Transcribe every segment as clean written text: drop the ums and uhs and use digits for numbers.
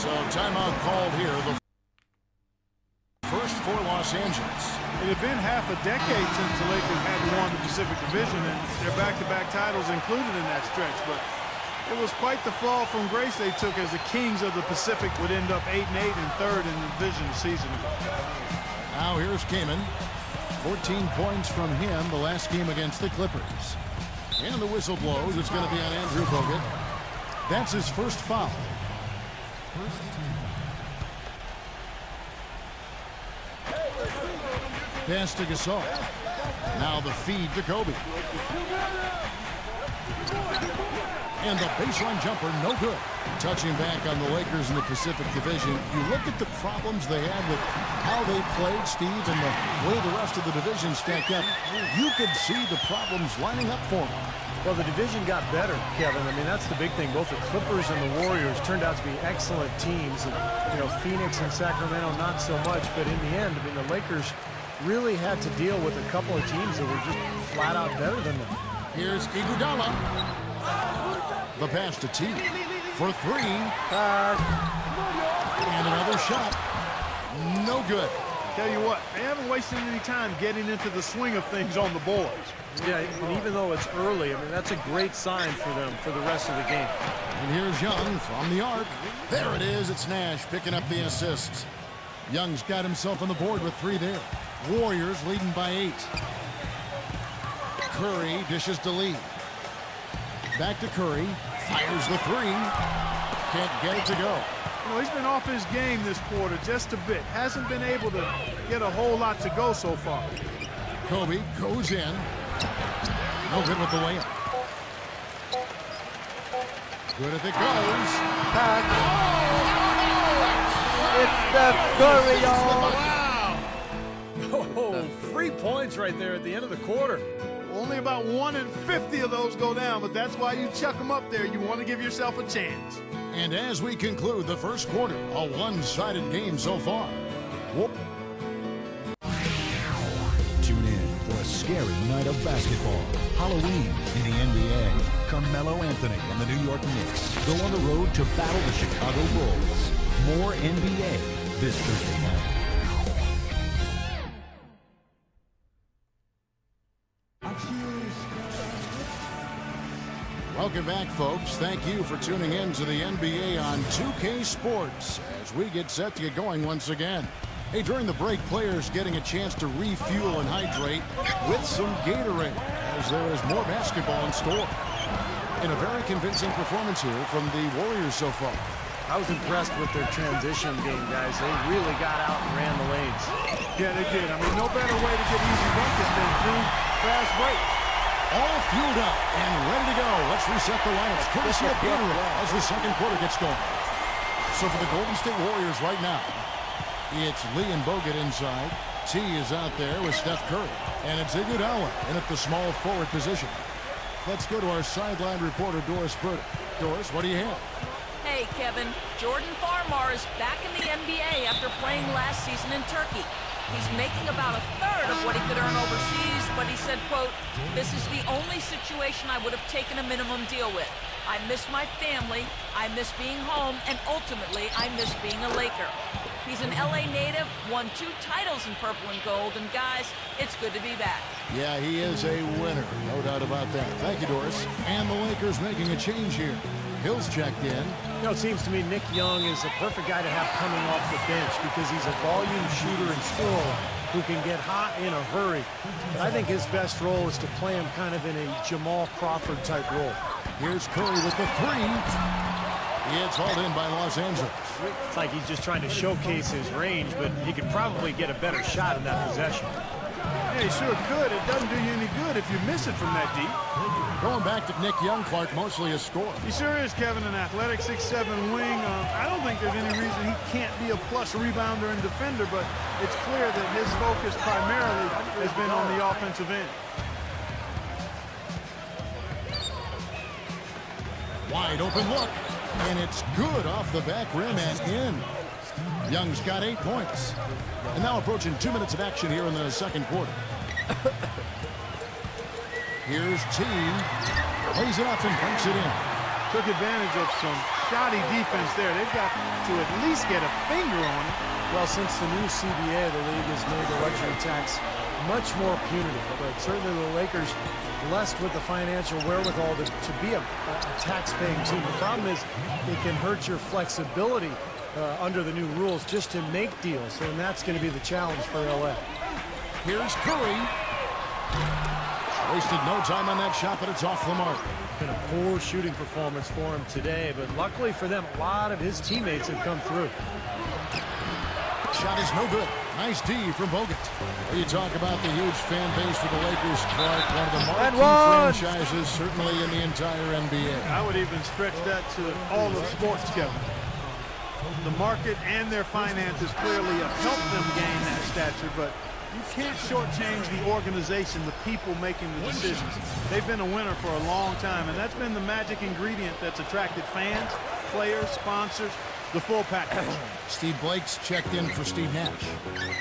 So timeout called here. The first for Los Angeles. It had been half a decade since the Lakers hadn't won the Pacific Division, and their back-to-back titles included in that stretch. But it was quite the fall from grace they took as the Kings of the Pacific would end up 8-8 and third in the division a season ago. Now here's Kaman. 14 points from him the last game against the Clippers. And the whistle blows. It's going to be on Andrew Bogut. That's his first foul. Pass to Gasol. Now the feed to Kobe. And the baseline jumper, no good. Touching back on the Lakers in the Pacific Division, you look at the problems they had with how they played, Steve, and the way the rest of the division stacked up. You could see the problems lining up for them. Well, the division got better, Kevin. I mean, that's the big thing. Both the Clippers and the Warriors turned out to be excellent teams. And, you know, Phoenix and Sacramento, not so much. But in the end, I mean, the Lakers really had to deal with a couple of teams that were just flat out better than them. Here's Iguodala. The pass to T for three. And another shot. No good. Tell you what, they haven't wasted any time getting into the swing of things on the boards. Yeah, and even though it's early, I mean, that's a great sign for them for the rest of the game. And here's Young from the arc. There it is. It's Nash picking up the assists. Young's got himself on the board with 3 there. Warriors leading by 8. Curry dishes to Lee. Back to Curry. Fires the 3. Can't get it to go. You know, he's been off his game this quarter just a bit. Hasn't been able to get a whole lot to go so far. Kobe goes in. No good with the layup. Good if it goes. Pack. It's the Curry. Oh, 3 points right there at the end of the quarter. Only about 1 in 50 of those go down, but that's why you chuck them up there. You want to give yourself a chance. And as we conclude the first quarter, a one-sided game so far. Tune in for a scary night of basketball. Halloween in the NBA. Carmelo Anthony and the New York Knicks go on the road to battle the Chicago Bulls. More NBA this Thursday night. Welcome back, folks. Thank you for tuning in to the NBA on 2K Sports as we get set to get going once again. Hey, during the break, players getting a chance to refuel and hydrate with some Gatorade as there is more basketball in store. In a very convincing performance here from the Warriors so far. I was impressed with their transition game, guys. They really got out and ran the lanes. Yeah, they did. I mean, no better way to get easy buckets than through fast breaks. All fueled up and ready to go. Let's reset the lineups. Courtesy of Gatorade as the second quarter gets going. So for the Golden State Warriors right now, it's Lee and Bogut inside. T is out there with Steph Curry. And it's Iguodala in at the small forward position. Let's go to our sideline reporter, Doris Burdick. Doris, what do you have? Hey, Kevin. Jordan Farmar is back in the NBA after playing last season in Turkey. He's making about a third of what he could earn overseas, but he said, quote, "This is the only situation I would have taken a minimum deal with. I miss my family, I miss being home, and ultimately, I miss being a Laker." He's an LA native, won 2 titles in purple and gold, and guys, it's good to be back. Yeah, he is a winner. No doubt about that. Thank you, Doris. And the Lakers making a change here. Hill's checked in. You know, it seems to me Nick Young is the perfect guy to have coming off the bench because he's a volume shooter and scorer who can get hot in a hurry. But I think his best role is to play him kind of in a Jamal Crawford type role. Here's Curry with the 3. It's hauled in by Los Angeles. It's like he's just trying to showcase his range, but he could probably get a better shot in that possession. Yeah, he sure could. It doesn't do you any good if you miss it from that deep. Going back to Nick Young, Clark, mostly a scorer. He sure is, Kevin, an athletic 6'7" wing. I don't think there's any reason he can't be a plus rebounder and defender, but it's clear that his focus primarily has been on the offensive end. Wide open look, and it's good off the back rim and in. Young's got 8 points. And now approaching 2 minutes of action here in the second quarter. Here's T. Lays it up and banks it in. Took advantage of some shoddy defense there. They've got to at least get a finger on it. Well, since the new CBA, the league has made the luxury tax much more punitive, but certainly the Lakers blessed with the financial wherewithal to be a tax-paying team. The problem is it can hurt your flexibility under the new rules just to make deals, and that's going to be the challenge for LA. Here's Curry. Wasted no time on that shot, but it's off the mark. Been a poor shooting performance for him today, but luckily for them, a lot of his teammates have come through. Shot is no good. Nice D from Bogut. You talk about the huge fan base for the Lakers, Clark, one of the marquee franchises, certainly in the entire NBA. I would even stretch that to all of sports, Kevin. The market and their finances clearly have helped them gain that stature, but you can't shortchange the organization, the people making the decisions. They've been a winner for a long time, and that's been the magic ingredient that's attracted fans, players, sponsors, the full package. Steve Blake's checked in for Steve Nash.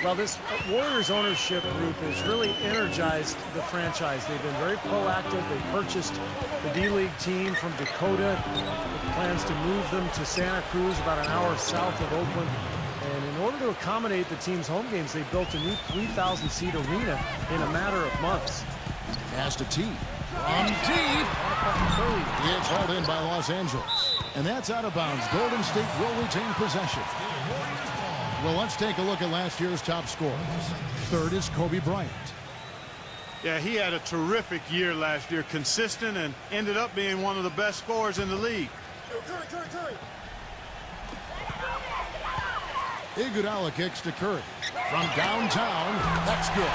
Well, this Warriors ownership group has really energized the franchise. They've been very proactive. They purchased the D-League team from Dakota. With plans to move them to Santa Cruz, about an hour south of Oakland. And in order to accommodate the team's home games, they built a new 3,000-seat arena in a matter of months. Pass to T. From deep. It's hauled in by Los Angeles. And that's out of bounds. Golden State will retain possession. Well, let's take a look at last year's top scorers. Third is Kobe Bryant. Yeah, he had a terrific year last year, consistent, and ended up being one of the best scorers in the league. Curry. Iguodala kicks to Curry. From downtown, that's good.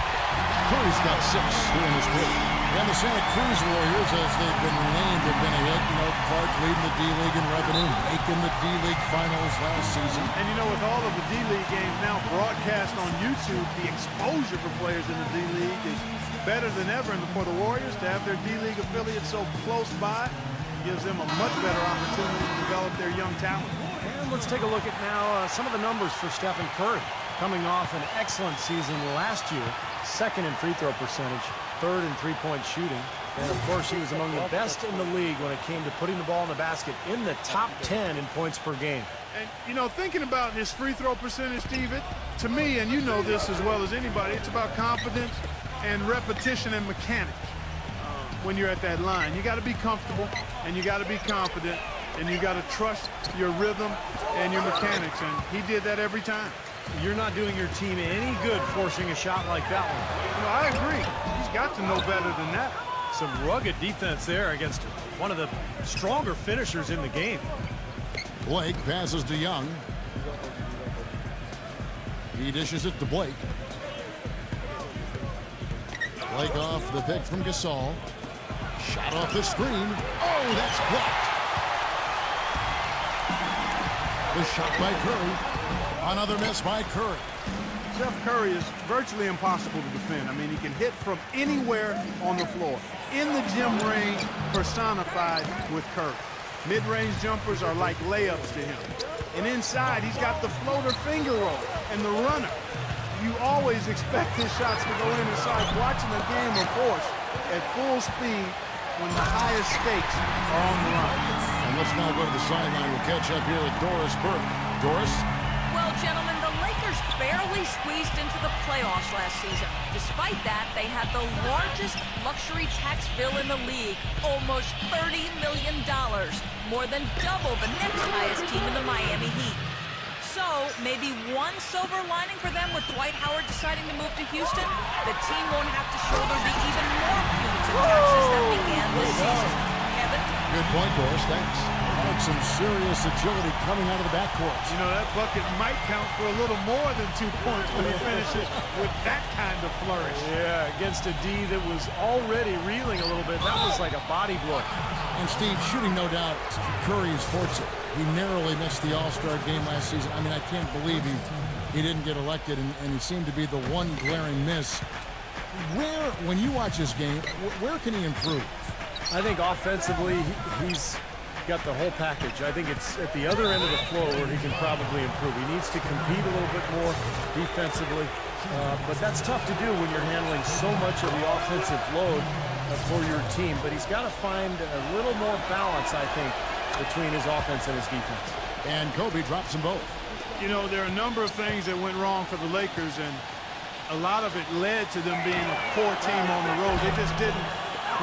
Curry's got 6 during his career. And the Santa Cruz Warriors, as they've been named, have been a hit. You know, Clark leading the D-League in revenue, making the D-League finals last season. And you know, with all of the D-League games now broadcast on YouTube, the exposure for players in the D-League is better than ever. And for the Warriors to have their D-League affiliates so close by gives them a much better opportunity to develop their young talent. And let's take a look at now some of the numbers for Stephen Curry. Coming off an excellent season last year, second in free throw percentage, third in three-point shooting. And, of course, he was among the best in the league when it came to putting the ball in the basket, in the top 10 in points per game. And, you know, thinking about his free throw percentage, Steve, to me, and you know this as well as anybody, it's about confidence and repetition and mechanics when you're at that line. You got to be comfortable, and you got to be confident, and you got to trust your rhythm and your mechanics, and he did that every time. You're not doing your team any good forcing a shot like that one. No, I agree. He's got to know better than that. Some rugged defense there against one of the stronger finishers in the game. Blake passes to Young. He dishes it to Blake. Blake off the pick from Gasol. Shot off the screen. Oh, that's blocked. The shot by Curry. Another miss by Curry. Steph Curry is virtually impossible to defend. I mean, he can hit from anywhere on the floor. In the gym range, personified with Curry. Mid-range jumpers are like layups to him. And inside, he's got the floater finger roll and the runner. You always expect his shots to go in inside. Watching a game of force at full speed when the highest stakes are on the line. And let's now go to the sideline. We'll catch up here with Doris Burke. Doris? Well, gentlemen, the Lakers barely squeezed into the playoffs last season. Despite that, they had the largest luxury tax bill in the league, almost $30 million, more than double the next highest team in the Miami Heat. So, maybe one silver lining for them with Dwight Howard deciding to move to Houston, the team won't have to shoulder the even more punitive taxes that began this season. Kevin? Good point, Doris. Thanks. Like some serious agility coming out of the backcourt. You know, that bucket might count for a little more than 2 points when he finishes with that kind of flourish. Yeah, against a D that was already reeling a little bit. That was like a body blow. And Steve, shooting no doubt Curry's forte. He narrowly missed the All-Star game last season. I mean, I can't believe he didn't get elected, and he seemed to be the one glaring miss. When you watch his game, where can he improve? I think offensively, he's got the whole package. I think it's at the other end of the floor where he can probably improve. He needs to compete a little bit more defensively, but that's tough to do when you're handling so much of the offensive load for your team. But he's got to find a little more balance, I think, between his offense and his defense. And Kobe drops them both. You know, there are a number of things that went wrong for the Lakers, and a lot of it led to them being a poor team on the road. They just didn't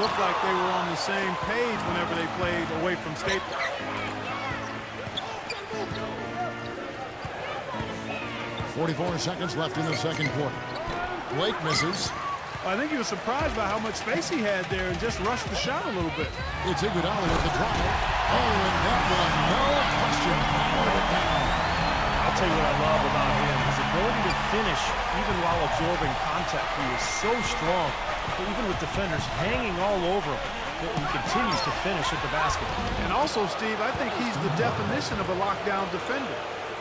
look like they were on the same page whenever they played away from Staples. 44 seconds left in the second quarter. Blake misses. I think he was surprised by how much space he had there and just rushed the shot a little bit. It's Iguodala with the drive. Oh, and that one, no question, powered it down. I'll tell you what I love about him, his ability to finish even while absorbing contact. He is so strong, even with defenders hanging all over him, that he continues to finish at the basket. And also, Steve, I think he's the definition of a lockdown defender.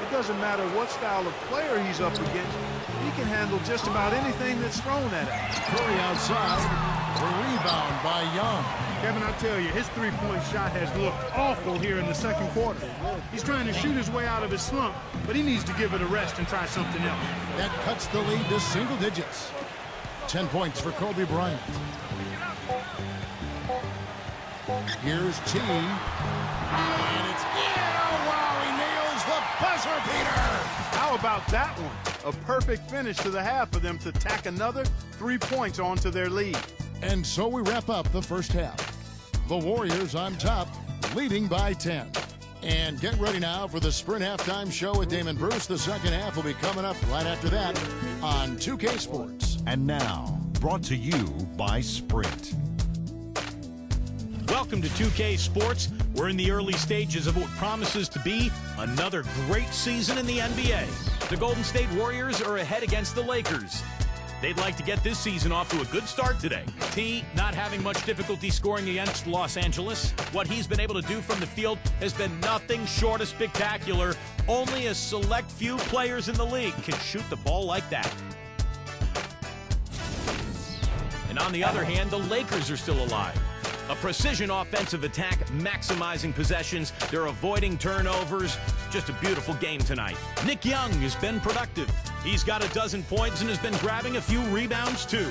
It doesn't matter what style of player he's up against. He can handle just about anything that's thrown at him. Curry outside. The rebound by Young. Kevin, I tell you, his three-point shot has looked awful here in the second quarter. He's trying to shoot his way out of his slump, but he needs to give it a rest and try something else. That cuts the lead to single digits. 10 points for Kobe Bryant. Here's T. And it's in. Oh, wow, he nails the buzzer beater. How about that one? A perfect finish to the half for them to tack another 3 points onto their lead. And so we wrap up the first half. The Warriors on top, leading by 10. And get ready now for the Sprint Halftime Show with Damon Bruce. The second half will be coming up right after that on 2K Sports. And now, brought to you by Sprint. Welcome to 2K Sports. We're in the early stages of what promises to be another great season in the NBA. The Golden State Warriors are ahead against the Lakers. They'd like to get this season off to a good start today. T not having much difficulty scoring against Los Angeles. What he's been able to do from the field has been nothing short of spectacular. Only a select few players in the league can shoot the ball like that. And on the other hand, the Lakers are still alive. A precision offensive attack, maximizing possessions. They're avoiding turnovers. Just a beautiful game tonight. Nick Young has been productive. He's got 12 points and has been grabbing a few rebounds too.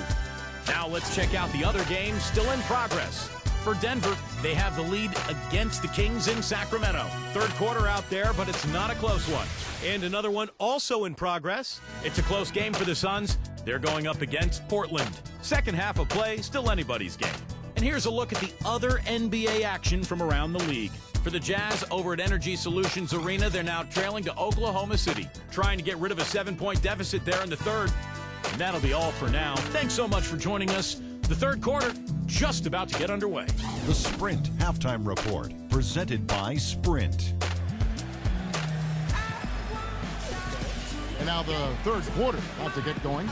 Now let's check out the other games still in progress. For Denver, they have the lead against the Kings in Sacramento. Third quarter out there, but it's not a close one. And another one also in progress. It's a close game for the Suns. They're going up against Portland. Second half of play, still anybody's game. And here's a look at the other NBA action from around the league. For the Jazz over at Energy Solutions Arena, they're now trailing to Oklahoma City, trying to get rid of a 7-point deficit there in the third. And that'll be all for now. Thanks so much for joining us. The third quarter just about to get underway. The Sprint Halftime Report, presented by Sprint. And now the third quarter about to get going.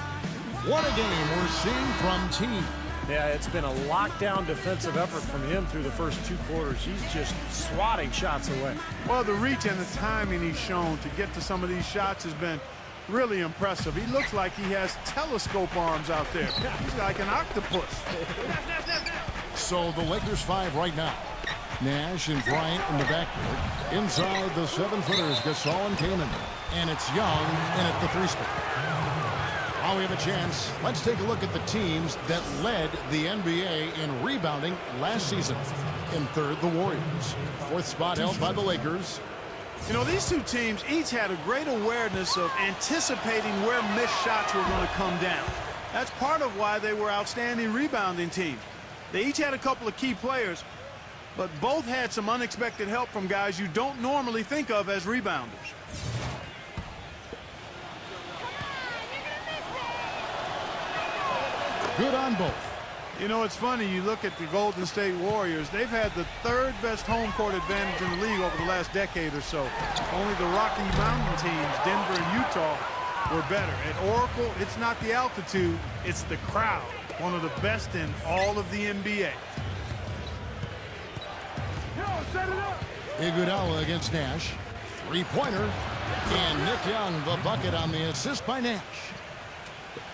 What a game we're seeing from Team. Yeah, it's been a lockdown defensive effort from him through the first two quarters. He's just swatting shots away. Well, the reach and the timing he's shown to get to some of these shots has been really impressive. He looks like he has telescope arms out there. He's like an octopus. So the Lakers 5 right now. Nash and Bryant in the backcourt. Inside the 7-footers, Gasol and Kaman. And it's Young in at the 3 spot. While we have a chance, let's take a look at the teams that led the NBA in rebounding last season. In third, the Warriors. Fourth spot held by the Lakers. You know, these two teams each had a great awareness of anticipating where missed shots were going to come down. That's part of why they were outstanding rebounding teams. They each had a couple of key players, but both had some unexpected help from guys you don't normally think of as rebounders. Good on both. You know, it's funny, you look at the Golden State Warriors, they've had the third best home court advantage in the league over the last decade or so. Only the Rocky Mountain teams, Denver and Utah, were better. At Oracle, it's not the altitude, it's the crowd. One of the best in all of the NBA. Iguodala against Nash. Three-pointer. And Nick Young, the bucket on the assist by Nash.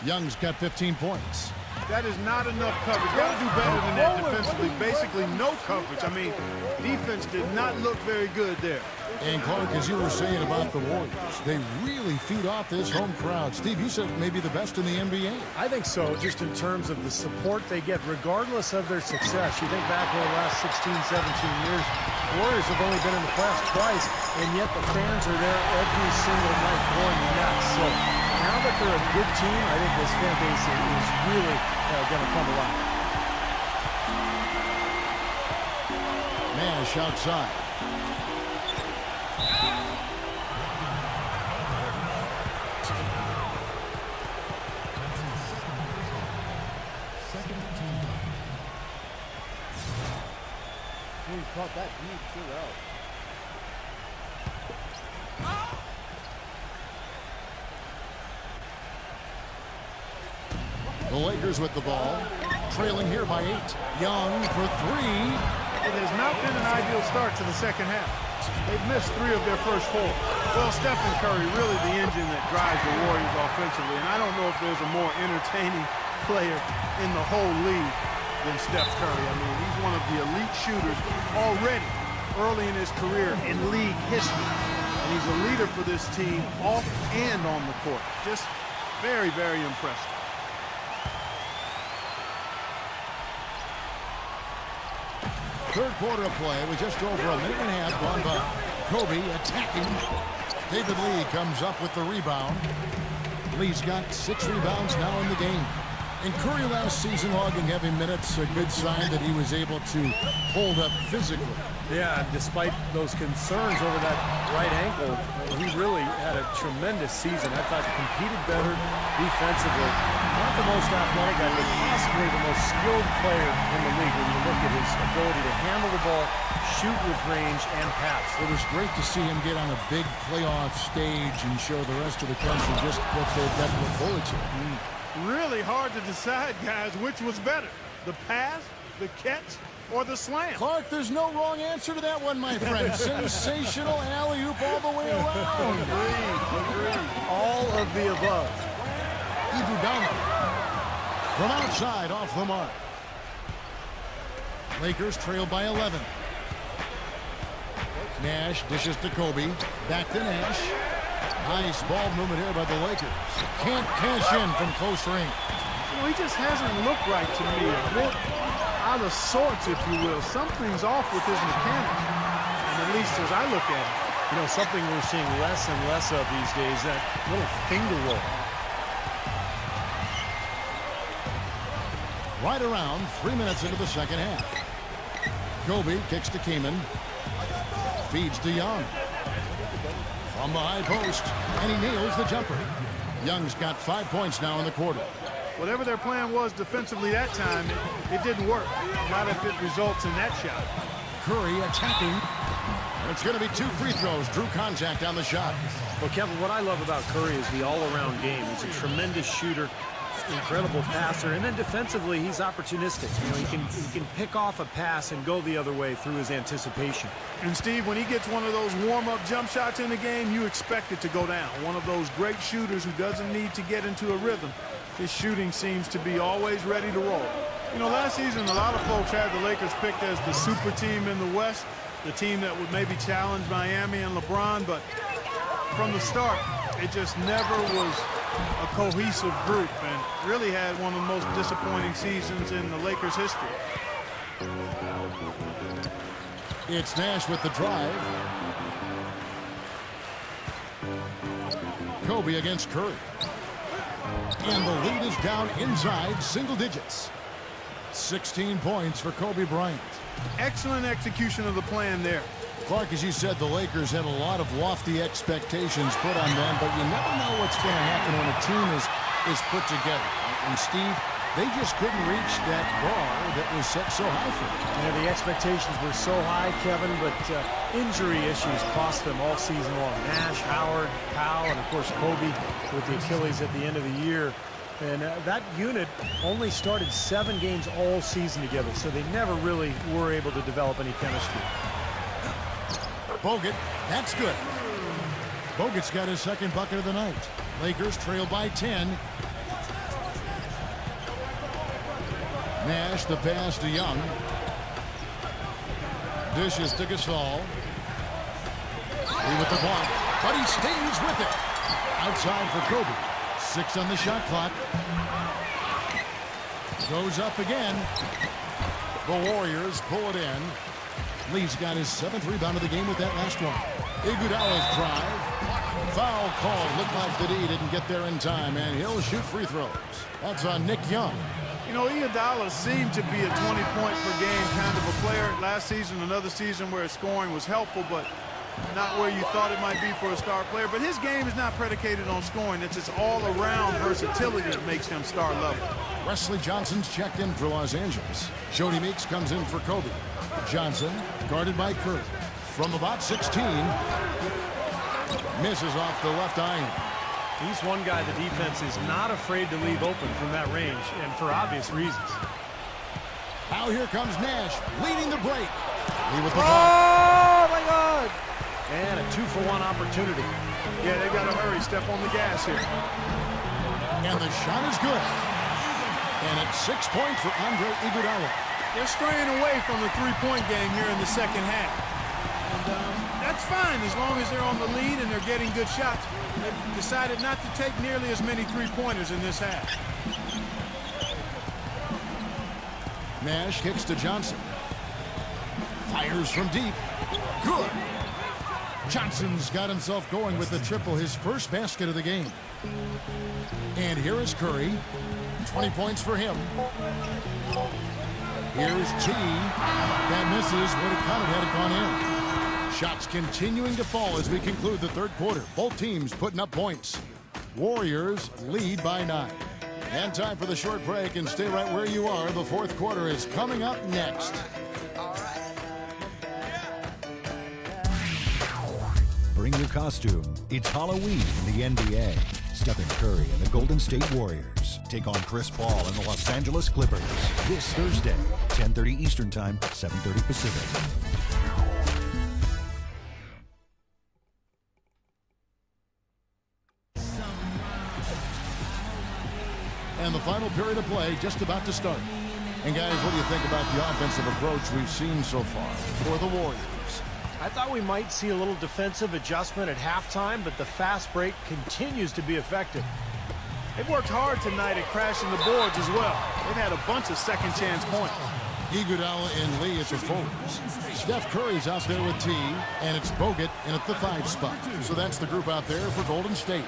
Young's got 15 points. That is not enough coverage. Got to do better than that defensively. Basically no coverage. I mean, defense did not look very good there. And Clark, as you were saying about the Warriors, they really feed off this home crowd. Steve, you said maybe the best in the NBA. I think so, just in terms of the support they get, regardless of their success. You think back over the last 16, 17 years, Warriors have only been in the playoffs twice, and yet the fans are there every single night going nuts. So now that they're a good team, I think this fan base is really going to come alive. Nash outside. He caught that deep too well. The Lakers with the ball, trailing here by 8. Young for 3. It has not been an ideal start to the second half. They've missed 3 of their first 4. Well, Stephen Curry, really the engine that drives the Warriors offensively, and I don't know if there's a more entertaining player in the whole league than Steph Curry. I mean, he's one of the elite shooters already early in his career in league history. And he's a leader for this team off and on the court. Just very, very impressive. Third quarter of play with just over a minute and a half gone by. Kobe attacking. David Lee comes up with the rebound. Lee's got 6 rebounds now in the game. And Curry last season logging heavy minutes, a good sign that he was able to hold up physically. Yeah, and despite those concerns over that right ankle, he really had a tremendous season. I thought he competed better defensively. Not the most athletic guy, but possibly the most skilled player in the league when you look at his ability to handle the ball, shoot with range, and pass. It was great to see him get on a big playoff stage and show the rest of the country just what they've got to look forward to. Really hard to decide, guys, which was better, the pass, the catch, or the slam. Clark, there's no wrong answer to that one, my friend. Sensational alley-oop all the way around. Agreed. All of the above. Iguodala from outside off the mark. Lakers trail by 11. Nash dishes to Kobe. Back to Nash. Nice ball movement here by the Lakers. Can't cash in from close range. You know, he just hasn't looked right to me. A bit out of sorts, if you will. Something's off with his mechanics. And at least as I look at it. You know, something we're seeing less and less of these days, that little finger roll. Right around 3 minutes into the second half. Kobe kicks to Kaman. Feeds to Young. From the high post, and he nails the jumper. Young's got 5 points now in the quarter. Whatever their plan was defensively that time, it didn't work. Not if it results in that shot. Curry attacking. And it's going to be 2 free throws. Drew contact on the shot. Well, Kevin, what I love about Curry is the all-around game. He's a tremendous shooter, incredible passer, and then defensively, he's opportunistic. You know, he can pick off a pass and go the other way through his anticipation. And Steve, when he gets one of those warm-up jump shots in the game, you expect it to go down. One of those great shooters who doesn't need to get into a rhythm. His shooting seems to be always ready to roll. You know, last season, a lot of folks had the Lakers picked as the super team in the West, the team that would maybe challenge Miami and LeBron, but from the start, it just never was a cohesive group and really had one of the most disappointing seasons in the Lakers' history. It's Nash with the drive. Kobe against Curry. And the lead is down inside single digits. 16 points for Kobe Bryant. Excellent execution of the plan there. Clark, as you said, the Lakers had a lot of lofty expectations put on them, but you never know what's going to happen when a team is put together. And Steve, they just couldn't reach that bar that was set so high for them. You know, the expectations were so high, Kevin, but injury issues cost them all season long. Nash, Howard, Powell, and of course Kobe with the Achilles at the end of the year. And that unit only started 7 games all season together, so they never really were able to develop any chemistry. Bogut, that's good. Bogut's got his second bucket of the night. Lakers trail by 10. Nash, the pass to Young. Dishes to Gasol. Lee with the block, but he stays with it. Outside for Kobe. 6 on the shot clock. Goes up again. The Warriors pull it in. Lee's got his 7th rebound of the game with that last one. Iguodala's drive. Foul call. Looked like the D didn't get there in time, and he'll shoot free throws. That's on Nick Young. You know, Iguodala seemed to be a 20-point-per-game kind of a player. Last season, another season where his scoring was helpful, but not where you thought it might be for a star player. But his game is not predicated on scoring. It's his all-around versatility that makes him star level. Wesley Johnson's checked in for Los Angeles. Jody Meeks comes in for Kobe. Johnson, guarded by Curry. From about 16, misses off the left iron. He's one guy the defense is not afraid to leave open from that range, and for obvious reasons. Now here comes Nash, leading the break. Lee with the block. Oh, my God! And a 2-for-1 opportunity. Yeah, they got to hurry. Step on the gas here. And the shot is good. And it's 6 points for Andre Iguodala. They're straying away from the three-point game here in the second half. And that's fine as long as they're on the lead and they're getting good shots. They've decided not to take nearly as many three-pointers in this half. Nash kicks to Johnson. Fires from deep. Good. Johnson's got himself going with the triple, his first basket of the game. And here is Curry. 20 points for him. Here's T. That misses. Would have counted had it gone in. Shots continuing to fall as we conclude the third quarter. Both teams putting up points. Warriors lead by 9. And time for the short break, and stay right where you are. The fourth quarter is coming up next. Bring your costume. It's Halloween in the NBA. Stephen Curry and the Golden State Warriors take on Chris Paul and the Los Angeles Clippers this Thursday, 10:30 Eastern Time, 7:30 Pacific. And the final period of play just about to start. And guys, what do you think about the offensive approach we've seen so far for the Warriors? I thought we might see a little defensive adjustment at halftime, but the fast break continues to be effective. They've worked hard tonight at crashing the boards as well. They've had a bunch of second chance points. Iguodala and Lee at the forwards. Steph Curry's out there with T, and it's Bogut in at the 5 spot. So that's the group out there for Golden State.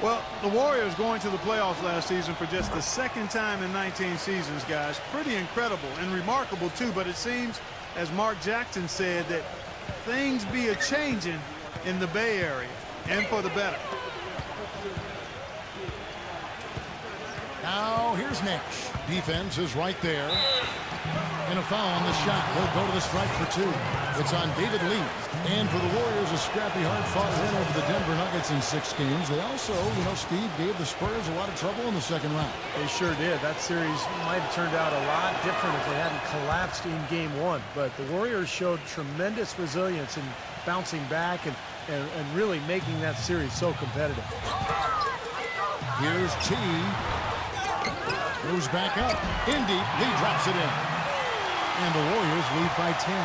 Well, the Warriors going to the playoffs last season for just the second time in 19 seasons, guys. Pretty incredible and remarkable, too. But it seems, as Mark Jackson said, that things be a-changing in the Bay Area, and for the better. Now, here's Nash. Defense is right there. And a foul on the shot. He'll go to the strike for 2. It's on David Lee. And for the Warriors, a scrappy, hard-fought win over the Denver Nuggets in 6 games. They also, Steve, gave the Spurs a lot of trouble in the second round. They sure did. That series might have turned out a lot different if they hadn't collapsed in Game 1. But the Warriors showed tremendous resilience in bouncing back and really making that series so competitive. Here's T. Goes back up. In deep. Lee drops it in. And the Warriors lead by 10.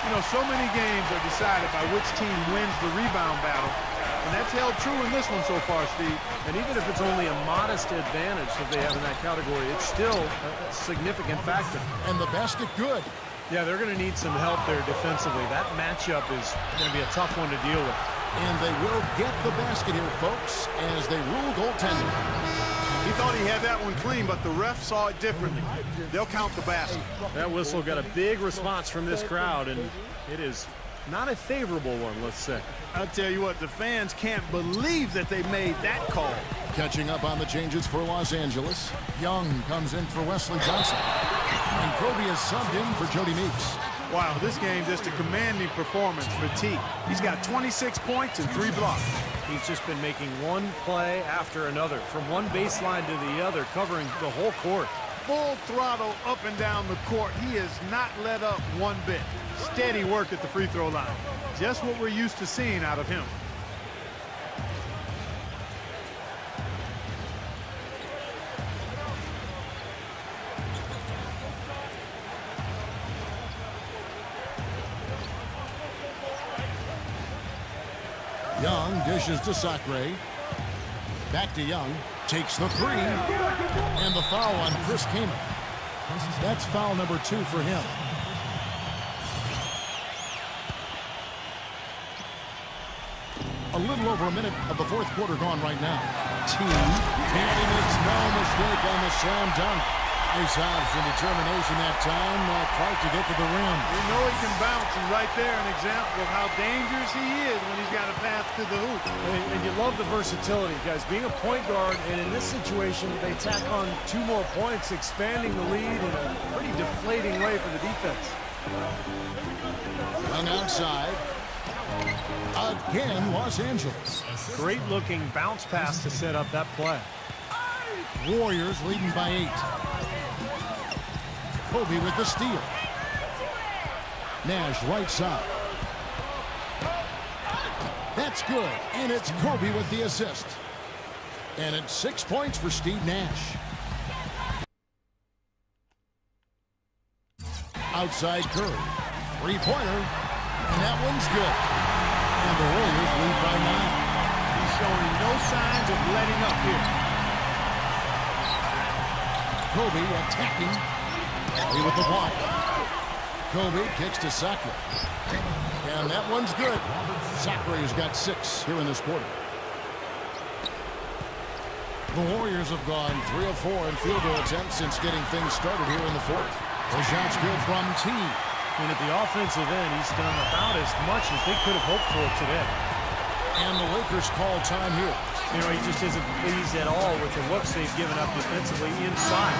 You know, so many games are decided by which team wins the rebound battle. And that's held true in this one so far, Steve. And even if it's only a modest advantage that they have in that category, it's still a significant factor. And the basket good. Yeah, they're going to need some help there defensively. That matchup is going to be a tough one to deal with. And they will get the basket here, folks, as they rule goaltending. He thought he had that one clean, but the ref saw it differently. They'll count the basket. That whistle got a big response from this crowd, and it is not a favorable one, let's say. I'll tell you what, the fans can't believe that they made that call. Catching up on the changes for Los Angeles. Young comes in for Wesley Johnson. And Kobe is subbed in for Jody Meeks. Wow, this game just a commanding performance for T. He's got 26 points and 3 blocks. He's just been making one play after another, from one baseline to the other, covering the whole court. Full throttle up and down the court. He has not let up one bit. Steady work at the free throw line. Just what we're used to seeing out of him. Young dishes to Sacre. Back to Young. Takes the 3. And the foul on Chris Kaman. That's foul number 2 for him. A little over a minute of the fourth quarter gone right now. T. And he makes no mistake on the slam dunk. Nice odds and determination that time. Clark to get to the rim. You know he can bounce, and right there an example of how dangerous he is when he's got a path to the hoop. And you love the versatility, guys. Being a point guard, and in this situation, they tack on 2 more points, expanding the lead in a pretty deflating way for the defense. Young outside. Again, Los Angeles. Great looking bounce pass to set up that play. Warriors leading by 8. Kobe with the steal. Nash right side. That's good. And it's Kobe with the assist. And it's 6 points for Steve Nash. Outside Curry. Three-pointer. And that one's good. And the Warriors lead by 9. He's showing no signs of letting up here. Kobe attacking. Kobe with the block. Kobe kicks to Sakura. And that one's good. Sakura has got 6 here in this quarter. The Warriors have gone 3 of 4 in field goal attempts since getting things started here in the fourth. The shot's good from T. And at the offensive end, he's done about as much as they could have hoped for today. And the Lakers call time here. You know, he just isn't pleased at all with the looks they've given up defensively inside.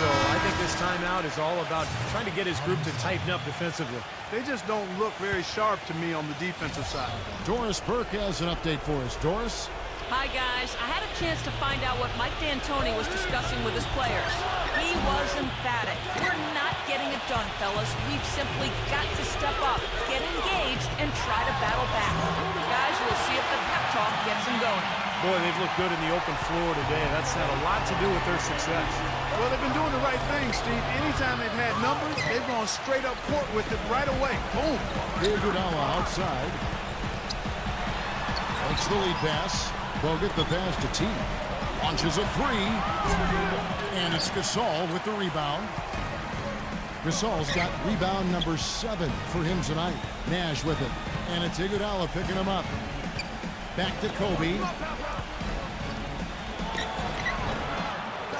So I think this timeout is all about trying to get his group to tighten up defensively. They just don't look very sharp to me on the defensive side. Doris Burke has an update for us. Doris? Hi, guys. I had a chance to find out what Mike D'Antoni was discussing with his players. He was emphatic. We're not getting it done, fellas. We've simply got to step up, get engaged, and try to battle back. Guys, we'll see if the pep talk gets them going. Boy, they've looked good in the open floor today. That's had a lot to do with their success. Well, they've been doing the right thing, Steve. Anytime they've had numbers, they've gone straight up court with it right away. Boom. Iguodala outside. Takes the lead pass. Bogut the pass to T. Launches a 3. And it's Gasol with the rebound. Gasol's got rebound number 7 for him tonight. Nash with it. And it's Iguodala picking him up. Back to Kobe.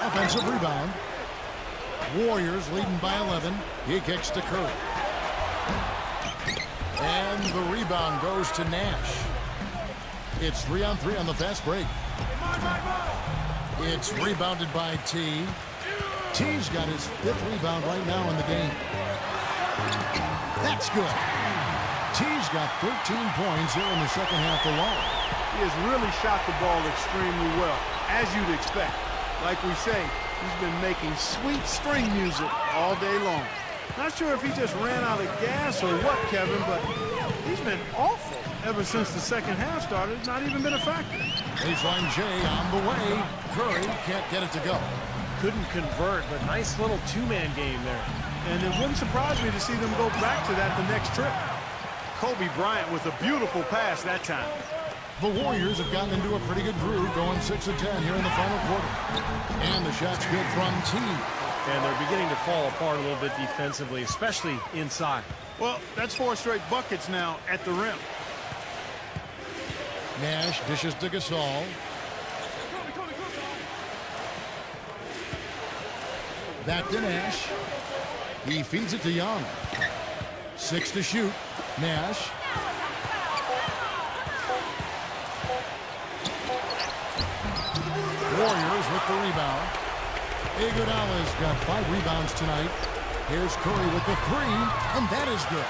Offensive rebound. Warriors leading by 11. He kicks to Curry. And the rebound goes to Nash. It's 3-on-3 on the fast break. It's rebounded by T. T's got his 5th rebound right now in the game. That's good. T's got 13 points here in the second half alone. He has really shot the ball extremely well, as you'd expect. Like we say, he's been making sweet string music all day long. Not sure if he just ran out of gas or what, Kevin, but he's been awful ever since the second half started. It's not even been a factor. Baseline J on the way. Curry can't get it to go. Couldn't convert, but nice little 2-man game there. And it wouldn't surprise me to see them go back to that the next trip. Kobe Bryant with a beautiful pass that time. The Warriors have gotten into a pretty good groove, going 6 of 10 here in the final quarter. And the shot's good from T. And they're beginning to fall apart a little bit defensively, especially inside. Well, that's 4 straight buckets now at the rim. Nash dishes to Gasol. Back to Nash. He feeds it to Young. 6 to shoot. Nash. Warriors with the rebound. Iguodala's got 5 rebounds tonight. Here's Curry with the 3, and that is good.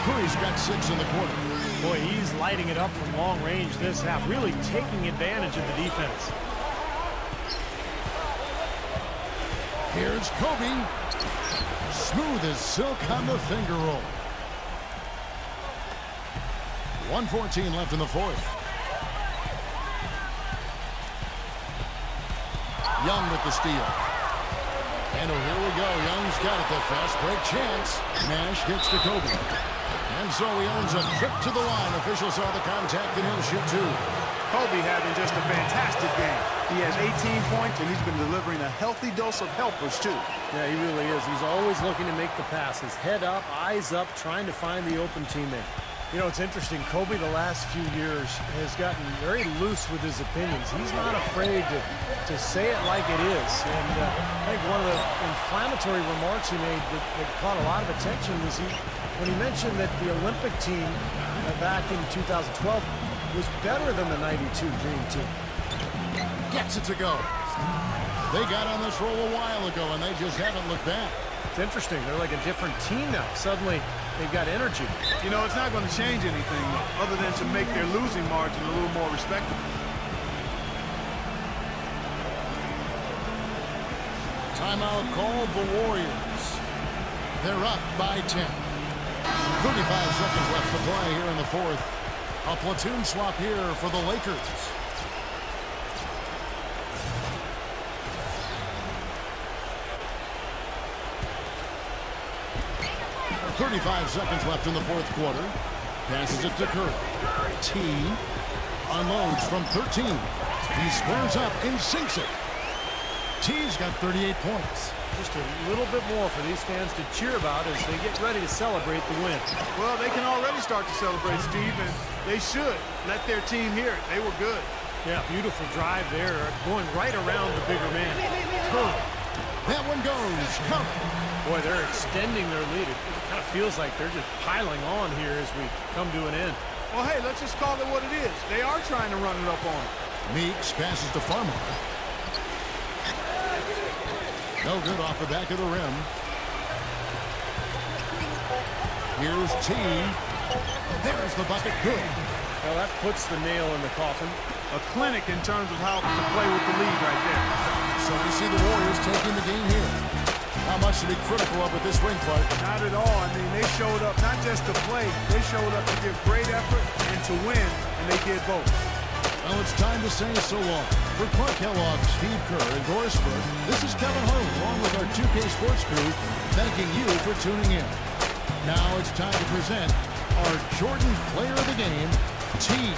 Curry's got 6 in the quarter. Boy, he's lighting it up from long range this half, really taking advantage of the defense. Here's Kobe. Smooth as silk on the finger roll. 1:14 left in the fourth. Young with the steal. And oh, here we go. Young's got it. The fast break chance. Nash gets to Kobe. And so he earns a trip to the line. Officials saw the contact and he'll shoot 2. Kobe having just a fantastic game. He has 18 points, and he's been delivering a healthy dose of helpers, too. Yeah, he really is. He's always looking to make the passes. Head up, eyes up, trying to find the open teammate. You know, it's interesting. Kobe the last few years has gotten very loose with his opinions. He's not afraid to say it like it is. And I think one of the inflammatory remarks he made that caught a lot of attention was when he mentioned that the Olympic team back in 2012 was better than the '92 Dream Team. Gets it to go. They got on this roll a while ago, and they just haven't looked back. It's interesting. They're like a different team now. Suddenly, they've got energy. You know, it's not going to change anything other than to make their losing margin a little more respectable. Timeout called the Warriors. They're up by 10. 35 seconds left to play here in the fourth. A platoon swap here for the Lakers. 35 seconds left in the fourth quarter. Passes it to Curry. T unloads from 13. He squares up and sinks it. T's got 38 points. Just a little bit more for these fans to cheer about as they get ready to celebrate the win. Well, they can already start to celebrate, Steve, and they should let their team hear it. They were good. Yeah, beautiful drive there, going right around the bigger man. Curry. That one goes. Curry. Boy, they're extending their lead. It kind of feels like they're just piling on here as we come to an end. Well, hey, let's just call it what it is. They are trying to run it up on them. Meeks passes to Farmer. No good off the back of the rim. Here's T. There's the bucket. Good. Well, that puts the nail in the coffin. A clinic in terms of how to play with the lead right there. So we see the Warriors taking the game here. How much to be critical of at this ring fight? Not at all. I mean, they showed up not just to play. They showed up to give great effort and to win, and they did both. Well, it's time to say so long. For Clark Kellogg, Steve Kerr, and Doris Burke, this is Kevin Harlan, along with our 2K Sports crew, thanking you for tuning in. Now it's time to present our Jordan Player of the Game, T.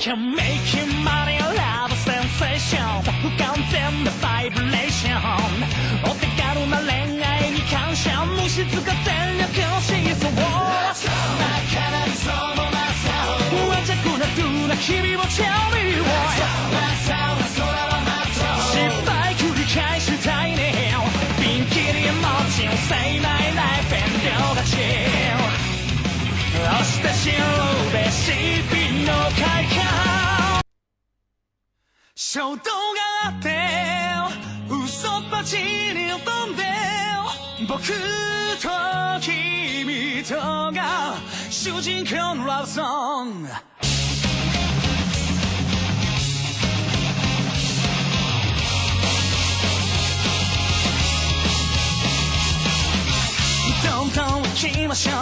Can make your money a love sensation 不完全なバイブレーションお手軽な恋愛に感謝無質が全力疾走なかなりそのなさをわちゃくな風な日々を Tell me why 失敗繰り返したいねピンキリエモーション Say my life and 両立ち押して知るべし日の快感衝動があって嘘っぱちに飛んで僕と君とが主人公のラブソングどんどん行きましょう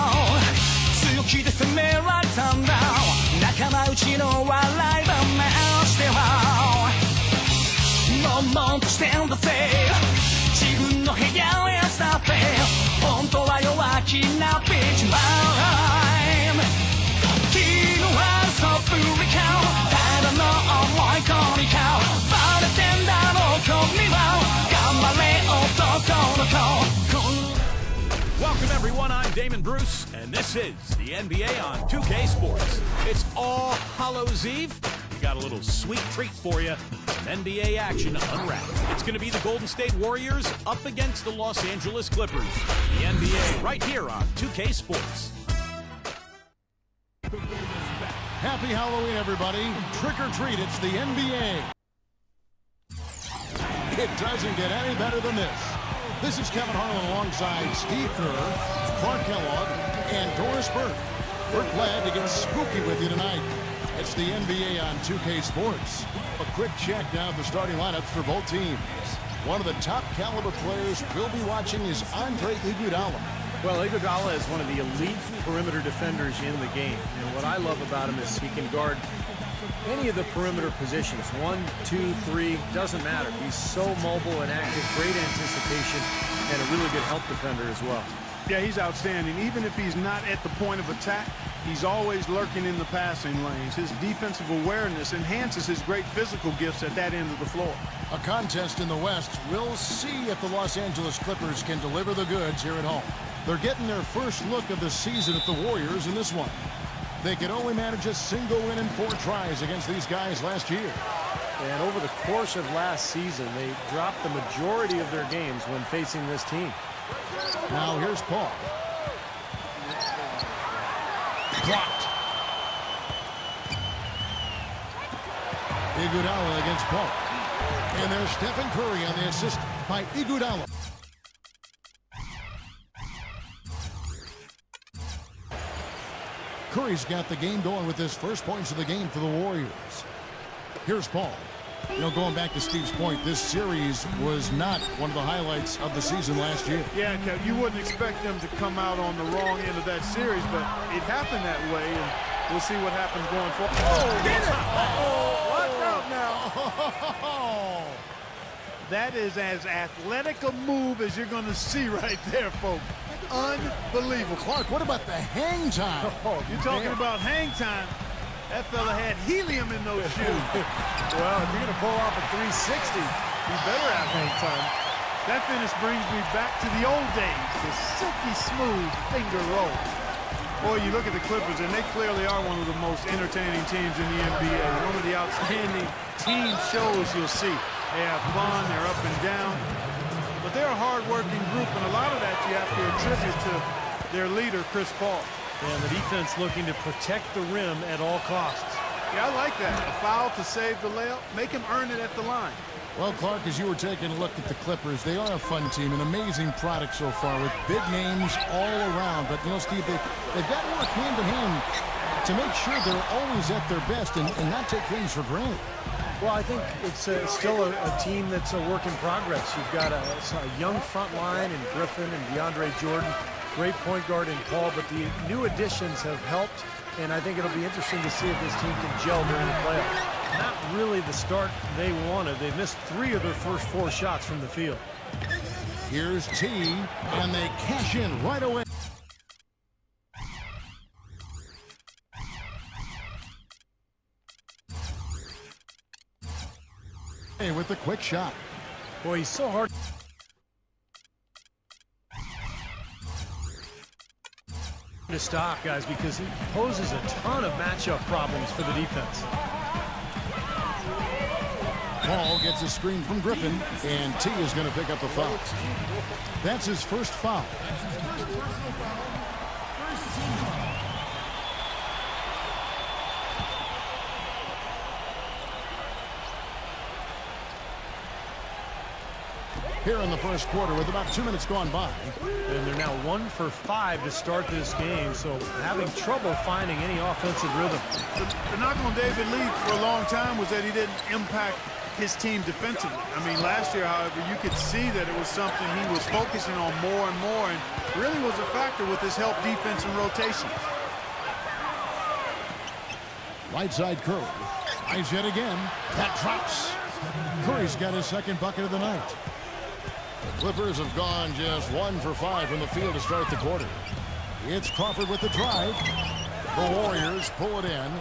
強気で攻められたんだ仲間内の笑い話しては悶々としてんだぜ自分の部屋へスタッペ本当は弱気なビッチマイン気の悪さ振りかただの思い込みかバレてんだろう君は頑張れ男の子 Welcome everyone, I'm Damon Bruce, and this is the NBA on 2K Sports. It's All Hallows Eve. We got a little sweet treat for you. Some NBA action unwrapped. It's going to be the Golden State Warriors up against the Los Angeles Clippers. The NBA right here on 2K Sports. Happy Halloween, everybody. Trick or treat, it's the NBA. It doesn't get any better than this. This is Kevin Harlan alongside Steve Kerr, Clark Kellogg, and Doris Burke. We're glad to get spooky with you tonight. It's the NBA on 2K Sports. A quick check now of the starting lineups for both teams. One of the top caliber players we'll be watching is Andre Iguodala. Well, Iguodala is one of the elite perimeter defenders in the game. And what I love about him is he can guard any of the perimeter positions. 1, 2, 3, doesn't matter. He's so mobile and active, great anticipation, and a really good help defender as well. Yeah, he's outstanding. Even if he's not at the point of attack, he's always lurking in the passing lanes. His defensive awareness enhances his great physical gifts at that end of the floor. A contest in the West. We'll see if the Los Angeles Clippers can deliver the goods here at home. They're getting their first look of the season at the Warriors in this one. They could only manage a single win in 4 tries against these guys last year. And over the course of last season, they dropped the majority of their games when facing this team. Now here's Paul. Blocked. Iguodala against Paul. And there's Stephen Curry on the assist by Iguodala. Curry's got the game going with his first points of the game for the Warriors. Here's Paul. You know, going back to Steve's point, this series was not one of the highlights of the season last year. Yeah, Kev, you wouldn't expect them to come out on the wrong end of that series, but it happened that way, and we'll see what happens going forward. Oh, get it! Watch out now. That is as athletic a move as you're going to see right there, folks. Unbelievable. Clark, what about the hang time? You're talking about hang time. That fella had helium in those shoes. Well, if you're going to pull off a 360, you better have hang time. That finish brings me back to the old days, the silky smooth finger roll. Boy, you look at the Clippers, and they clearly are one of the most entertaining teams in the NBA. One of the outstanding team shows you'll see. They have fun, they're up and down. But they're a hard-working group, and a lot of that you have to attribute to their leader, Chris Paul. And the defense looking to protect the rim at all costs. Yeah, I like that. A foul to save the layup. Make him earn it at the line. Well, Clark, as you were taking a look at the Clippers, they are a fun team, an amazing product so far with big names all around. But, you know, Steve, they've got to work hand in hand to make sure they're always at their best and not take things for granted. Well, I think it's still a team that's a work in progress. You've got a young front line in Griffin and DeAndre Jordan. Great point guard in Paul, but the new additions have helped, and I think it'll be interesting to see if this team can gel during the playoffs. Not really the start they wanted. They missed 3 of their first 4 shots from the field. Here's T, and they cash in right away. With a quick shot. Boy, he's so hard to stop, guys, because he poses a ton of matchup problems for the defense. Paul gets a screen from Griffin, and T is going to pick up the foul. That's his first foul. Here in the first quarter with about 2 minutes gone by. And they're now 1 for 5 to start this game, so having trouble finding any offensive rhythm. The knock on David Lee for a long time was that he didn't impact his team defensively. I mean, last year, however, you could see that it was something he was focusing on more and more, and really was a factor with his help defense and rotation. Right side Curry. Eyes yet again. That drops. Curry's got his second bucket of the night. The Clippers have gone just 1 for 5 from the field to start the quarter. It's Crawford with the drive. The Warriors pull it in.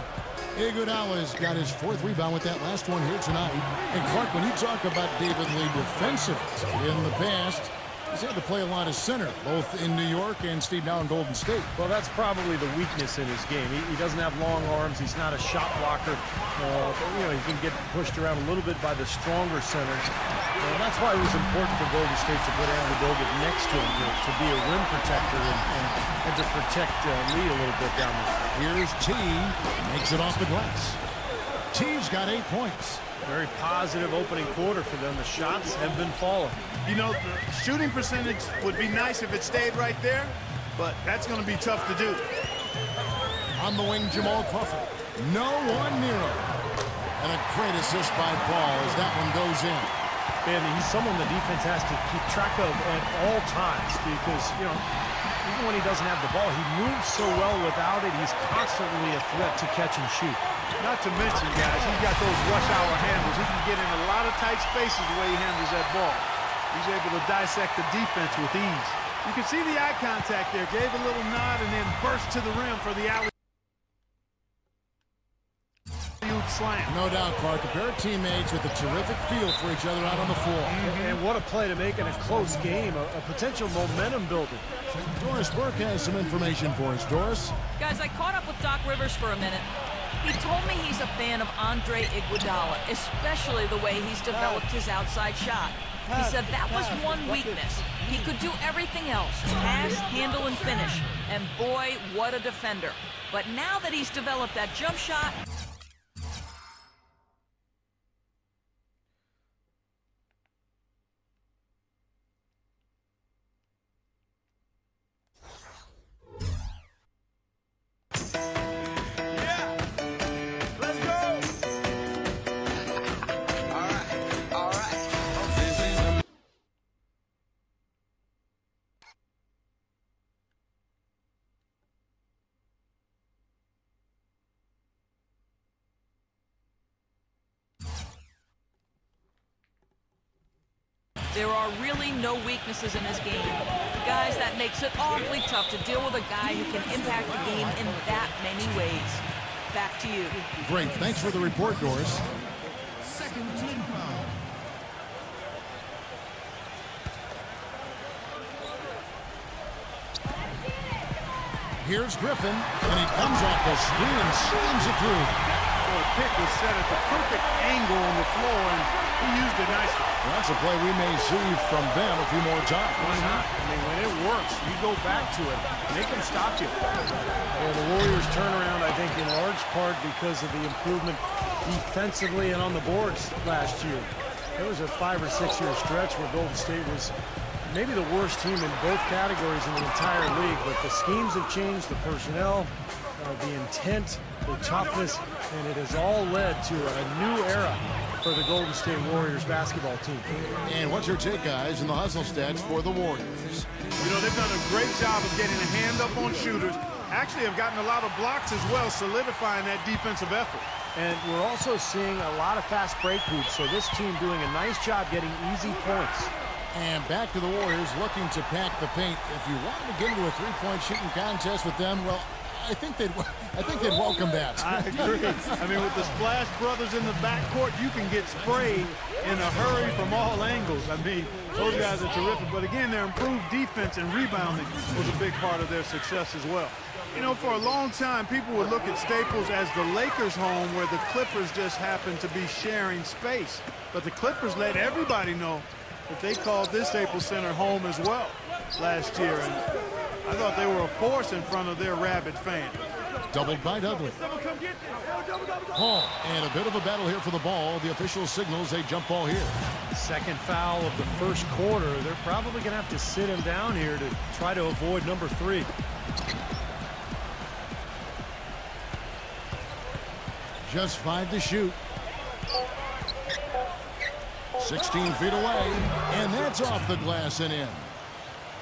Iguodala's got his 4th rebound with that last one here tonight. And Clark, when you talk about David Lee defensively in the past, He's had to play a lot of center, both in New York and Steve now in Golden State. Well, that's probably the weakness in his game. He doesn't have long arms. He's not a shot blocker. But, you know, he can get pushed around a little bit by the stronger centers. And that's why it was important for Golden State to put Andrew Bogut next to him to be a rim protector and to protect Lee a little bit down there. Here's T. Makes it off the glass. T's got 8 points. Very positive opening quarter for them. The shots have been falling. You know, the shooting percentage would be nice if it stayed right there, but that's going to be tough to do. On the wing, Jamal Crawford. No one near him. And a great assist by Paul as that one goes in. Man, he's someone the defense has to keep track of at all times because, you know, even when he doesn't have the ball, he moves so well without it. He's constantly a threat to catch and shoot. Not to mention, guys, he's got those rush hour handles. He can get in a lot of tight spaces the way he handles that ball. He's able to dissect the defense with ease. You can see the eye contact there. Gave a little nod and then burst to the rim for the alley. Slam. No doubt, Clark. A pair of teammates with a terrific feel for each other out on the floor. And what a play to make in a close game, a potential momentum builder. Doris Burke has some information for us. Doris? Guys, I caught up with Doc Rivers for a minute. He told me he's a fan of Andre Iguodala, especially the way he's developed his outside shot. He said that was one weakness. He could do everything else, pass, handle, and finish. And boy, what a defender. But now that he's developed that jump shot... There are really no weaknesses in his game. Guys, that makes it awfully tough to deal with a guy who can impact the game in that many ways. Back to you. Great. Thanks for the report, Doris. Second team foul. Here's Griffin, and he comes off the screen and slams it through. The pick was set at the perfect angle on the floor, and he used it nicely. Well, that's a play we may see from them a few more times. Why not? I mean, when it works, you go back to it. Make them stop you. Yeah, the Warriors turn around, I think, in large part because of the improvement defensively and on the boards last year. There was a 5 or 6 year stretch where Golden State was maybe the worst team in both categories in the entire league, but the schemes have changed, the personnel, the intent, the toughness, and it has all led to a new era for the Golden State Warriors basketball team. And what's your take, guys, in the hustle stats for the Warriors? You know, they've done a great job of getting a hand up on shooters. Actually have gotten a lot of blocks as well, solidifying that defensive effort. And we're also seeing a lot of fast break hoops, so this team doing a nice job getting easy points. And back to the Warriors looking to pack the paint. If you wanted to get into a three-point shooting contest with them, well, I think they'd welcome that. I agree. I mean, with the Splash Brothers in the backcourt, you can get sprayed in a hurry from all angles. I mean, those guys are terrific. But again, their improved defense and rebounding was a big part of their success as well. You know, for a long time, people would look at Staples as the Lakers' home where the Clippers just happened to be sharing space. But the Clippers let everybody know that they called this Staples Center home as well last year. And I thought they were a force in front of their rabid fans. Doubled by Dudley. Paul, and a bit of a battle here for the ball. The official signals a jump ball here. Second foul of the first quarter. They're probably going to have to sit him down here to try to avoid number 3. Just 5 to shoot. 16 feet away, and that's off the glass and in.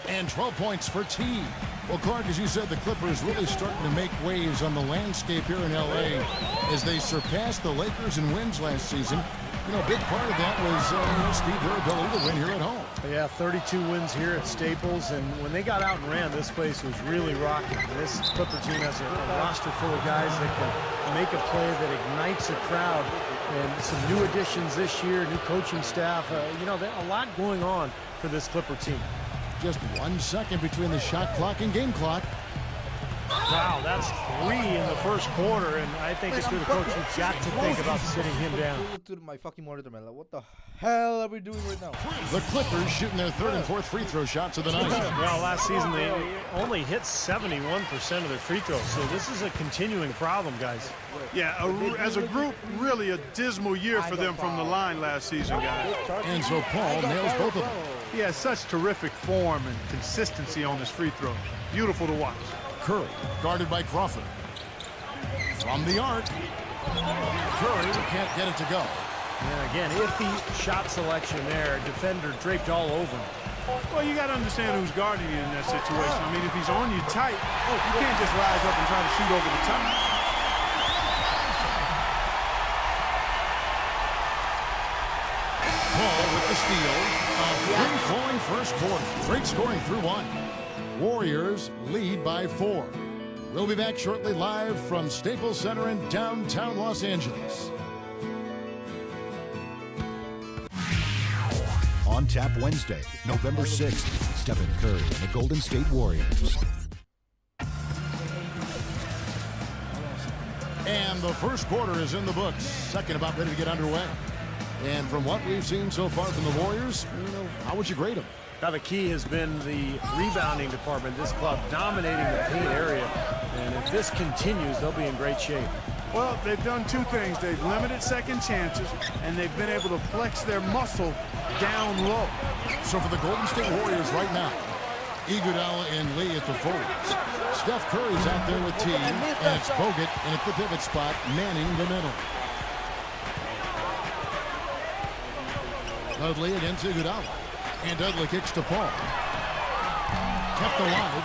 And 12 points for T. Well, Clark, as you said, the Clippers really starting to make waves on the landscape here in L.A. as they surpassed the Lakers in wins last season. You know, a big part of that was, Steve, their ability to win here at home. Yeah, 32 wins here at Staples, and when they got out and ran, this place was really rocking. This Clipper team has a roster full of guys that can make a play that ignites a crowd, and some new additions this year, new coaching staff. You know, a lot going on for this Clipper team. Just 1 second between the shot clock and game clock. Wow, that's 3 in the first quarter, and I think if you're the coach, you've got to think about sitting him down. To my fucking monitor, man. Like, what the hell are we doing right now? The Clippers shooting their third and fourth free throw shots of the night. Well, last season they only hit 71% of their free throws, so this is a continuing problem, guys. Yeah, as a group, really a dismal year for them from the line last season, guys. And so Paul nails both of them. He has such terrific form and consistency on his free throws. Beautiful to watch. Curry, guarded by Crawford. From the arc. Curry can't get it to go. And again, iffy shot selection there. Defender draped all over him. Well, you got to understand who's guarding you in that situation. I mean, if he's on you tight, you can't just rise up and try to shoot over the top. Paul with the steal. A free-flowing first quarter. Great scoring through 1. Warriors lead by 4. We'll be back shortly live from Staples Center in downtown Los Angeles. On Tap Wednesday, November 6th, Stephen Curry and the Golden State Warriors. And the first quarter is in the books. Second about ready to get underway. And from what we've seen so far from the Warriors, how would you grade them? Now the key has been the rebounding department. This club dominating the paint area. And if this continues, they'll be in great shape. Well, they've done 2 things. They've limited second chances, and they've been able to flex their muscle down low. So for the Golden State Warriors right now, Iguodala and Lee at the forwards. Steph Curry's out there with T, and it's Bogut in at the pivot spot, manning the middle. Dudley against Iguodala. And Dudley kicks to Paul. Kept alive.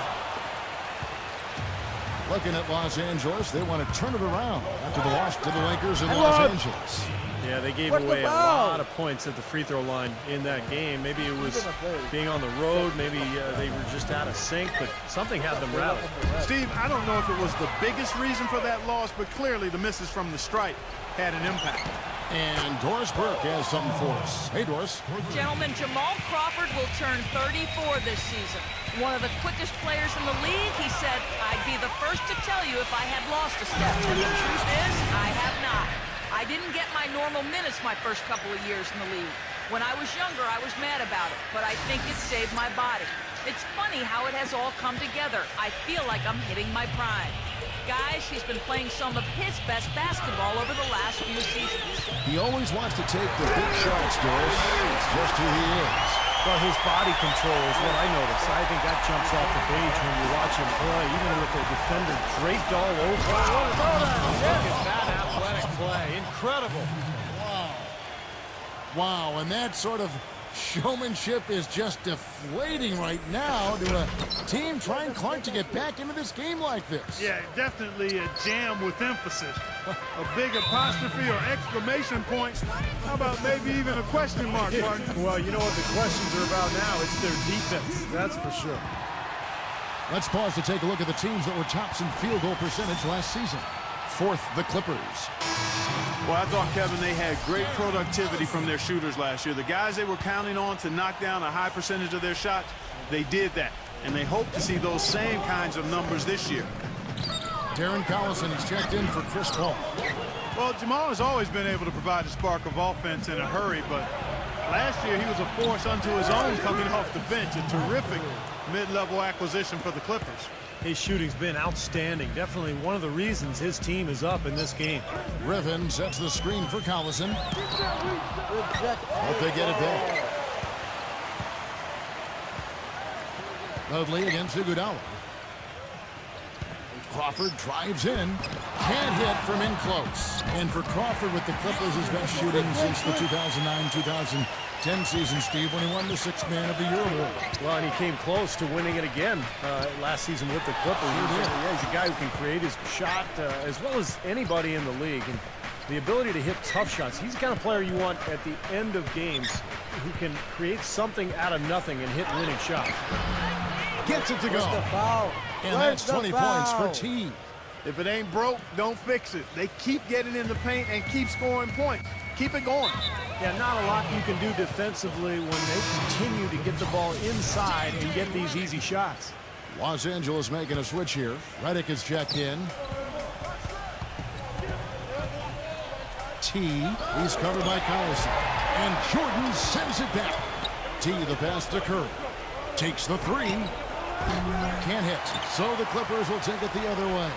Looking at Los Angeles, they want to turn it around after the loss to the Lakers in Los Angeles. Yeah, they gave away a lot of points at the free throw line in that game. Maybe it was being on the road. Maybe they were just out of sync, but something had them rattled. Steve, I don't know if it was the biggest reason for that loss, but clearly the misses from the stripe had an impact. And Doris Burke has something for us. Hey, Doris. Gentlemen, Jamal Crawford will turn 34 this season. One of the quickest players in the league. He said, I'd be the first to tell you if I had lost a step. And the truth is, I have not. I didn't get my normal minutes my first couple of years in the league. When I was younger, I was mad about it, but I think it saved my body. It's funny how it has all come together. I feel like I'm hitting my prime. Guys, he's been playing some of his best basketball over the last few seasons. He always wants to take the big shots, Doris. It's just who he is. Well, his body control is what I notice. I think that jumps off the page when you watch him play, even with the defender draped all over. Look at that athletic play. Incredible. Wow, and that sort of showmanship is just deflating right now to a team trying Clark to get back into this game like this. Yeah, definitely a jam with emphasis. A big apostrophe or exclamation point. How about maybe even a question mark, Martin? Well, you know what the questions are about now? It's their defense, that's for sure. Let's pause to take a look at the teams that were tops in field goal percentage last season. Fourth, the Clippers. Well, I thought, Kevin, they had great productivity from their shooters last year. The guys they were counting on to knock down a high percentage of their shots, they did that. And they hope to see those same kinds of numbers this year. Darren Collison is checked in for Chris Paul. Well, Jamal has always been able to provide a spark of offense in a hurry, but last year he was a force unto his own coming off the bench. A terrific mid-level acquisition for the Clippers. His shooting's been outstanding. Definitely one of the reasons his team is up in this game. Riven sets the screen for Collison. Hope they get it there. Dudley against Iguodala. Crawford drives in. Can't hit from in close. And for Crawford with the Clippers, his best shooting since the 2009-2010 season, Steve, when he won the Sixth Man of the Year award. Well, and he came close to winning it again last season with the Clippers. He's a guy who can create his shot as well as anybody in the league. And the ability to hit tough shots. He's the kind of player you want at the end of games who can create something out of nothing and hit winning shots. Gets it to go. And that's 20 points for T. If it ain't broke, don't fix it. They keep getting in the paint and keep scoring points. Keep it going. Yeah, not a lot you can do defensively when they continue to get the ball inside and get these easy shots. Los Angeles making a switch here. Redick is checked in. T, he's covered by Collison. And Jordan sends it back. T, the pass to Curry. Takes the three. Can't hit. So the Clippers will take it the other way.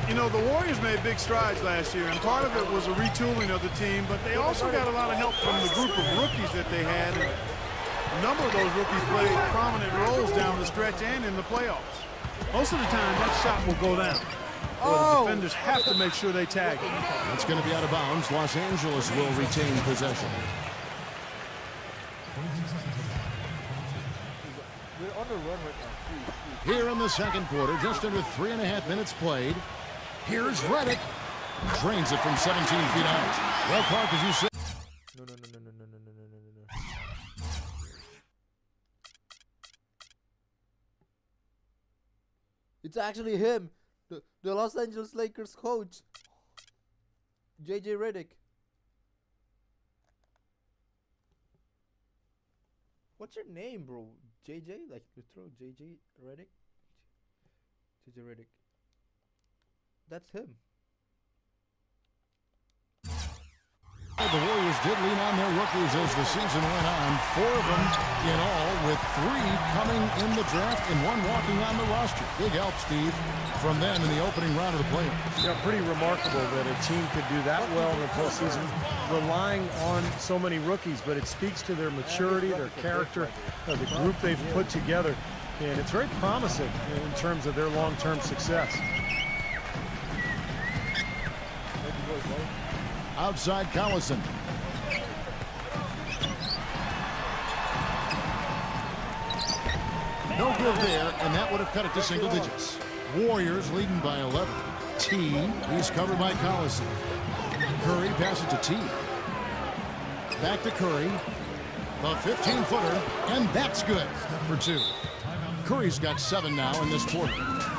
You know, the Warriors made big strides last year, and part of it was a retooling of the team, but they also got a lot of help from the group of rookies that they had. And a number of those rookies played prominent roles down the stretch and in the playoffs. Most of the time, that shot will go down. The defenders have to make sure they tag it. That's going to be out of bounds. Los Angeles will retain possession. We're on the run right now. Here in the second quarter, just under 3.5 minutes played. Here's Redick. Drains it from 17 feet out. Well, Clark, as you said. No. It's actually him, the Los Angeles Lakers coach, JJ Redick. What's your name, bro? JJ? Like you throw JJ Redick? JJ Redick. That's him. The Warriors did lean on their rookies as the season went on. 4 of them in all, with 3 coming in the draft and 1 walking on the roster. Big help, Steve, from them in the opening round of the playoffs. Yeah, pretty remarkable that a team could do that well in the postseason, relying on so many rookies. But it speaks to their maturity, their character, the group they've put together. And it's very promising in terms of their long-term success. Outside Collison. No good there, and that would have cut it to single digits. Warriors leading by 11. T, he's covered by Collison. Curry passes to T. Back to Curry. The 15-footer, and that's good for 2. Curry's got 7 now in this quarter.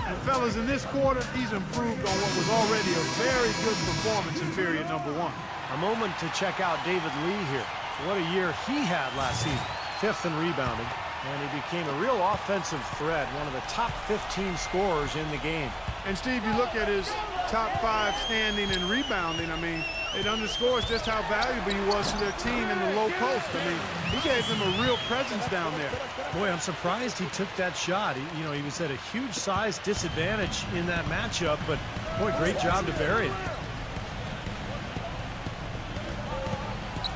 And fellas, in this quarter, he's improved on what was already a very good performance in period number 1. A moment to check out David Lee here. What a year he had last season. 5th in rebounding, and he became a real offensive threat, one of the top 15 scorers in the game. And Steve, you look at his top 5 standing and rebounding, I mean, it underscores just how valuable he was to their team in the low post. I mean, he gave them a real presence down there. Boy, I'm surprised he took that shot. He was at a huge size disadvantage in that matchup, but boy, great job to bury it.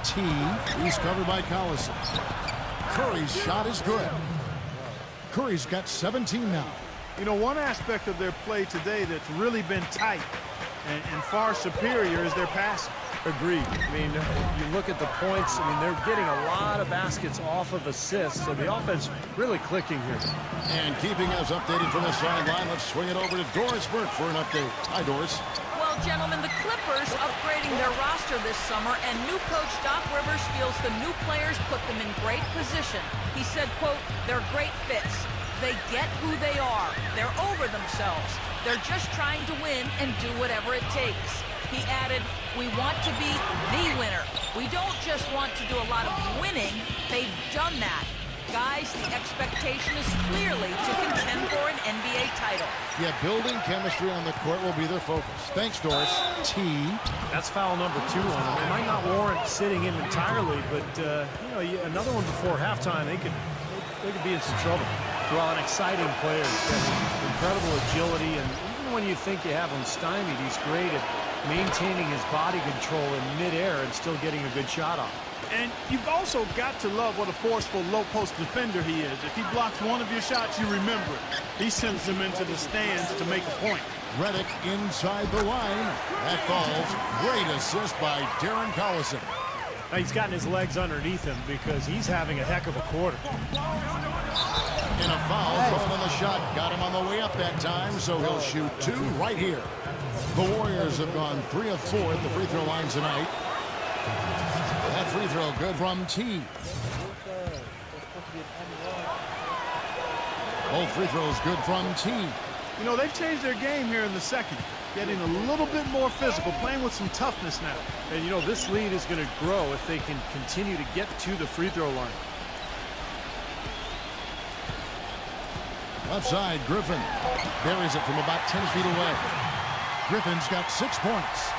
T, he's covered by Collison. Curry's shot is good. Curry's got 17 now. You know, one aspect of their play today that's really been tight and far superior is their passing. Agreed. I mean, you look at the points, I mean, they're getting a lot of baskets off of assists, so the offense really clicking here. And keeping us updated from the sideline, let's swing it over to Doris Burke for an update. Hi, Doris. Well, gentlemen, the Clippers upgrading their roster this summer, and new coach Doc Rivers feels the new players put them in great position. He said, quote, "They're great fits. They get who they are. They're over themselves. They're just trying to win and do whatever it takes." He added, "We want to be the winner. We don't just want to do a lot of winning. They've done that. Guys, the expectation is clearly to contend for an NBA title." Yeah, building chemistry on the court will be their focus. Thanks, Doris. T. That's foul number 2 on them. It might not warrant sitting him entirely, but another one before halftime, they could be in some trouble. Well, an exciting player, incredible agility, and even when you think you have him stymied, he's great at maintaining his body control in midair and still getting a good shot off. And you've also got to love what a forceful low-post defender he is. If he blocks one of your shots, you remember it. He sends them into the stands to make a point. Redick inside the line. That falls. Great assist by Darren Collison. Now he's gotten his legs underneath him because he's having a heck of a quarter. And a foul called on the shot. Got him on the way up that time, so he'll shoot 2 right here. The Warriors have gone 3 of 4 at the free throw line tonight. That free throw good from T. Both free throws good from T. You know, they've changed their game here in the second. getting a little bit more physical, playing with some toughness now. And, you know, this lead is going to grow if they can continue to get to the free throw line. Left side, Griffin buries it from about 10 feet away. Griffin's got 6 points.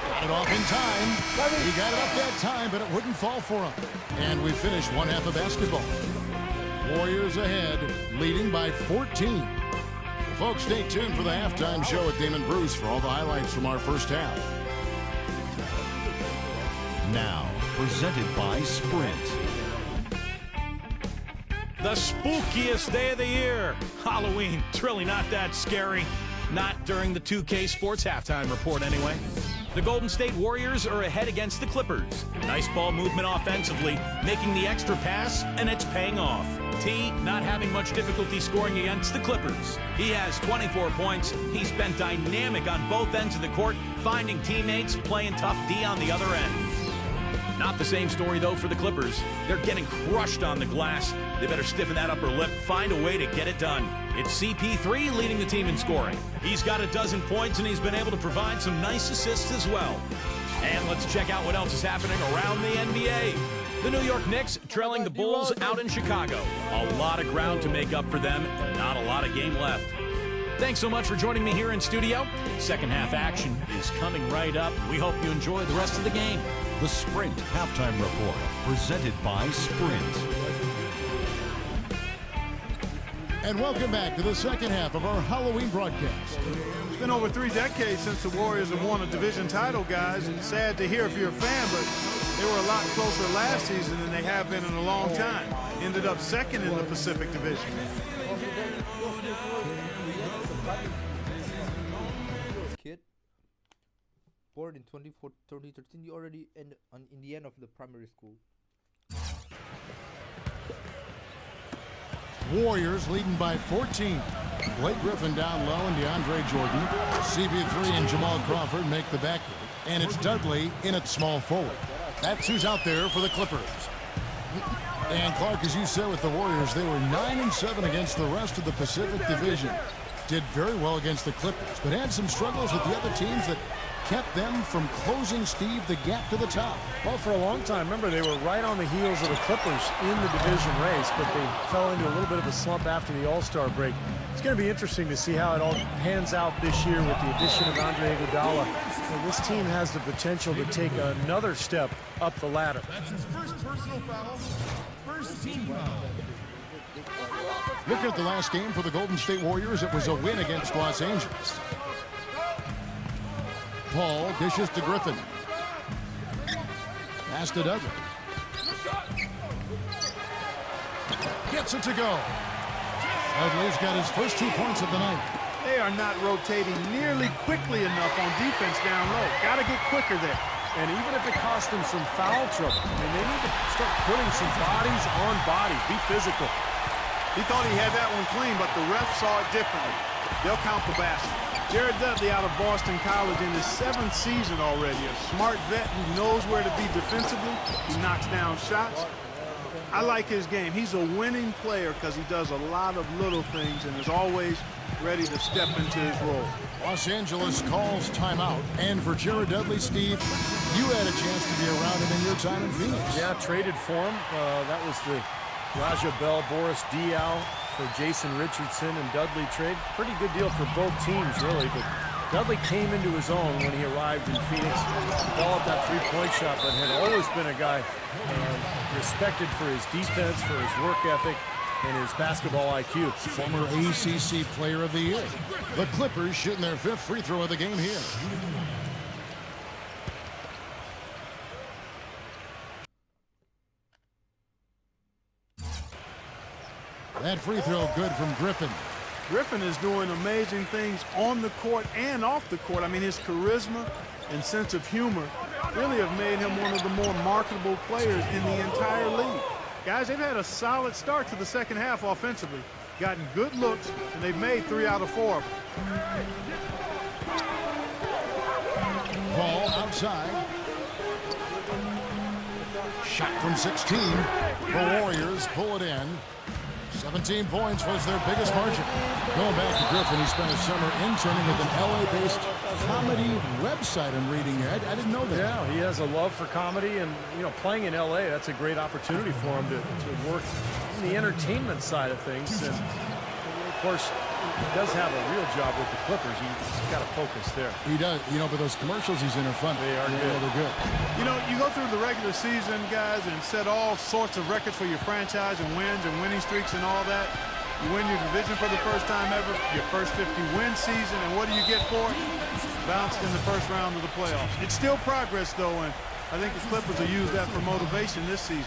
Got it off in time. He got it up that time, but it wouldn't fall for him. And we finish one half of basketball. Warriors ahead, leading by 14. Folks, stay tuned for the halftime show with Damon Bruce for all the highlights from our first half. Now, presented by Sprint. The spookiest day of the year. Halloween. It's really not that scary. Not during the 2K Sports halftime report, anyway. The Golden State Warriors are ahead against the Clippers. Nice ball movement offensively, making the extra pass, and it's paying off. T not having much difficulty scoring against the Clippers. He has 24 points. He's been dynamic on both ends of the court, finding teammates, playing tough D on the other end. Not the same story, though, for the Clippers. They're getting crushed on the glass. They better stiffen that upper lip, find a way to get it done. It's CP3 leading the team in scoring. He's got a dozen points, and he's been able to provide some nice assists as well. And let's check out what else is happening around the NBA. The New York Knicks trailing the Bulls out in Chicago. A lot of ground to make up for them, and not a lot of game left. Thanks so much for joining me here in studio. Second half action is coming right up. We hope you enjoy the rest of the game. The Sprint Halftime Report, presented by Sprint. And welcome back to the second half of our Halloween broadcast. It's been over 3 decades since the Warriors have won a division title, guys. It's sad to hear if you're a fan, but they were a lot closer last season than they have been in a long time. Ended up second in the Pacific Division. Kid, born in 2013, you already in the end of the primary school. Warriors leading by 14. Blake Griffin down low and DeAndre Jordan. CP3 and Jamal Crawford make the backcourt. And it's Dudley in at small forward. That's who's out there for the Clippers. And Clark, as you said with the Warriors, they were 9-7 against the rest of the Pacific Division. Did very well against the Clippers, but had some struggles with the other teams that kept them from closing, Steve, the gap to the top. Well, for a long time, remember, they were right on the heels of the Clippers in the division race, but they fell into a little bit of a slump after the All-Star break. It's going to be interesting to see how it all pans out this year with the addition of Andre Iguodala. So this team has the potential to take another step up the ladder. That's his first personal foul. First team foul. Looking at the last game for the Golden State Warriors, it was a win against Los Angeles. Paul dishes to Griffin. Pass to Dudley. Gets it to go. Dudley's got his first 2 points of the night. They are not rotating nearly quickly enough on defense down low. Got to get quicker there. And even if it costs them some foul trouble, I mean, they need to start putting some bodies on bodies. Be physical. He thought he had that one clean, but the ref saw it differently. They'll count the basket. Jared Dudley out of Boston College in his 7th season already. A smart vet who knows where to be defensively. He knocks down shots. I like his game. He's a winning player because he does a lot of little things and is always ready to step into his role. Los Angeles calls timeout. And for Jared Dudley, Steve, you had a chance to be around him in your time in Phoenix. Yeah, traded for him. That was the Raja Bell, Boris Diaw for Jason Richardson and Dudley trade. Pretty good deal for both teams, really. But Dudley came into his own when he arrived in Phoenix. Developed that three-point shot, but had always been a guy respected for his defense, for his work ethic, and his basketball IQ. Former ACC Player of the Year. The Clippers shooting their 5th free throw of the game here. That free throw good from Griffin. Griffin is doing amazing things on the court and off the court. I mean, his charisma and sense of humor really have made him one of the more marketable players in the entire league. Guys, they've had a solid start to the second half offensively. Gotten good looks, and they've made 3 out of 4 of them. Ball outside. Shot from 16. The Warriors pull it in. 17 points was their biggest margin. Going back to Griffin, he spent a summer interning with an LA-based comedy website I'm reading here. I didn't know that. Yeah, he has a love for comedy, and, you know, playing in LA, that's a great opportunity for him to work in the entertainment side of things. And, of course, he does have a real job with the Clippers. He's got to focus there. He does. You know, but those commercials he's in are fun. They are good. They're good. You know, you go through the regular season, guys, and set all sorts of records for your franchise and wins and winning streaks and all that. You win your division for the first time ever, your first 50-win season, and what do you get for it? Bounced in the first round of the playoffs. It's still progress, though, and I think the Clippers will use that for motivation this season.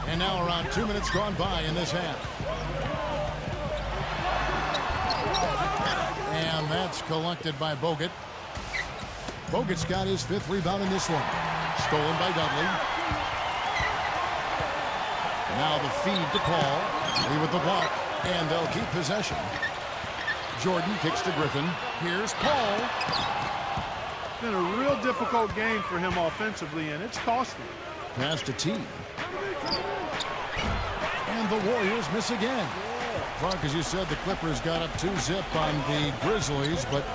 And now around 2 minutes gone by in this half. And that's collected by Bogut. Bogut's got his 5th rebound in this one. Stolen by Dudley. Now the feed to Paul. Lee with the block. And they'll keep possession. Jordan kicks to Griffin. Here's Paul. It's been a real difficult game for him offensively, and it's costly. Pass to T. And the Warriors miss again. Clark, as you said, the Clippers got up 2-zip on the Grizzlies, but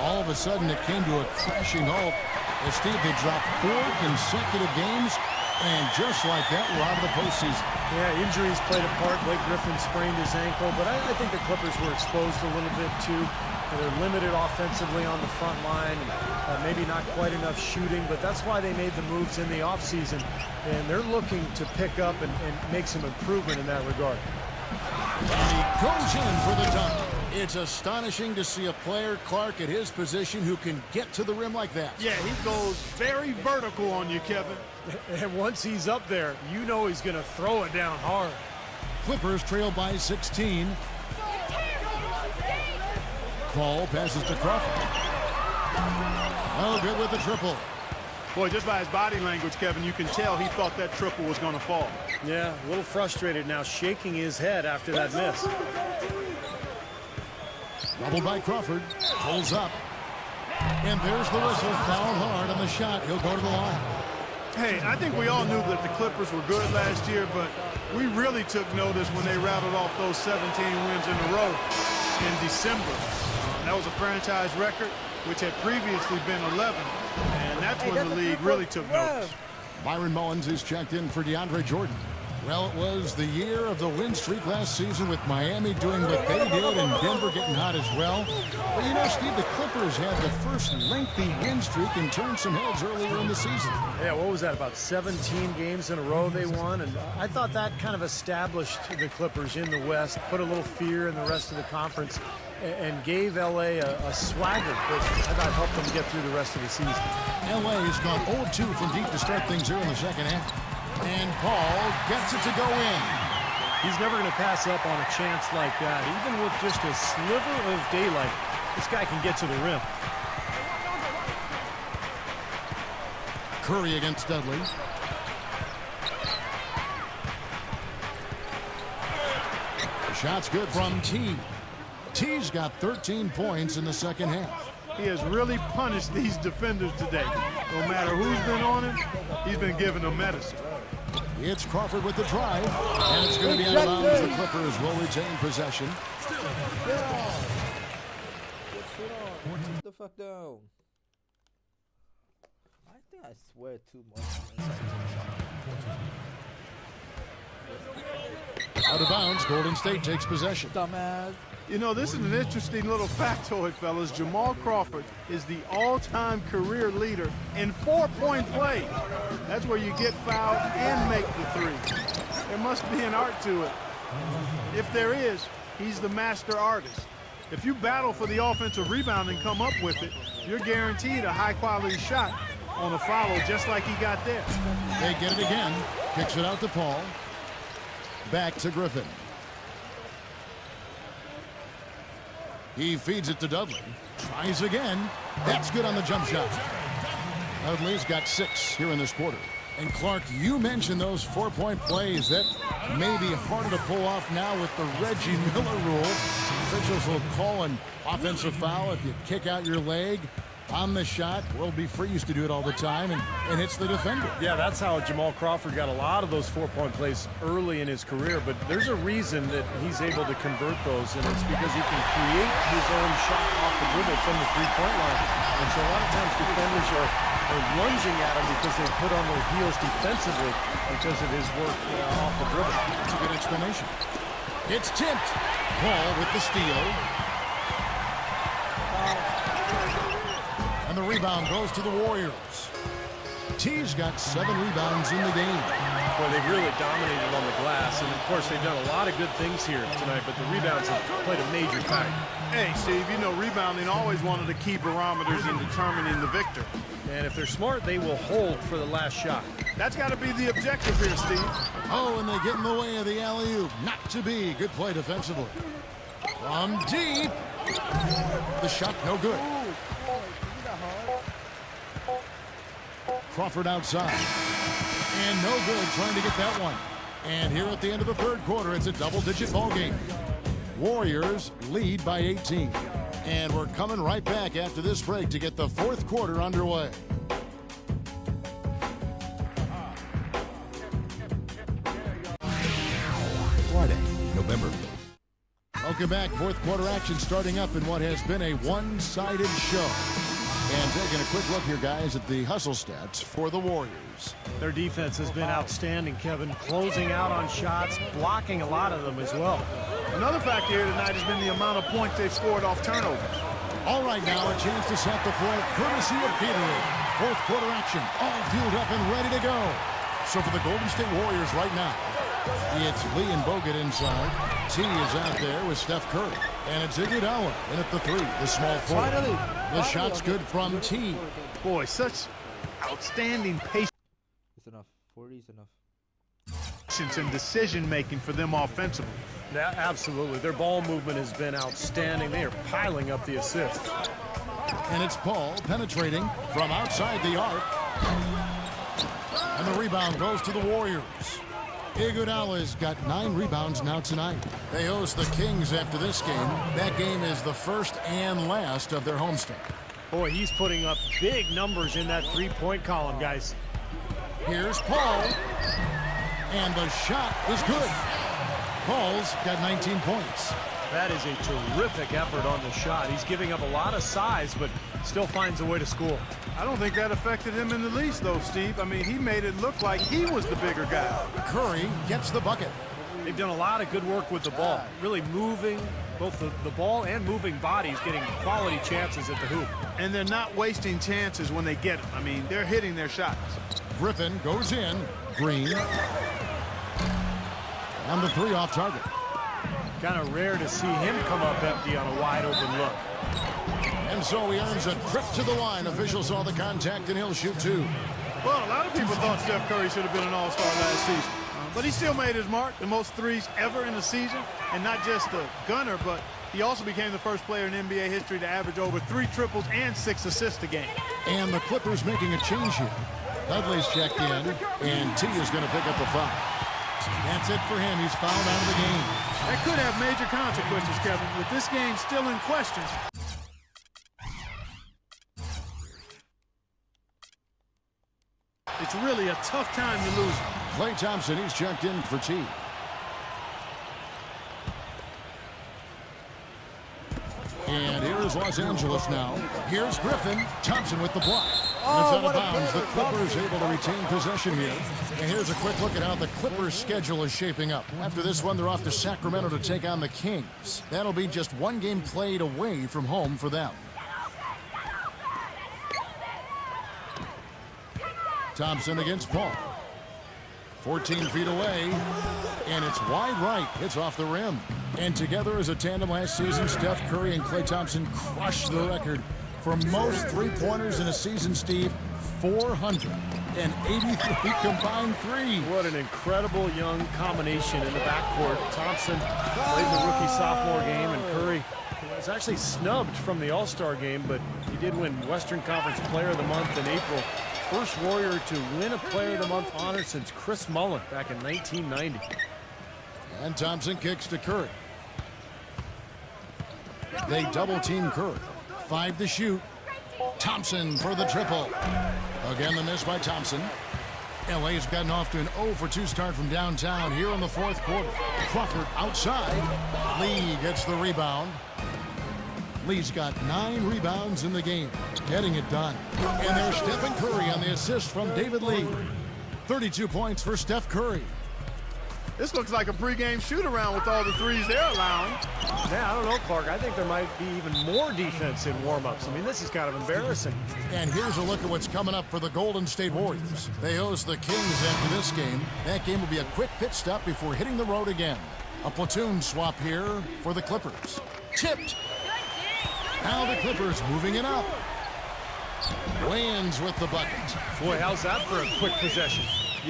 all of a sudden it came to a crashing halt. As Steve, they dropped 4 consecutive games, and just like that, we're out of the postseason. Yeah, injuries played a part. Blake Griffin sprained his ankle, but I think the Clippers were exposed a little bit too. They're limited offensively on the front line, and maybe not quite enough shooting, but that's why they made the moves in the offseason, and they're looking to pick up and make some improvement in that regard. And he goes in for the dunk. It's astonishing to see a player, Clark, at his position who can get to the rim like that. Yeah, he goes very vertical on you, Kevin. And once he's up there, you know he's going to throw it down hard. Clippers trail by 16. Paul passes to Crawford. Oh, good with the triple. Boy, just by his body language, Kevin, you can tell he thought that triple was going to fall. Yeah, a little frustrated now, shaking his head after that miss. Doubled by Crawford. Pulls up. And there's the whistle. Foul hard on the shot. He'll go to the line. Hey, I think we all knew that the Clippers were good last year, but we really took notice when they rattled off those 17 wins in a row in December. That was a franchise record, which had previously been 11, and that's when the league really took notice. Byron Mullins is checked in for DeAndre Jordan. Well, it was the year of the win streak last season with Miami doing what they did and Denver getting hot as well. But you know, Steve, the Clippers had the first lengthy win streak and turned some heads earlier in the season. Yeah, what was that, about 17 games in a row they won? And I thought that kind of established the Clippers in the West, put a little fear in the rest of the conference, and gave L.A. a swagger that I thought helped them get through the rest of the season. L.A. has gone 0-2 from deep to start things here in the second half. And Paul gets it to go in. He's never going to pass up on a chance like that. Even with just a sliver of daylight, this guy can get to the rim. Curry against Dudley. The shot's good from T. T's got 13 points in the second half. He has really punished these defenders today. No matter who's been on him, he's been giving them medicine. It's Crawford with the drive, and it's going to be out of bounds. The Clippers will retain possession. Sit the fuck down. I think I swear too much. Out of bounds, Golden State takes possession. Dumbass. You know, this is an interesting little factoid, fellas. Jamal Crawford is the all-time career leader in four-point play. That's where you get fouled and make the three. There must be an art to it. If there is, he's the master artist. If you battle for the offensive rebound and come up with it, you're guaranteed a high-quality shot on a follow just like he got there. They get it again. Kicks it out to Paul. Back to Griffin. He feeds it to Dudley. Tries again. That's good on the jump shot. Dudley's got 6 here in this quarter. And Clark, you mentioned those four-point plays. That may be harder to pull off now with the Reggie Miller rule. Officials will call an offensive foul if you kick out your leg. on the shot. World B. Free used to do it all the time and hits the defender. Yeah, that's how Jamal Crawford got a lot of those 4-point plays early in his career, but there's a reason that he's able to convert those, and it's because he can create his own shot off the dribble from the 3-point line. And so a lot of times defenders are lunging at him because they put on their heels defensively because of his work off the dribble. That's a good explanation. It's tipped. Paul with the steal. And the rebound goes to the Warriors. T's got 7 rebounds in the game. Boy, they've really dominated on the glass, and of course they've done a lot of good things here tonight, but the rebounds have played a major factor. Hey, Steve, you know rebounding always one of the key barometers in determining the victor. And if they're smart, they will hold for the last shot. That's got to be the objective here, Steve. Oh, and they get in the way of the alley-oop. Not to be. Good play defensively. From deep. The shot no good. Crawford outside. And no good trying to get that one. And here at the end of the third quarter, it's a double-digit ball game. Warriors lead by 18. And we're coming right back after this break to get the fourth quarter underway. Friday, November. Welcome back. Fourth quarter action starting up in what has been a one-sided show. And taking a quick look here, guys, at the hustle stats for the Warriors. Their defense has been outstanding, Kevin. Closing out on shots, blocking a lot of them as well. Another factor here tonight has been the amount of points they've scored off turnovers. All right, now a chance to set the floor, courtesy of Gatorade. Fourth quarter action, all fueled up and ready to go. So for the Golden State Warriors right now, it's Lee and Bogut inside. T is out there with Steph Curry. And it's Iguodala in at the 3, the small forward. The shot's good from T. Boy, such outstanding patience It's enough. 40 is enough. and decision-making for them offensively. Yeah, absolutely. Their ball movement has been outstanding. They are piling up the assists. And it's Paul penetrating from outside the arc. And the rebound goes to the Warriors. Iguodala's got 9 rebounds now tonight. They host the Kings after this game. That game is the first and last of their homestand. Boy, he's putting up big numbers in that 3-point column, guys. Here's Paul. And the shot is good. Paul's got 19 points. That is a terrific effort on the shot. He's giving up a lot of size, but still finds a way to score. I don't think that affected him in the least, though, Steve. I mean, he made it look like he was the bigger guy. Curry gets the bucket. They've done a lot of good work with the ball, really moving both the ball and moving bodies, getting quality chances at the hoop. And they're not wasting chances when they get them. I mean, they're hitting their shots. Griffin goes in. Green. And the 3 off target. Kind of rare to see him come up empty on a wide open look. And so he earns a trip to the line. Officials saw the contact and he'll shoot 2. Well, a lot of people thought Steph Curry should have been an all-star last season. But he still made his mark, the most threes ever in the season. And not just the gunner, but he also became the first player in NBA history to average over 3 triples and 6 assists a game. And the Clippers making a change here. Dudley's checked in, and T is going to pick up the foul. That's it for him. He's fouled out of the game. That could have major consequences, Kevin, with this game still in question. It's really a tough time to lose. Klay Thompson, he's checked in for T. And here is Los Angeles now. Here's Griffin. Thompson with the block. It's out of bounds. The Clippers able to retain possession here. And here's a quick look at how the Clippers' schedule is shaping up. After this one, they're off to Sacramento to take on the Kings. That'll be just 1 game played away from home for them. Thompson against Paul. 14 feet away, and it's wide right. It's off the rim. And together as a tandem last season, Steph Curry and Klay Thompson crushed the record for most three-pointers in a season, Steve. 483 combined threes. What an incredible young combination in the backcourt. Thompson played the rookie-sophomore game, and Curry was actually snubbed from the All-Star game, but he did win Western Conference Player of the Month in April. First Warrior to win a Player of the Month honor since Chris Mullin back in 1990. And Thompson kicks to Curry. They double-team Curry. 5 to shoot. Thompson for the triple. Again, the miss by Thompson. LA's gotten off to an 0-for-2 start from downtown here in the fourth quarter. Crawford outside. Lee gets the rebound. Lee's got 9 rebounds in the game, getting it done. And there's Stephen Curry on the assist from David Lee. 32 points for Steph Curry. This looks like a pregame shoot-around with all the threes they're allowing. Yeah, I don't know, Clark. I think there might be even more defense in warm-ups. I mean, this is kind of embarrassing. And here's a look at what's coming up for the Golden State Warriors. They host the Kings after this game. That game will be a quick pit stop before hitting the road again. A platoon swap here for the Clippers. Tipped. Now the Clippers moving it up. Wayans with the bucket. Boy, how's that for a quick possession?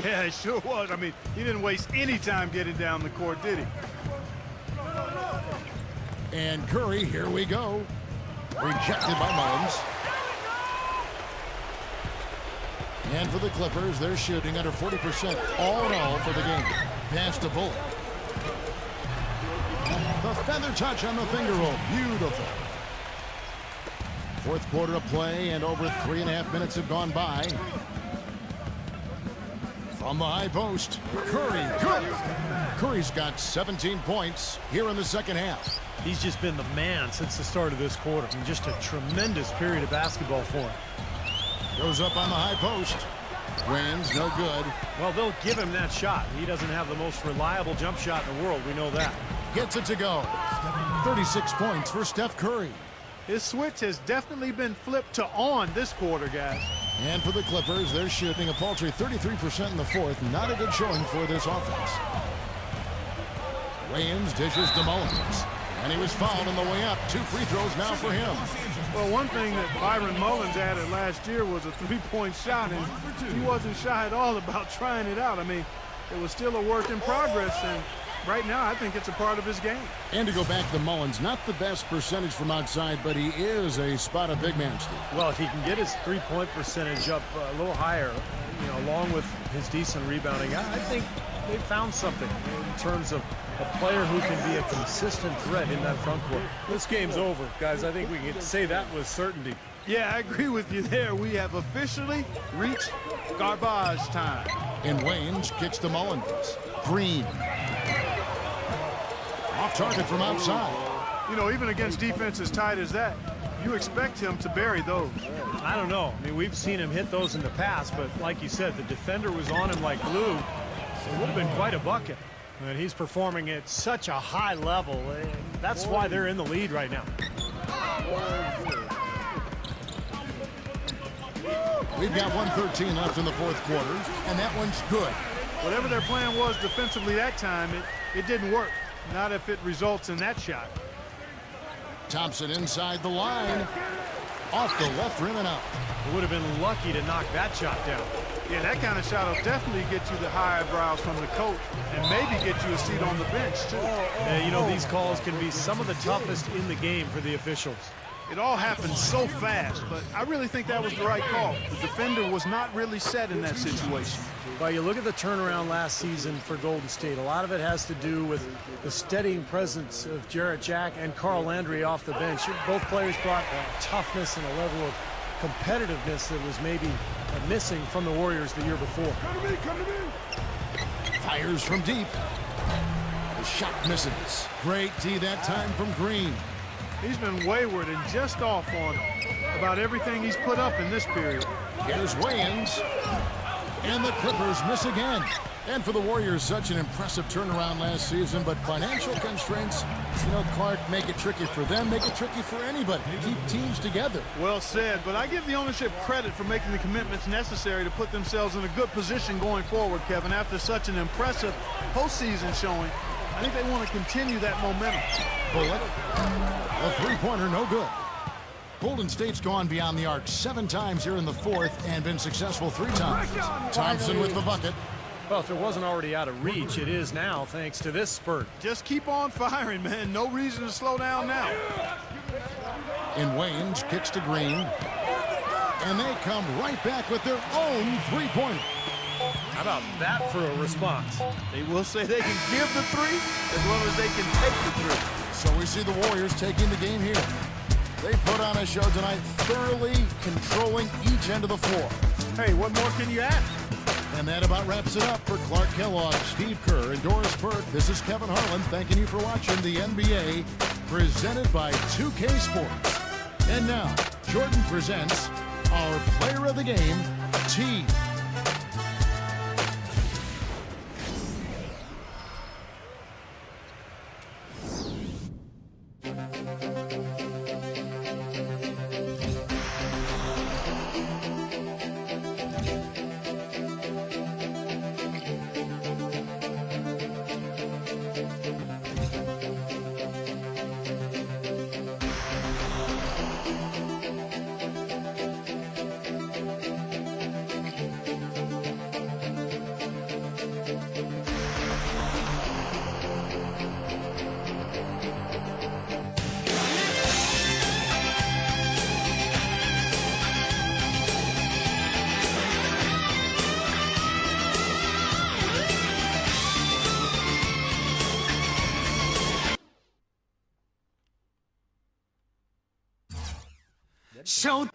Yeah, it sure was. I mean, he didn't waste any time getting down the court, did he? And Curry, here we go. Rejected by Mullins. And for the Clippers, they're shooting under 40% all in all for the game. Pass to Bullock. The feather touch on the finger roll. Beautiful. Fourth quarter of play, and over 3.5 minutes have gone by. From the high post, Curry, good. Curry's got 17 points here in the second half. He's just been the man since the start of this quarter. I mean, just a tremendous period of basketball for him. Goes up on the high post. Wins, no good. Well, they'll give him that shot. He doesn't have the most reliable jump shot in the world. We know that. Gets it to go. 36 points for Steph Curry. His switch has definitely been flipped to on this quarter, guys. And for the Clippers, they're shooting a paltry 33% in the fourth. Not a good showing for this offense. Wayans dishes to Mullins. And he was fouled on the way up. 2 free throws now for him. Well, one thing that Byron Mullins added last year was a three-point shot, and he wasn't shy at all about trying it out. I mean, it was still a work in progress, and right now I think it's a part of his game. And to go back to Mullins, not the best percentage from outside, but he is a spot of big man, Steve. Well, if he can get his three-point percentage up a little higher, you know, along with his decent rebounding, I think they found something in terms of a player who can be a consistent threat in that front court. This game's over, guys. I think we can say that with certainty. Yeah, I agree with you there. We have officially reached garbage time. And Wayans kicks to Mullins. Green. Off target from outside. You know, even against defense as tight as that, you expect him to bury those. I don't know. I mean, we've seen him hit those in the past, but like you said, the defender was on him like glue. So it would have been quite a bucket. And he's performing at such a high level. And that's why they're in the lead right now. We've got 1:13 left in the fourth quarter, and that one's good. Whatever their plan was defensively that time, it didn't work. Not if it results in that shot. Thompson inside the line. Off the left rim and out. It would have been lucky to knock that shot down. Yeah, that kind of shot will definitely get you the high eyebrows from the coach and maybe get you a seat on the bench, too. And, you know, these calls can be some of the toughest in the game for the officials. It all happened so fast, but I really think that was the right call. The defender was not really set in that situation. Well, you look at the turnaround last season for Golden State. A lot of it has to do with the steadying presence of Jarrett Jack and Carl Landry off the bench. Both players brought toughness and a level of competitiveness that was maybe missing from the Warriors the year before. Come to me. Fires from deep. The shot misses. Great D that time from Green. He's been wayward and just off on about everything he's put up in this period. Here's Wayans. And the Clippers miss again. And for the Warriors, such an impressive turnaround last season, but financial constraints, you know, Clark, make it tricky for them, make it tricky for anybody to keep teams together. Well said, but I give the ownership credit for making the commitments necessary to put themselves in a good position going forward, Kevin. After such an impressive postseason showing, I think they want to continue that momentum. Bullock, a three-pointer, no good. Golden State's gone beyond the arc 7 times here in the fourth and been successful 3 times. Thompson with the bucket. Well, if it wasn't already out of reach, it is now thanks to this spurt. Just keep on firing, man. No reason to slow down now. And Wayans kicks to Green. And they come right back with their own three-pointer. How about that for a response? They will say they can give the three as well as they can take the three. So we see the Warriors taking the game here. They put on a show tonight, thoroughly controlling each end of the floor. Hey, what more can you ask? And that about wraps it up for Clark Kellogg, Steve Kerr, and Doris Burke. This is Kevin Harlan thanking you for watching the NBA, presented by 2K Sports. And now, Jordan presents our player of the game, T. Show.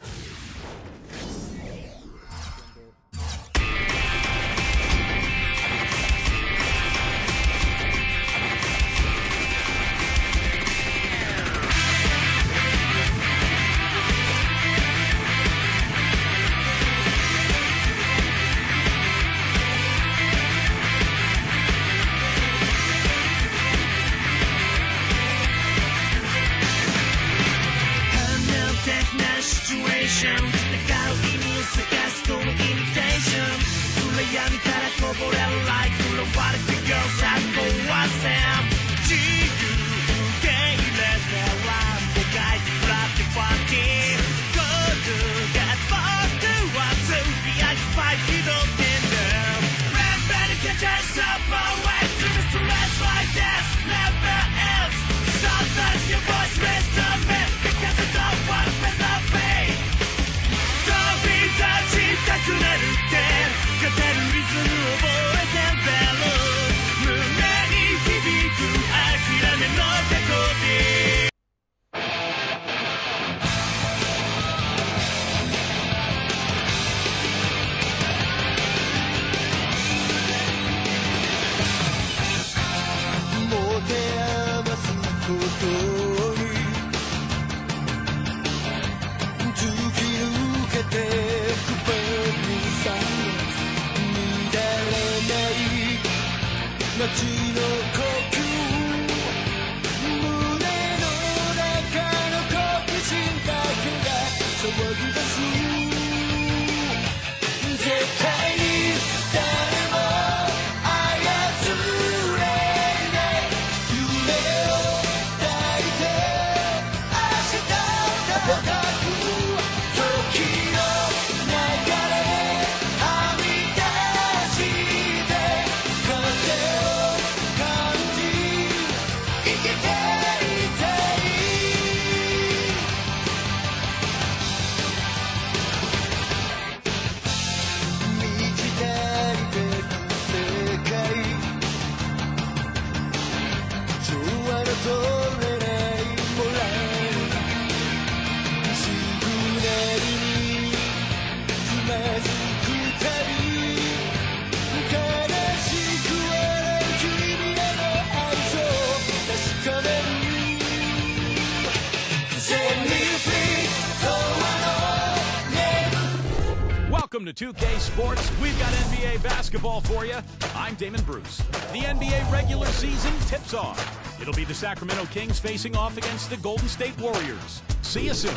Welcome to 2K Sports. We've got NBA basketball for you. I'm Damon Bruce. The NBA regular season tips off. It'll be the Sacramento Kings facing off against the Golden State Warriors. See you soon.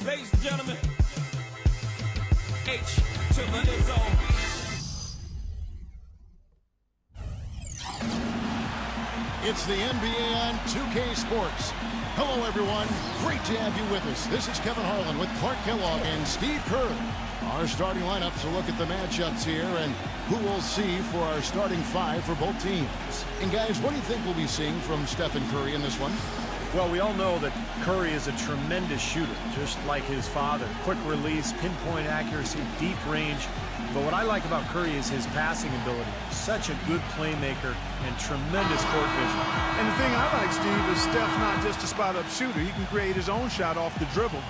Ladies and gentlemen, H to the Izzo. It's the NBA on 2K Sports. Hello, everyone. Great to have you with us. This is Kevin Harlan with Clark Kellogg and Steve Kerr. Our starting lineups, a look at the matchups here and who we'll see for our starting five for both teams. And guys, what do you think we'll be seeing from Stephen Curry in this one? Well, we all know that Curry is a tremendous shooter, just like his father. Quick release, pinpoint accuracy, deep range. But what I like about Curry is his passing ability. Such a good playmaker and tremendous court vision. And the thing I like, Steve, is Steph's not just a spot-up shooter. He can create his own shot off the dribble.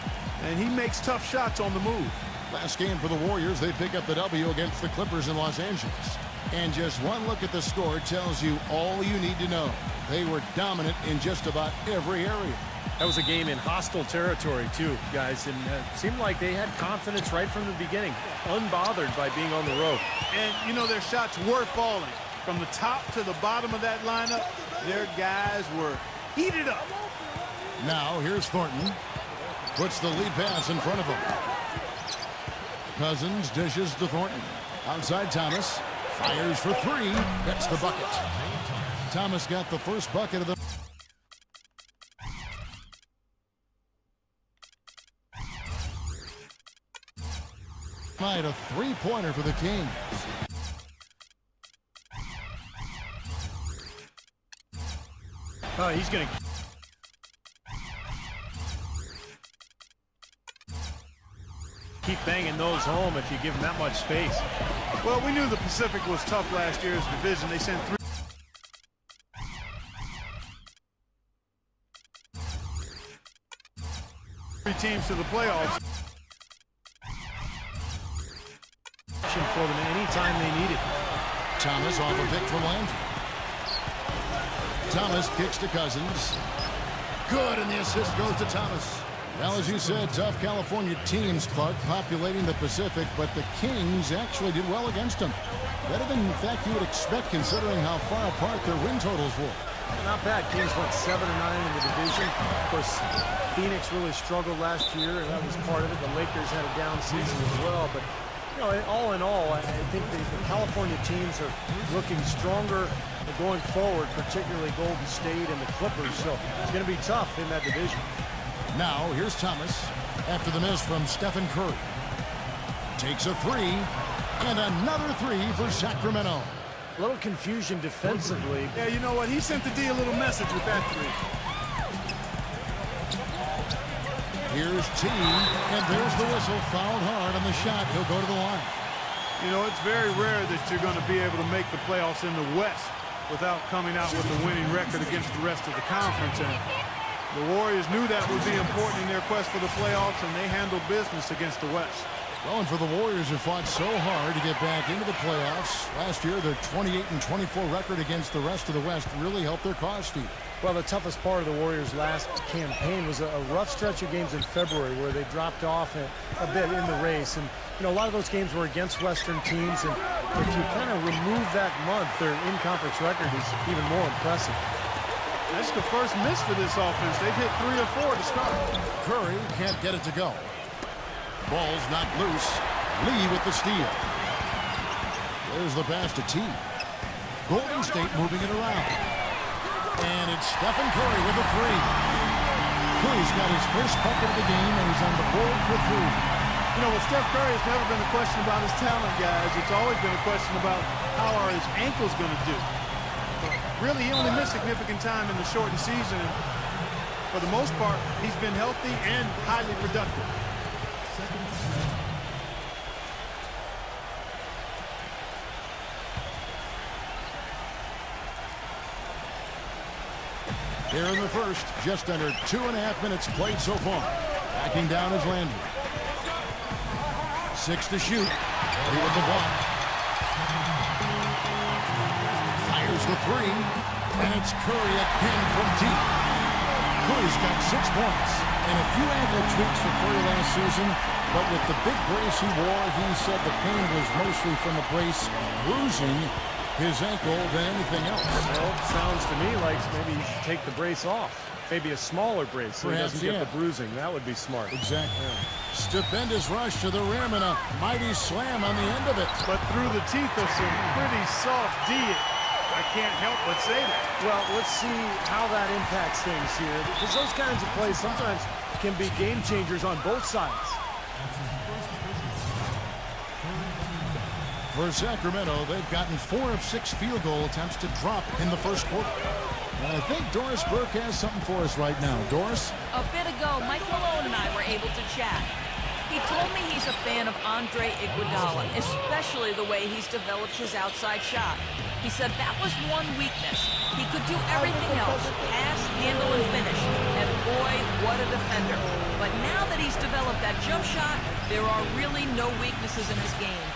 And he makes tough shots on the move. Last game for the Warriors, they pick up the W against the Clippers in Los Angeles. And just one look at the score tells you all you need to know. They were dominant in just about every area. That was a game in hostile territory, too, guys. And it seemed like they had confidence right from the beginning, unbothered by being on the road. And, you know, their shots were falling. From the top to the bottom of that lineup, their guys were heated up. Now, here's Thornton. Puts the lead pass in front of him. Cousins dishes to Thornton. Outside Thomas. Fires for three. That's the bucket. Thomas got the first bucket of the night. A three-pointer for the Kings. Oh, he's going to... keep banging those home if you give him that much space. Well, we knew the Pacific was tough last year's division. They sent three teams to the playoffs. For them anytime they need it. Thomas off a pick from Landry. Thomas kicks to Cousins. Good, and the assist goes to Thomas. Well, as you said, tough California teams, Clark, populating the Pacific, but the Kings actually did well against them. Better than, in fact, you would expect, considering how far apart their win totals were. Not bad. Kings went 7-9 in the division. Of course, Phoenix really struggled last year, and that was part of it. The Lakers had a down season as well, but you know, all in all, I think the California teams are looking stronger going forward, particularly Golden State and the Clippers, so it's going to be tough in that division. Now, here's Thomas after the miss from Stephen Curry. Takes a three, and another three for Sacramento. A little confusion defensively. Yeah, you know what? He sent the D a little message with that three. Here's T, and there's the whistle. Fouled hard on the shot. He'll go to the line. You know, it's very rare that you're going to be able to make the playoffs in the West without coming out with a winning record against the rest of the conference. And the Warriors knew that would be important in their quest for the playoffs, and they handled business against the West. Well, and for the Warriors who fought so hard to get back into the playoffs, last year their 28-24 record against the rest of the West really helped their cause, Steve. Well, the toughest part of the Warriors' last campaign was a rough stretch of games in February where they dropped off a bit in the race. And, you know, a lot of those games were against Western teams. And if you kind of remove that month, their in-conference record is even more impressive. That's the first miss for this offense. They've hit 3 or 4 to start. Curry can't get it to go. Ball's not loose. Lee with the steal. There's the pass to T. Golden State moving it around. And it's Stephen Curry with a three. Curry's got his first bucket of the game, and he's on the board for three. You know, with Steph Curry, it's never been a question about his talent, guys. It's always been a question about how are his ankles going to do. Really, he only missed significant time in the shortened season. For the most part, he's been healthy and highly productive. Here in the first, just under 2.5 minutes played so far. Backing down is Landry. 6 to shoot. He with the block. Fires the three. And it's Curry again from deep. Curry's got 6 points. And a few ankle tweaks for Curry last season. But with the big brace he wore, he said the pain was mostly from the brace bruising his ankle than anything else. Well, sounds to me like maybe you should take the brace off. Maybe a smaller brace so Perhaps, he doesn't get the bruising. That would be smart. Exactly. Yeah. Stupendous rush to the rim and a mighty slam on the end of it. But through the teeth of some pretty soft D. I can't help but say that. Well, let's see how that impacts things here. Because those kinds of plays sometimes can be game changers on both sides. For Sacramento, they've gotten 4 of 6 field goal attempts to drop in the first quarter. And I think Doris Burke has something for us right now. Doris? A bit ago, Mike Malone and I were able to chat. He told me he's a fan of Andre Iguodala, especially the way he's developed his outside shot. He said that was one weakness. He could do everything else, pass, handle, and finish. And boy, what a defender. But now that he's developed that jump shot, there are really no weaknesses in his game.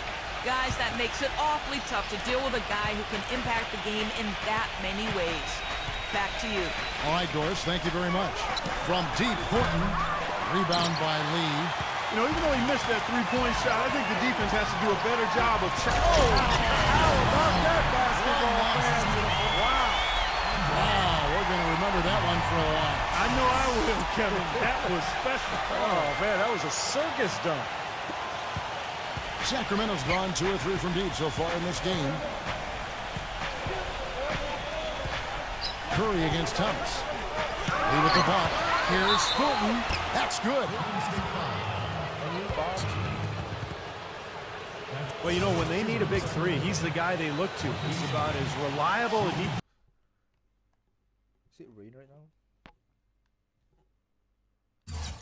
Guys, that makes it awfully tough to deal with a guy who can impact the game in that many ways. Back to you. All right, Doris, thank you very much. From deep, Horton. Rebound by Lee. You know, even though he missed that three-point shot, I think the defense has to do a better job of... How about that basketball, man? Wow. Wow, we're going to remember that one for a while. I know I will, Kevin. That was special. Oh, man, that was a circus dunk. Sacramento's gone 2 or 3 from deep so far in this game. Curry against Thomas. Lee with the ball. Here's Fulton. That's good. Well, you know, when they need a big 3, he's the guy they look to. He's about as reliable and deep. Is it rain right now?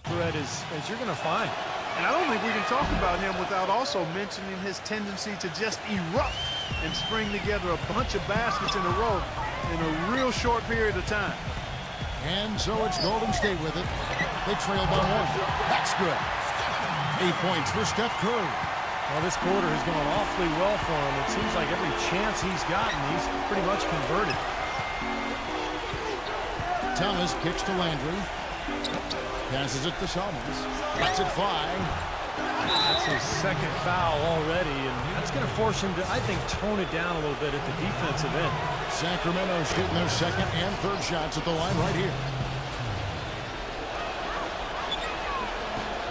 Threat as you're going to find. And I don't think we can talk about him without also mentioning his tendency to just erupt and string together a bunch of baskets in a row in a real short period of time. And so it's Golden State with it. They trail by 1. That's good. 8 points for Steph Curry. Well, this quarter has gone awfully well for him. It seems like every chance he's gotten, he's pretty much converted. Thomas kicks to Landry. Passes it to Salmons. Lets it fly. That's his second foul already, and that's going to force him to, I think, tone it down a little bit at the defensive end. Sacramento's getting their second and third shots at the line right here.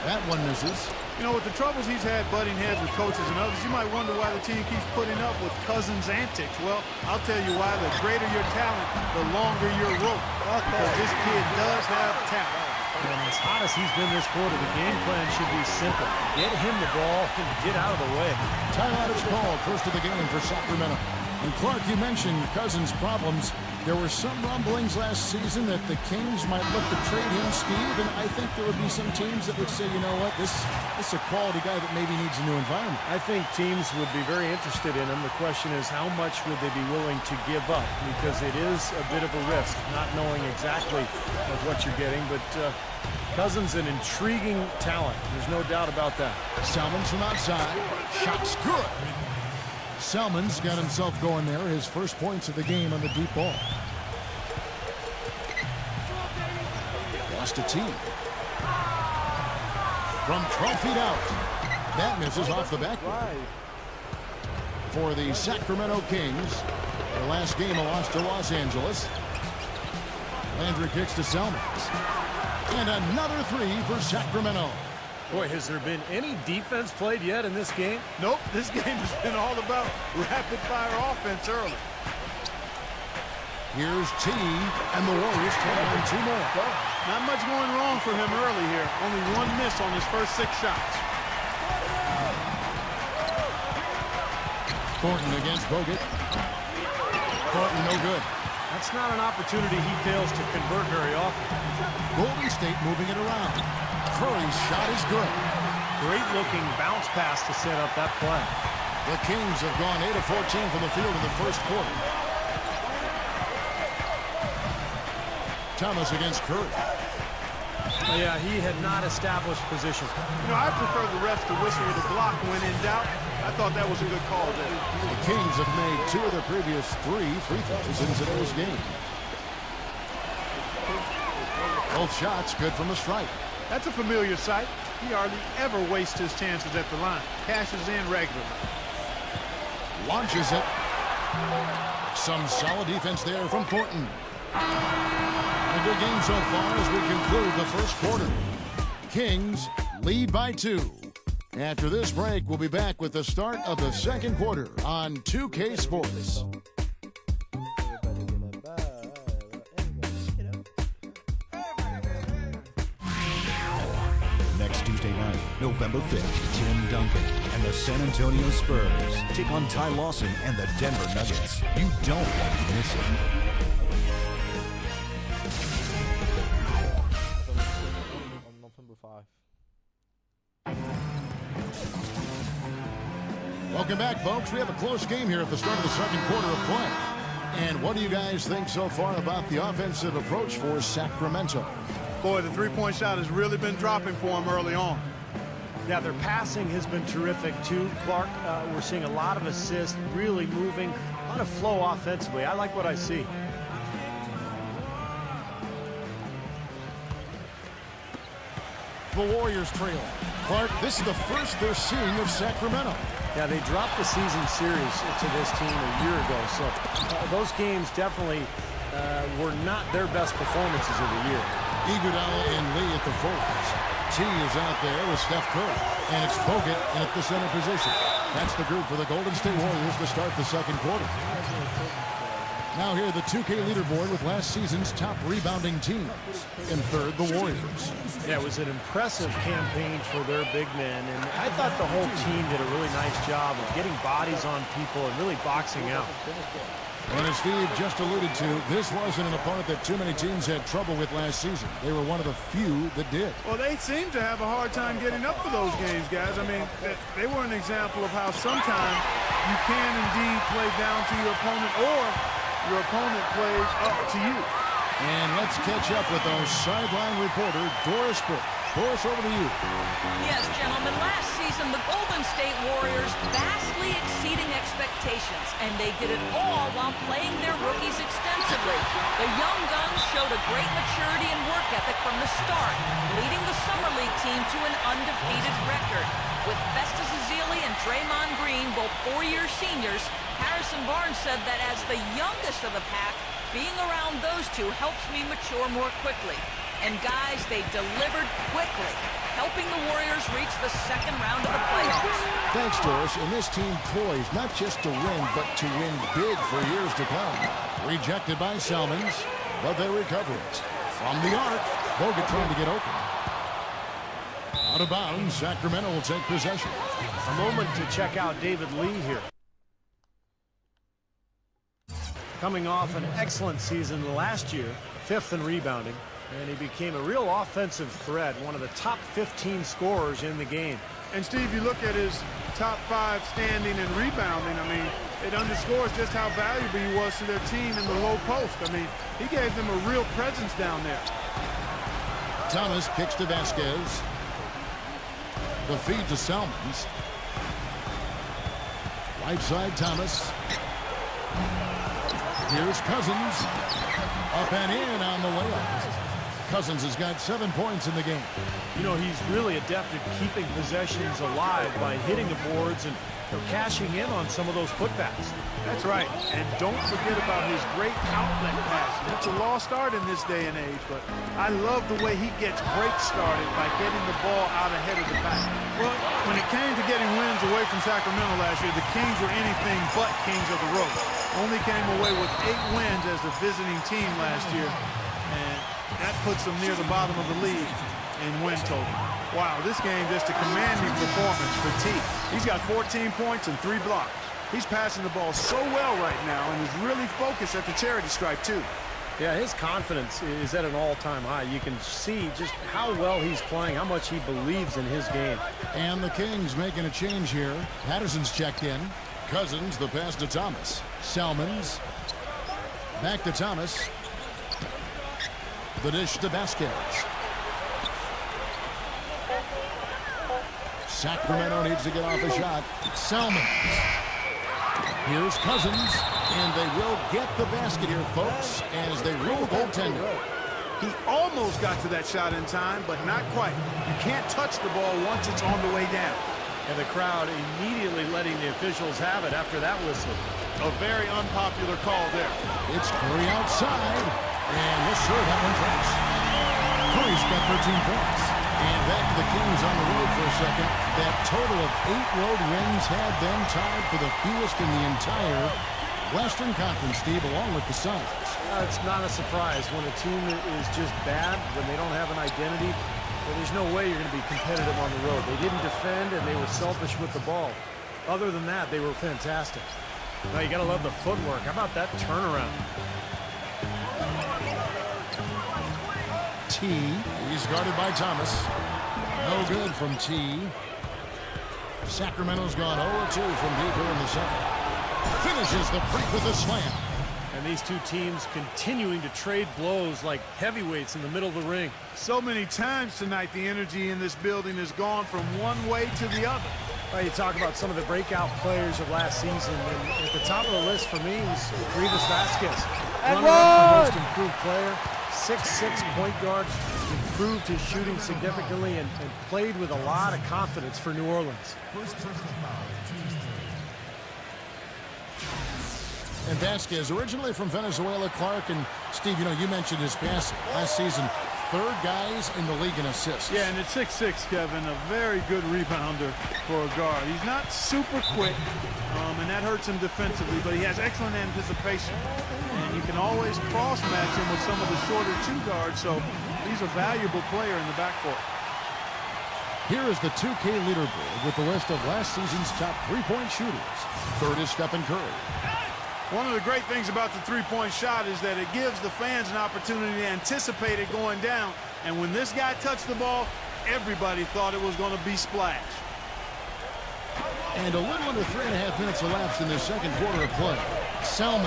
That one misses. You know, with the troubles he's had butting heads with coaches and others, you might wonder why the team keeps putting up with Cousins' antics. Well, I'll tell you why. The greater your talent, the longer your rope. Because this kid does have talent. And as hot as he's been this quarter, the game plan should be simple. Get him the ball and get out of the way. Timeout is called. First of the game for Sacramento. And Clark, you mentioned Cousins' problems. There were some rumblings last season that the Kings might look to trade him, Steve, and I think there would be some teams that would say, you know what, this is a quality guy that maybe needs a new environment. I think teams would be very interested in him. The question is, how much would they be willing to give up? Because it is a bit of a risk, not knowing exactly what you're getting, but Cousins, an intriguing talent. There's no doubt about that. Salmons from outside. Shot's good. Salmons got himself going there. His first points of the game on the deep ball. Lost a tee. From 12 feet out. That misses off the backboard. For the Sacramento Kings. Their last game a loss to Los Angeles. Landry kicks to Salmons. And another 3 for Sacramento. Boy, has there been any defense played yet in this game? Nope, this game has been all about rapid-fire offense early. Here's T, and the Warriors take on 2 more. Not much going wrong for him early here. Only 1 miss on his first 6 shots. Thornton against Bogut. Thornton no good. That's not an opportunity he fails to convert very often. Golden State moving it around. Curry's shot is good. Great looking bounce pass to set up that play. The Kings have gone 8 of 14 from the field in the first quarter. Thomas against Curry. Yeah, he had not established position. You know, I prefer the refs to whistle with a block when in doubt. I thought that was a good call there. The Kings have made 2 of their previous 3 free throws in today's game. Both shots good from the stripe. That's a familiar sight. He hardly ever wastes his chances at the line. Cashes in regularly. Launches it. Some solid defense there from Thornton. A good game so far as we conclude the first quarter. Kings lead by 2. After this break, we'll be back with the start of the second quarter on 2K Sports. Next Tuesday night, November 5th, Tim Duncan and the San Antonio Spurs take on Ty Lawson and the Denver Nuggets. You don't want to miss it. On November 5. Welcome back, folks. We have a close game here at the start of the second quarter of play. And what do you guys think so far about the offensive approach for Sacramento? Boy, the three-point shot has really been dropping for him early on. Yeah, their passing has been terrific, too. Clark, we're seeing a lot of assists, really moving, a lot of flow offensively. I like what I see. The Warriors trail. Clark, this is the first they're seeing of Sacramento. Yeah, they dropped the season series to this team a year ago, so those games definitely were not their best performances of the year. Iguodala and Lee at the forwards. T is out there with Steph Curry, and it's Bogut in at the center position. That's the group for the Golden State Warriors to start the second quarter. Now here, the 2K leaderboard with last season's top rebounding teams. In third, the Warriors. Yeah, it was an impressive campaign for their big men, and I thought the whole team did a really nice job of getting bodies on people and really boxing out. And as Steve just alluded to, this wasn't an opponent that too many teams had trouble with last season. They were one of the few that did. Well, they seem to have a hard time getting up for those games, guys. I mean, they were an example of how sometimes you can indeed play down to your opponent, or your opponent plays up to you. And let's catch up with our sideline reporter, Doris Burke. Doris, over to you. Yes, gentlemen, last season the Golden State Warriors vastly exceeding expectations, and they did it all while playing their rookies extensively. The young guns showed a great maturity and work ethic from the start, leading the Summer League team to an undefeated record. With Festus Ezeli and Draymond Green, both four-year seniors, Harrison Barnes said that as the youngest of the pack, being around those two helps me mature more quickly. And guys, they delivered quickly, helping the Warriors reach the second round of the playoffs. Thanks, Doris. And this team poised not just to win, but to win big for years to come. Rejected by Salmons, but they recover it. From the arc, Bogut trying to get open. Out of bounds, Sacramento will take possession. A moment to check out David Lee here. Coming off an excellent season last year, 5th in rebounding, and he became a real offensive threat, one of the top 15 scorers in the game. And Steve, you look at his top 5 standing and rebounding, I mean, it underscores just how valuable he was to their team in the low post. I mean, he gave them a real presence down there. Thomas kicks to Vasquez. The feed to Salmons. Right side, Thomas. Here's Cousins. Up and in on the layup. Cousins has got 7 points in the game. You know, he's really adept at keeping possessions alive by hitting the boards and cashing in on some of those putbacks. That's right. And don't forget about his great outlet pass. It's a lost art in this day and age, but I love the way he gets breaks started by getting the ball out ahead of the pack. Well, when it came to getting wins away from Sacramento last year, the Kings were anything but kings of the road. Only came away with 8 wins as the visiting team last year, and that puts them near the bottom of the league in win total. Wow, this game just a commanding performance for T. He's got 14 points and 3 blocks. He's passing the ball so well right now and is really focused at the charity stripe, too. Yeah, his confidence is at an all-time high. You can see just how well he's playing, how much he believes in his game. And the Kings making a change here. Patterson's checked in. Cousins, the pass to Thomas. Salmons. Back to Thomas. The dish to Vasquez. Sacramento needs to get off a shot. Salmons. Here's Cousins. And they will get the basket here, folks, as they rule goaltender. He almost got to that shot in time, but not quite. You can't touch the ball once it's on the way down. And the crowd immediately letting the officials have it after that whistle. A very unpopular call there. It's Curry outside. And yes, sir, that one drops. Curry's got 13 points. And back to the Kings on the road for a second. That total of 8 road wins had them tied for the fewest in the entire Western Conference, Steve, along with the Suns. It's not a surprise when a team is just bad, when they don't have an identity. Well, there's no way you're going to be competitive on the road. They didn't defend, and they were selfish with the ball. Other than that, they were fantastic. Now, you got to love the footwork. How about that turnaround? T. He's guarded by Thomas. No good from T. Sacramento's gone 0-2 from deep here in the second. Finishes the break with a slam. And these two teams continuing to trade blows like heavyweights in the middle of the ring. So many times tonight, the energy in this building has gone from one way to the other. Well, you talk about some of the breakout players of last season, and at the top of the list for me was Rivas Vasquez. Runner-up for most improved player, 6'6" point guard, improved his shooting significantly and played with a lot of confidence for New Orleans. And Vasquez, originally from Venezuela, Clark, and Steve, you know, you mentioned his passing. Last season, third guys in the league in assists. Yeah, and at 6'6", Kevin, a very good rebounder for a guard. He's not super quick, and that hurts him defensively, but he has excellent anticipation. And you can always cross-match him with some of the shorter two guards, so he's a valuable player in the backcourt. Here is the 2K leaderboard with the list of last season's top three-point shooters. Third is Stephen Curry. One of the great things about the three-point shot is that it gives the fans an opportunity to anticipate it going down. And when this guy touched the ball, everybody thought it was going to be splash. And a little under 3.5 minutes elapsed in the second quarter of play. Selman.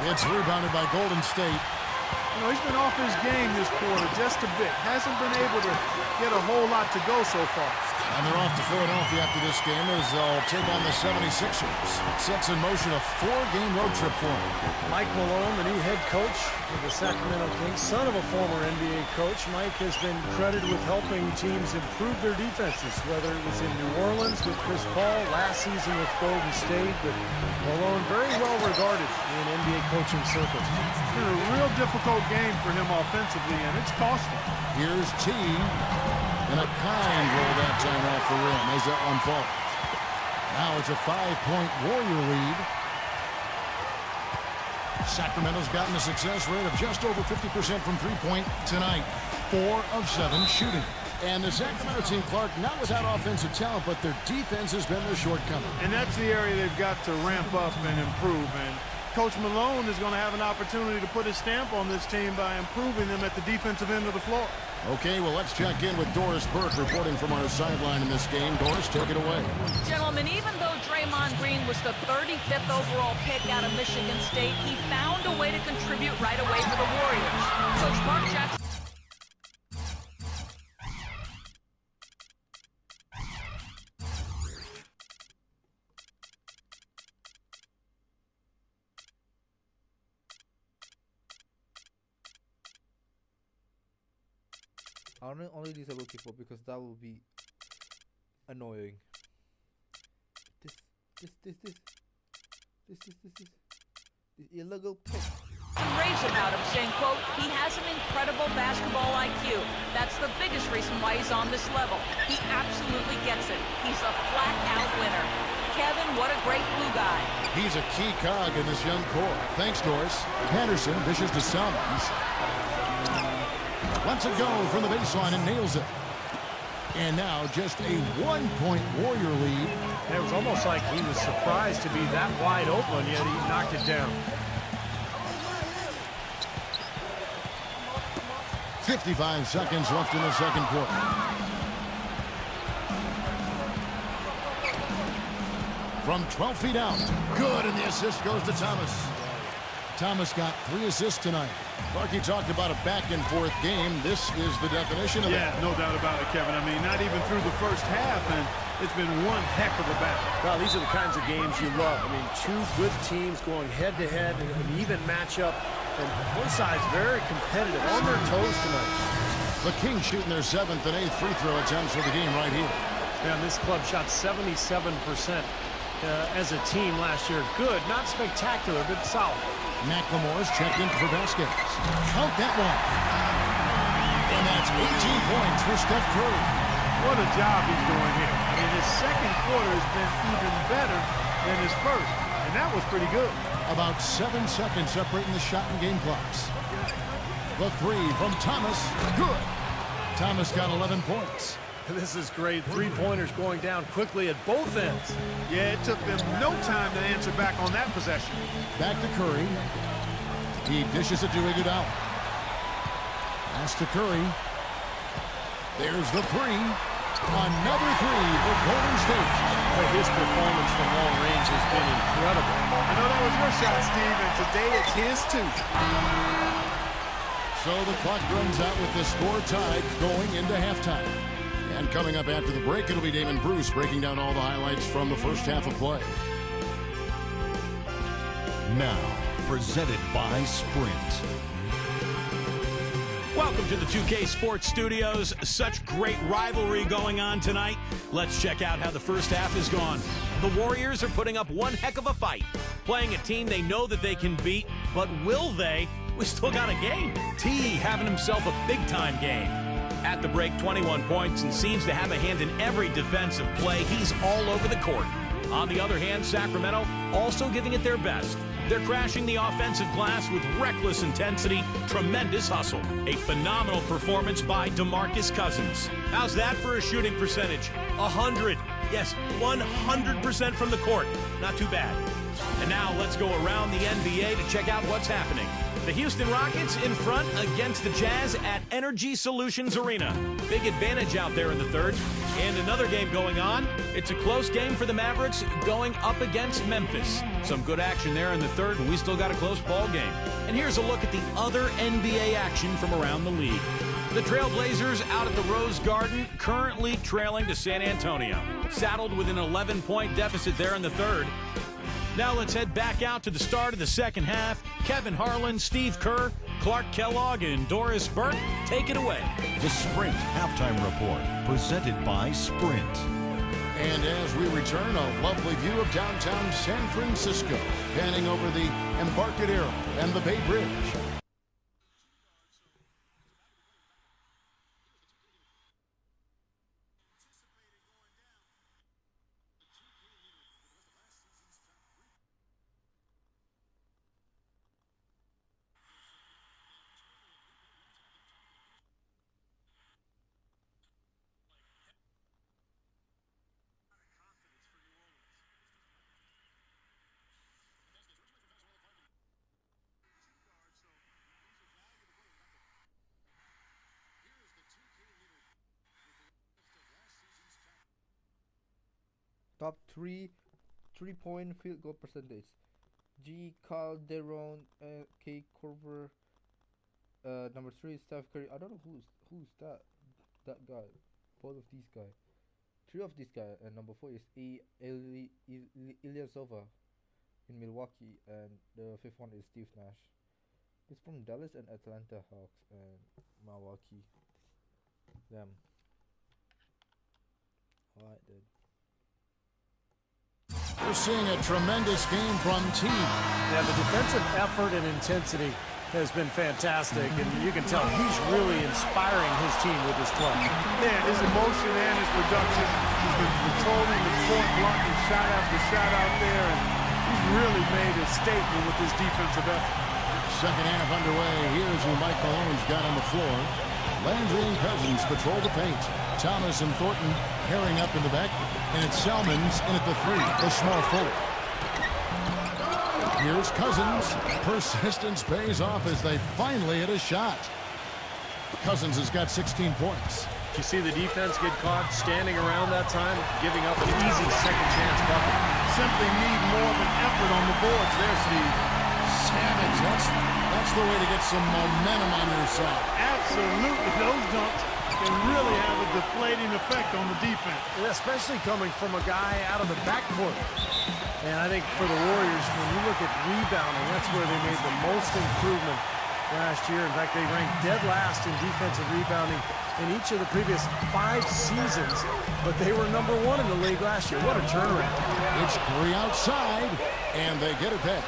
It's rebounded by Golden State. You know, he's been off his game this quarter just a bit. Hasn't been able to get a whole lot to go so far. And they're off to Philadelphia after this game as they'll take on the 76ers. Sets in motion a 4-game road trip for him. Mike Malone, the new head coach of the Sacramento Kings, son of a former NBA coach. Mike has been credited with helping teams improve their defenses, whether it was in New Orleans with Chris Paul, last season with Golden State. But Malone very well regarded in NBA coaching circles. It's been a real difficult game for him offensively, and it's cost him. Here's T. And a kind roll that time off the rim as that one falls. Now it's a 5-point Warrior lead. Sacramento's gotten a success rate of just over 50% from three-point tonight. 4 of 7 shooting. And the Sacramento team, Clark, not without offensive talent, but their defense has been their shortcoming. And that's the area they've got to ramp up and improve. And Coach Malone is going to have an opportunity to put his stamp on this team by improving them at the defensive end of the floor. Okay, well, let's check in with Doris Burke reporting from our sideline in this game. Doris, take it away. Gentlemen, even though Draymond Green was the 35th overall pick out of Michigan State, he found a way to contribute right away for the Warriors. Coach Mark Jackson. Only these I'm looking for because that will be annoying. This illegal pick. Raves about him, saying, quote, he has an incredible basketball IQ. That's the biggest reason why he's on this level. He absolutely gets it. He's a flat-out winner. Kevin, what a great glue guy. He's a key cog in this young core. Thanks, Doris. Henderson dishes to Salmons. Lets it go from the baseline and nails it. And now just a 1-point Warrior lead. And it was almost like he was surprised to be that wide open, yet he knocked it down. 55 seconds left in the second quarter. From 12 feet out. Good, and the assist goes to Thomas. Thomas got 3 assists tonight. Clark, you talked about a back-and-forth game. This is the definition of it. Yeah, no doubt about it, Kevin. I mean, not even through the first half, and it's been one heck of a battle. Well, these are the kinds of games you love. I mean, two good teams going head-to-head, an even matchup, and both sides very competitive, on their toes tonight. The Kings shooting their 7th and 8th free throw attempts for the game right here. And this club shot 77% as a team last year. Good, not spectacular, but solid. McLemore's checked in for Vasquez. Count that one. And that's 18 points for Steph Curry. What a job he's doing here. I mean, his second quarter has been even better than his first, and that was pretty good. About 7 seconds separating the shot and game clocks. The 3 from Thomas. Good. Thomas got 11 points. This is great. Three-pointers going down quickly at both ends. Yeah, it took them no time to answer back on that possession. Back to Curry. He dishes it to Iguodala. Pass to Curry. There's the three. Another three for Golden State. His performance from long range has been incredible. I know that was your shot, Steve, and today it's his too. So the clock runs out with the score tied going into halftime. And coming up after the break, it'll be Damon Bruce breaking down all the highlights from the first half of play. Now, presented by Sprint. Welcome to the 2K Sports Studios. Such great rivalry going on tonight. Let's check out how the first half has gone. The Warriors are putting up one heck of a fight, playing a team they know that they can beat, but will they? We still got a game. T having himself a big-time game. At the break, 21 points and seems to have a hand in every defensive play. He's all over the court. On the other hand, Sacramento also giving it their best. They're crashing the offensive glass with reckless intensity, tremendous hustle. A phenomenal performance by DeMarcus Cousins. How's that for a shooting percentage? 100. Yes, 100% from the court. Not too bad. And now let's go around the NBA to check out what's happening. The Houston Rockets in front against the Jazz at Energy Solutions Arena. Big advantage out there in the third. And another game going on. It's a close game for the Mavericks going up against Memphis. Some good action there in the third, and we still got a close ball game. And here's a look at the other NBA action from around the league. The Trailblazers out at the Rose Garden, currently trailing to San Antonio. Saddled with an 11-point deficit there in the third. Now let's head back out to the start of the second half. Kevin Harlan, Steve Kerr, Clark Kellogg, and Doris Burke take it away. The Sprint Halftime Report, presented by Sprint. And as we return, a lovely view of downtown San Francisco, panning over the Embarcadero and the Bay Bridge. Top three-point field goal percentage. G. Calderon, K. Corver. Number 3 is Steph Curry. I don't know who's that guy. Both of these guys. 3 of these guys, and number 4 is Ilyasova in Milwaukee, and the 5th one is Steve Nash. It's from Dallas and Atlanta Hawks and Milwaukee. Them. Alright then. We're seeing a tremendous game from team. Yeah, the defensive effort and intensity has been fantastic, and you can tell he's really inspiring his team with his play. Man, his emotion and his production. He's been controlling the court, blocking shot after shot out there, and he's really made a statement with his defensive effort. Second half underway. Here's who Mike Malone's got on the floor. Landry and Cousins patrol the paint. Thomas and Thornton pairing up in the back. And it's Selmans in at the 3, the small forward. Here's Cousins. Persistence pays off as they finally hit a shot. Cousins has got 16 points. You see the defense get caught standing around that time, giving up an easy second chance bucket. Simply need more of an effort on the boards there, Steve. Savage, that's the way to get some momentum on your side. Absolutely, those dunks can really have a deflating effect on the defense. Especially coming from a guy out of the backcourt. And I think for the Warriors, when you look at rebounding, that's where they made the most improvement last year. In fact, they ranked dead last in defensive rebounding in each of the previous 5 seasons, but they were number 1 in the league last year. What a turnaround. It's Curry outside, and they get it back.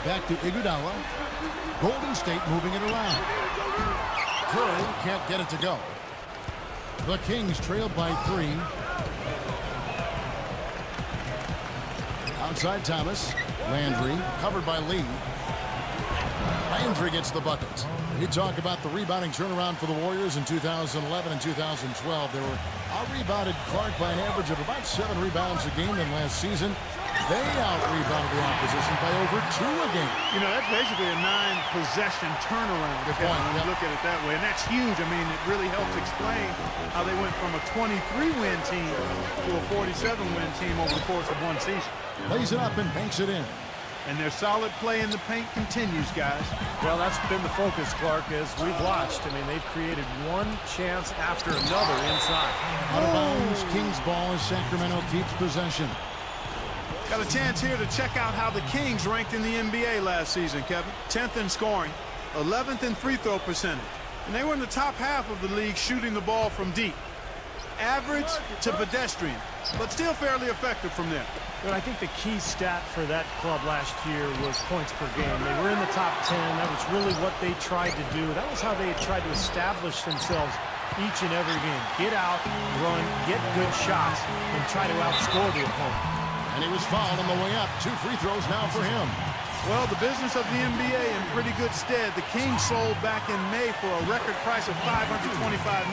Back to Iguodala. Golden State moving it around. Curry can't get it to go. The Kings trailed by 3. Outside Thomas. Landry covered by Lee. Landry gets the bucket. You talk about the rebounding turnaround for the Warriors in 2011 and 2012. They were out-rebounded Clark by an average of about 7 rebounds a game than last season. They out-rebounded the opposition by over 2 a game. You know, that's basically a 9-possession turnaround. Good point. When you look at it that way. And that's huge. I mean, it really helps explain how they went from a 23-win team to a 47-win team over the course of one season. Lays it up and banks it in. And their solid play in the paint continues, guys. Well, that's been the focus, Clark, as we've watched. I mean, they've created one chance after another inside. Out of bounds, Kings ball as Sacramento keeps possession. Got a chance here to check out how the Kings ranked in the NBA last season, Kevin. 10th in scoring, 11th in free throw percentage. And they were in the top half of the league shooting the ball from deep. Average to pedestrian, but still fairly effective from there. But I think the key stat for that club last year was points per game. They were in the top 10. That was really what they tried to do. That was how they tried to establish themselves each and every game. Get out, run, get good shots, and try to outscore the opponent. And he was fouled on the way up. 2 free throws now for him. Well, the business of the NBA in pretty good stead. The Kings sold back in May for a record price of $525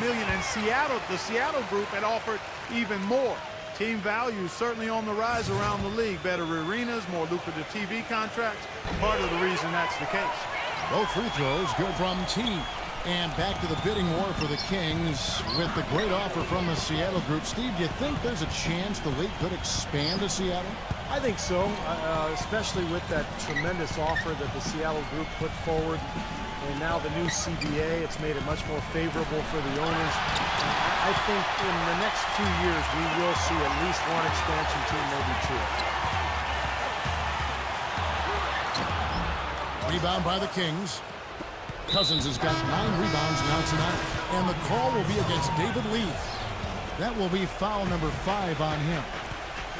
million, and the Seattle group had offered even more. Team value certainly on the rise around the league. Better arenas, more lucrative TV contracts. Part of the reason that's the case. Both free throws good from T. And back to the bidding war for the Kings with the great offer from the Seattle group. Steve, do you think there's a chance the league could expand to Seattle? I think so, especially with that tremendous offer that the Seattle group put forward. And now the new CBA, it's made it much more favorable for the owners. I think in the next few years, we will see at least one expansion team, maybe 2. Rebound by the Kings. Cousins has got 9 rebounds now tonight. And the call will be against David Lee. That will be foul number 5 on him.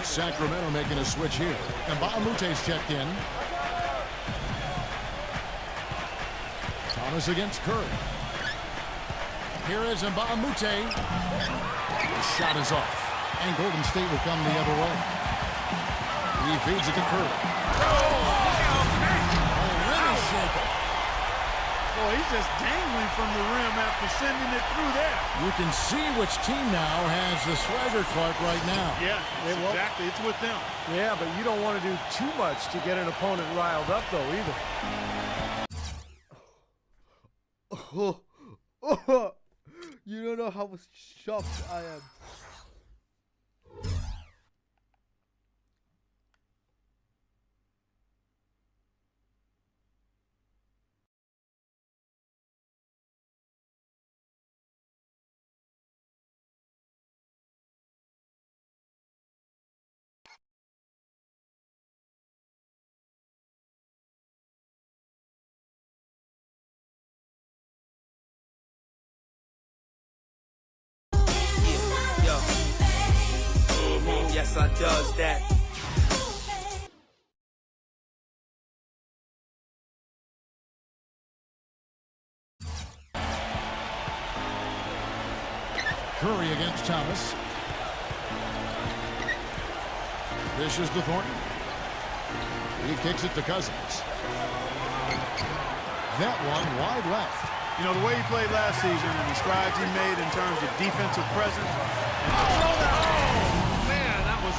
Sacramento making a switch here. And Mbah a Moute's checked in. Thomas against Curry. Here is Mbah a Moute. The shot is off. And Golden State will come the other way. He feeds it to Curry. Really shaking. Boy, he's just dangling from the rim after sending it through there. You can see which team now has the swagger, Clark, right now. Yeah, exactly. It's with them. Yeah, but you don't want to do too much to get an opponent riled up, though, either. You don't know how shocked I am. Yes, I does that. Curry against Thomas. Dishes to Thornton. He kicks it to Cousins. That one wide left. You know, the way he played last season and the strides he made in terms of defensive presence.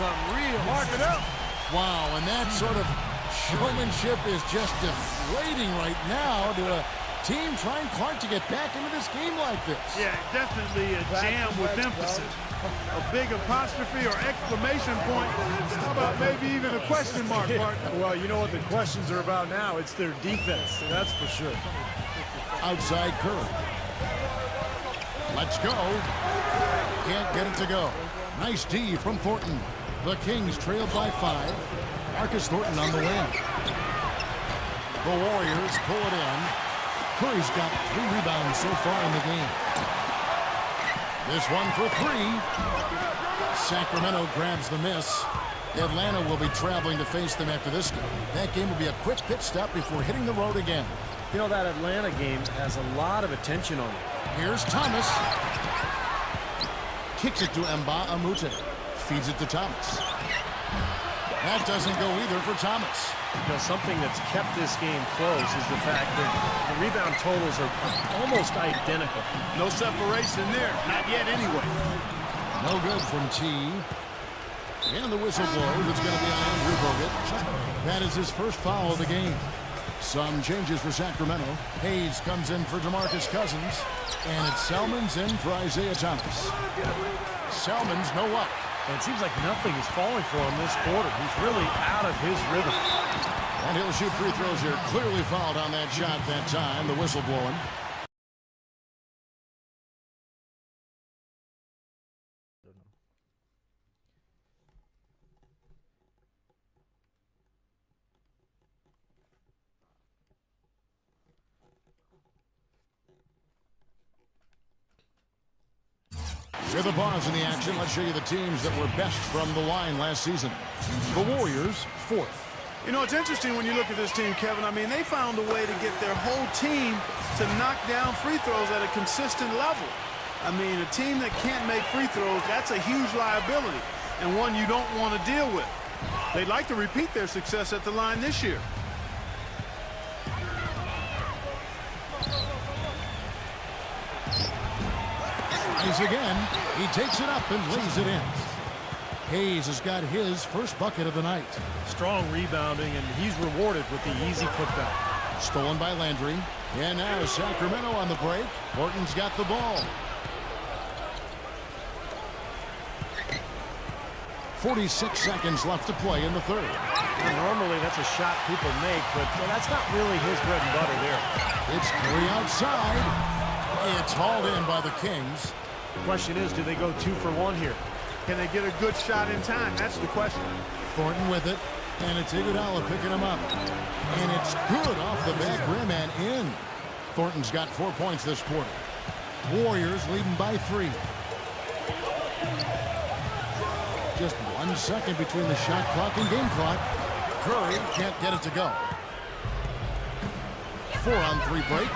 Unreal. Mark it up. Wow, and that sort of showmanship is just deflating right now to a team trying Clark to get back into this game like this. Yeah, definitely a jam with emphasis. A big apostrophe or exclamation point. How about maybe even a question mark, partner? Well, you know what the questions are about now. It's their defense, that's for sure. Outside Curry. Let's go. Can't get it to go. Nice D from Thornton. The Kings trailed by 5. Marcus Thornton on the win. The Warriors pull it in. Curry's got 3 rebounds so far in the game. This one for 3. Sacramento grabs the miss. Atlanta will be traveling to face them after this game. That game will be a quick pit stop before hitting the road again. You know, that Atlanta game has a lot of attention on it. Here's Thomas. Kicks it to Mbah a Moute. Feeds it to Thomas. That doesn't go either for Thomas. You know, something that's kept this game close is the fact that the rebound totals are almost identical. No separation there. Not yet anyway. No good from T. And the whistle blows. It's going to be on Andrew Bogut. That is his first foul of the game. Some changes for Sacramento. Hayes comes in for DeMarcus Cousins. And it's Selmans in for Isaiah Thomas. Selmans, no luck. And it seems like nothing is falling for him this quarter. He's really out of his rhythm. And he'll shoot free throws here. Clearly fouled on that shot that time. The whistle blowing. With a pause in the action, let's show you the teams that were best from the line last season. The Warriors, 4th. You know, it's interesting when you look at this team, Kevin. I mean, they found a way to get their whole team to knock down free throws at a consistent level. I mean, a team that can't make free throws, that's a huge liability and one you don't want to deal with. They'd like to repeat their success at the line this year. Again, he takes it up and lays it in. Hayes has got his first bucket of the night. Strong rebounding, and he's rewarded with the easy putback. Stolen by Landry. And now Sacramento on the break. Horton's got the ball. 46 seconds left to play in the third. And normally that's a shot people make, but that's not really his bread and butter there. It's Curry outside. It's hauled in by the Kings. The question is, do they go 2 for 1 here? Can they get a good shot in time? That's the question. Thornton with it, and it's Iguodala picking him up. And it's good off the back rim and in. Thornton's got 4 points this quarter. Warriors leading by 3. Just 1 second between the shot clock and game clock. Curry can't get it to go. 4-on-3 break.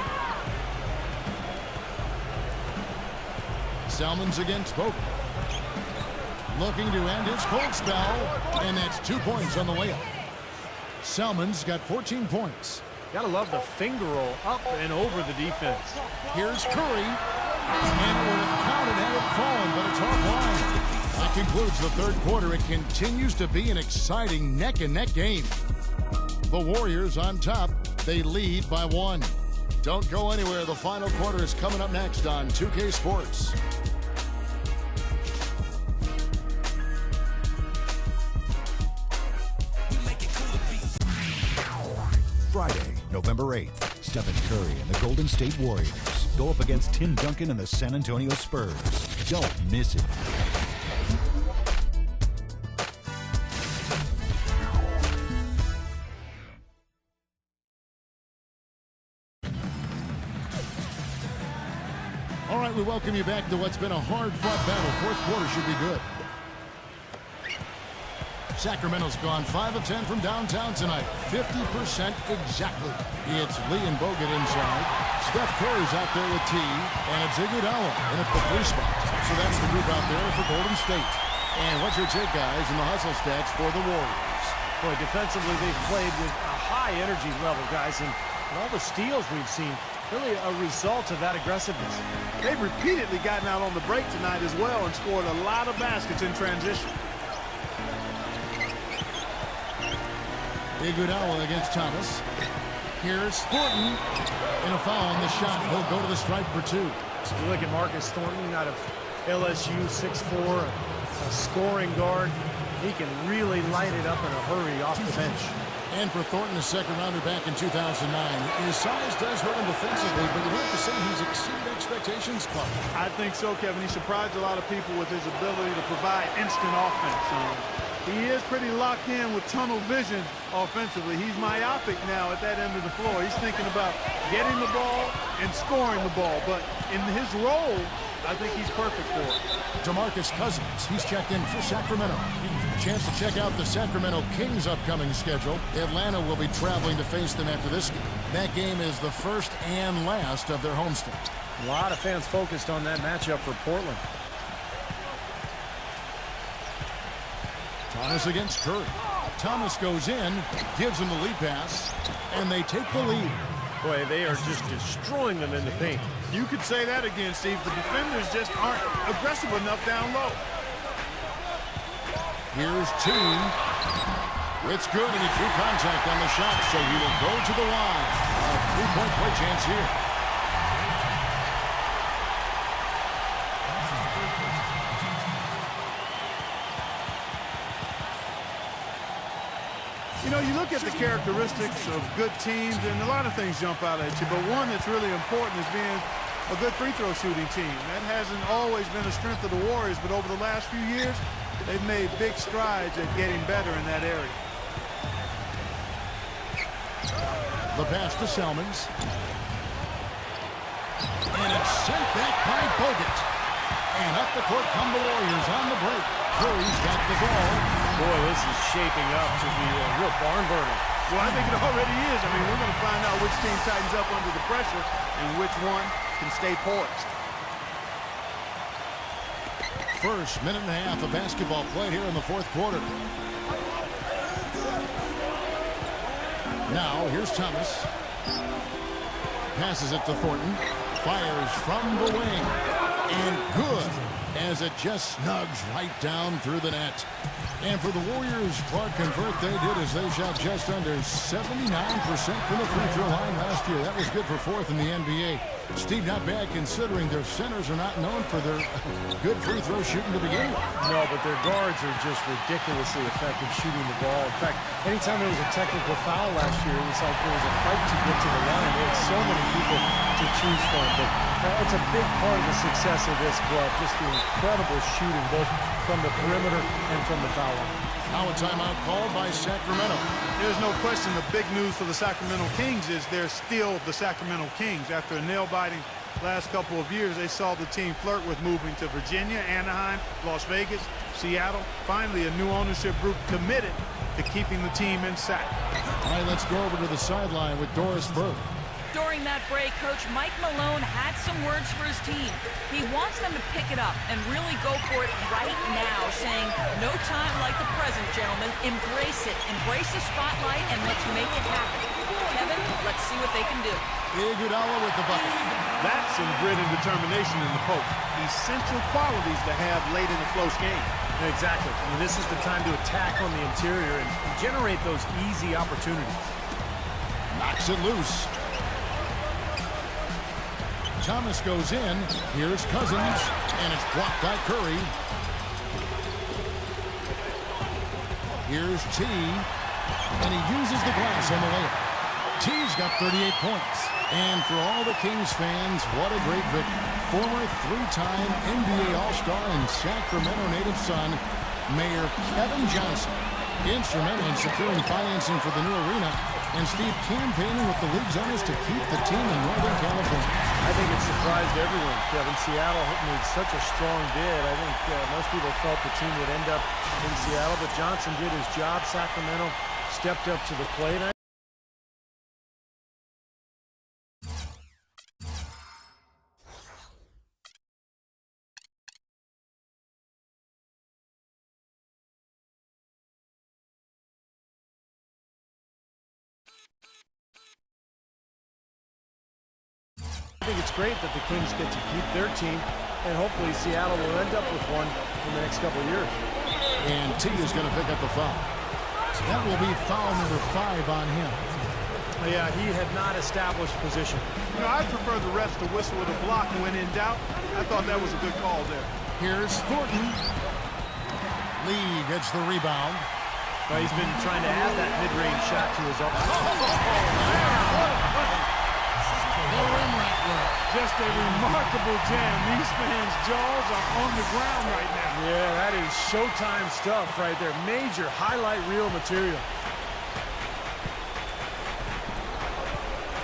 Selmans against Bogut. Looking to end his cold spell, and that's 2 points on the layup. Selmans got 14 points. Gotta love the finger roll up and over the defense. Here's Curry, and it would have counted had it fallen, but it's offline. That concludes the third quarter. It continues to be an exciting neck-and-neck game. The Warriors on top. They lead by 1. Don't go anywhere. The final quarter is coming up next on 2K Sports. Friday, November 8th, Stephen Curry and the Golden State Warriors go up against Tim Duncan and the San Antonio Spurs. Don't miss it. All right, we welcome you back to what's been a hard-fought battle. Fourth quarter should be good. Sacramento's gone 5 of 10 from downtown tonight. 50% exactly. It's Lee and Bogut inside. Steph Curry's out there with T. And it's Iguodala in at the 3 spot. So that's the group out there for Golden State. And what's your take, guys, in the hustle stats for the Warriors? Boy, defensively, they've played with a high energy level, guys. And all the steals we've seen, really a result of that aggressiveness. They've repeatedly gotten out on the break tonight as well and scored a lot of baskets in transition. Iguodala against Thomas. Here's Thornton. And a foul on the shot. He'll go to the stripe for 2. You look at Marcus Thornton out of LSU, 6'4", a scoring guard. He can really light it up in a hurry off the bench. And for Thornton, a second rounder back in 2009. His size does hurt him defensively, but you have to say he's exceeded expectations, Clark. I think so, Kevin. He surprised a lot of people with his ability to provide instant offense. He is pretty locked in with tunnel vision offensively. He's myopic now at that end of the floor. He's thinking about getting the ball and scoring the ball. But in his role, I think he's perfect for it. DeMarcus Cousins, he's checked in for Sacramento. Chance to check out the Sacramento Kings' upcoming schedule. Atlanta will be traveling to face them after this game. That game is the first and last of their homestand. A lot of fans focused on that matchup for Portland. Thomas against Curry. Thomas goes in, gives him the lead pass, and they take the lead. Boy, they are just destroying them in the paint. You could say that again, Steve. The defenders just aren't aggressive enough down low. Here's Team. It's good, and he drew contact on the shot, so he will go to the line. A three-point play chance here. You know, you look at the characteristics of good teams, and a lot of things jump out at you, but one that's really important is being a good free throw shooting team. That hasn't always been a strength of the Warriors, but over the last few years, they've made big strides at getting better in that area. The pass to Selmans. And it's sent back by Bogut. And up the court come the Warriors on the break. Curry's got the ball. Boy, this is shaping up to be a real barn burner. Well, I think it already is. I mean, we're going to find out which team tightens up under the pressure and which one can stay poised. First minute and a half of basketball played here in the fourth quarter. Now, here's Thomas. Passes it to Thornton. Fires from the wing. And good, as it just snugs right down through the net. And for the Warriors, Clark convert they did as they shot just under 79% from the free throw line last year. That was good for fourth in the NBA. Steve, not bad considering their centers are not known for their good free throw shooting to begin with. No, but their guards are just ridiculously effective shooting the ball. In fact, anytime there was a technical foul last year, it was like there was a fight to get to the line. They had so many people to choose from. But it's a big part of the success of this club, just the incredible shooting, both from the perimeter and from the foul line. Now a timeout called by Sacramento. There's no question the big news for the Sacramento Kings is they're still the Sacramento Kings. After a nail-biting last couple of years, they saw the team flirt with moving to Virginia, Anaheim, Las Vegas, Seattle. Finally, a new ownership group committed to keeping the team in Sac. All right, let's go over to the sideline with Doris Burke. During that break, Coach Mike Malone had some words for his team. He wants them to pick it up and really go for it right now, saying, no time like the present, gentlemen. Embrace it. Embrace the spotlight, and let's make it happen. Kevin, let's see what they can do. Iguodala with the bucket. That's some grit and determination in the post. Essential qualities to have late in a close game. Exactly. I mean, this is the time to attack on the interior and generate those easy opportunities. Knocks it loose. Thomas goes in. Here's Cousins, and it's blocked by Curry. Here's T, and he uses the glass on the layup. T's got 38 points. And for all the Kings fans, what a great victory. Former three-time NBA All-Star and Sacramento native son, Mayor Kevin Johnson, instrumental in securing financing for the new arena, and Steve campaigning with the league's owners to keep the team in Northern California. I think it surprised everyone, Kevin. Seattle made such a strong bid. I think most people felt the team would end up in Seattle, but Johnson did his job. Sacramento stepped up to the plate. I think it's great that the Kings get to keep their team, and hopefully Seattle will end up with one in the next couple of years. And T is going to pick up the foul. So that will be foul number 5 on him. Yeah, he had not established position. You know, I prefer the refs to whistle with a block when in doubt. I thought that was a good call there. Here's Thornton. Lee gets the rebound. Well, he's been trying to add that mid-range shot to his own. Just a remarkable jam. These fans' jaws are on the ground right now. Yeah, that is Showtime stuff right there. Major highlight reel material.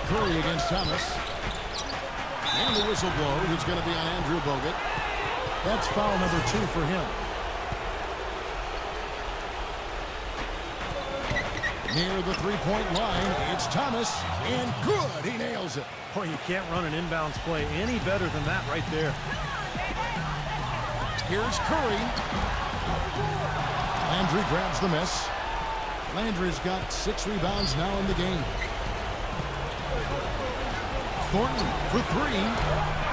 Curry against Thomas. And the whistle blows. It's going to be on Andrew Bogut. That's foul number 2 for him. Near the three-point line, it's Thomas, and good, he nails it. Boy, you can't run an inbounds play any better than that right there. Here's Curry. Landry grabs the miss. Landry's got 6 rebounds now in the game. Thornton for 3.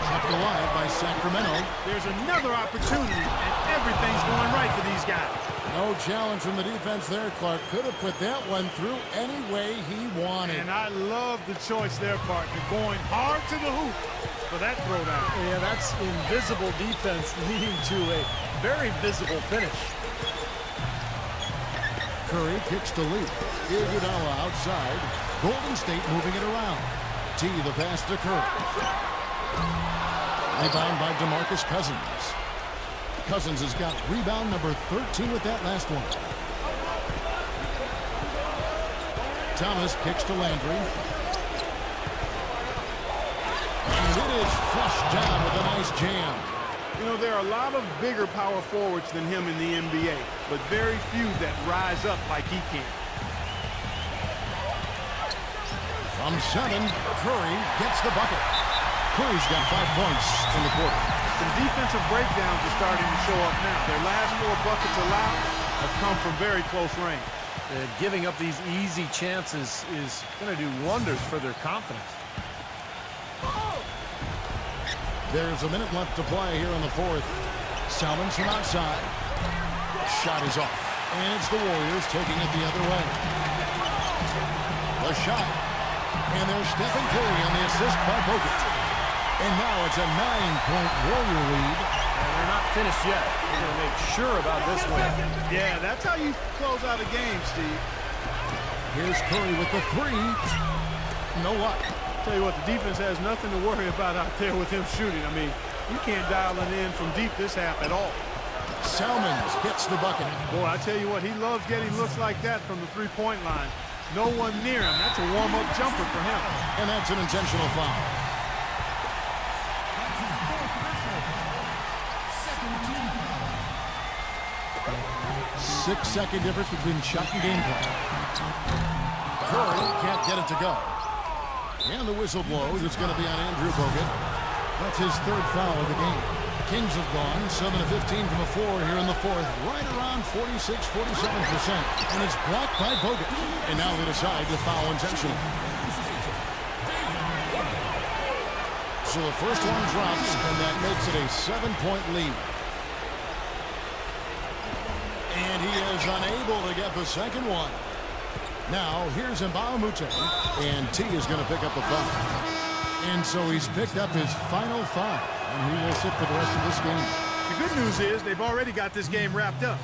Kept alive by Sacramento. There's another opportunity, and everything's going right for these guys. No challenge from the defense there, Clark. Could have put that one through any way he wanted. And I love the choice there, partner, going hard to the hoop for that throwdown. Yeah, that's invisible defense leading to a very visible finish. Curry kicks the lead. Iguodala outside. Golden State moving it around. T, the pass to Curry. Rebound by DeMarcus Cousins. Cousins has got rebound number 13 with that last one. Thomas kicks to Landry. And it is flushed down with a nice jam. You know, there are a lot of bigger power forwards than him in the NBA, but very few that rise up like he can. From 7, Curry gets the bucket. Curry's got 5 points in the quarter. Some defensive breakdowns are starting to show up now. Their last 4 buckets allowed have come from very close range. Giving up these easy chances is going to do wonders for their confidence. There's a minute left to play here in the 4th. Salmons from outside. Shot is off. And it's the Warriors taking it the other way. The shot. And there's Stephen Curry on the assist by Bogut. And now it's a 9-point Warrior lead. And they're not finished yet. They're going to make sure about this one. Yeah, that's how you close out a game, Steve. Here's Curry with the 3. No luck. Tell you what, the defense has nothing to worry about out there with him shooting. I mean, you can't dial it in from deep this half at all. Salmons gets the bucket. Boy, I tell you what, he loves getting looks like that from the three-point line. No one near him. That's a warm-up jumper for him. And that's an intentional foul. Six-second difference between shot and game clock. Curry can't get it to go. And the whistle blows. It's going to be on Andrew Bogut. That's his 3rd foul of the game. Kings have gone 7-15 from the floor here in the 4th, right around 46-47%. And it's blocked by Bogut. And now they decide to foul intentionally. So the first one drops, and that makes it a 7-point lead. And he is unable to get the second one. Now, here's Mbah a Moute, and T is going to pick up the foul. And so he's picked up his final foul, and he will sit for the rest of this game. The good news is they've already got this game wrapped up.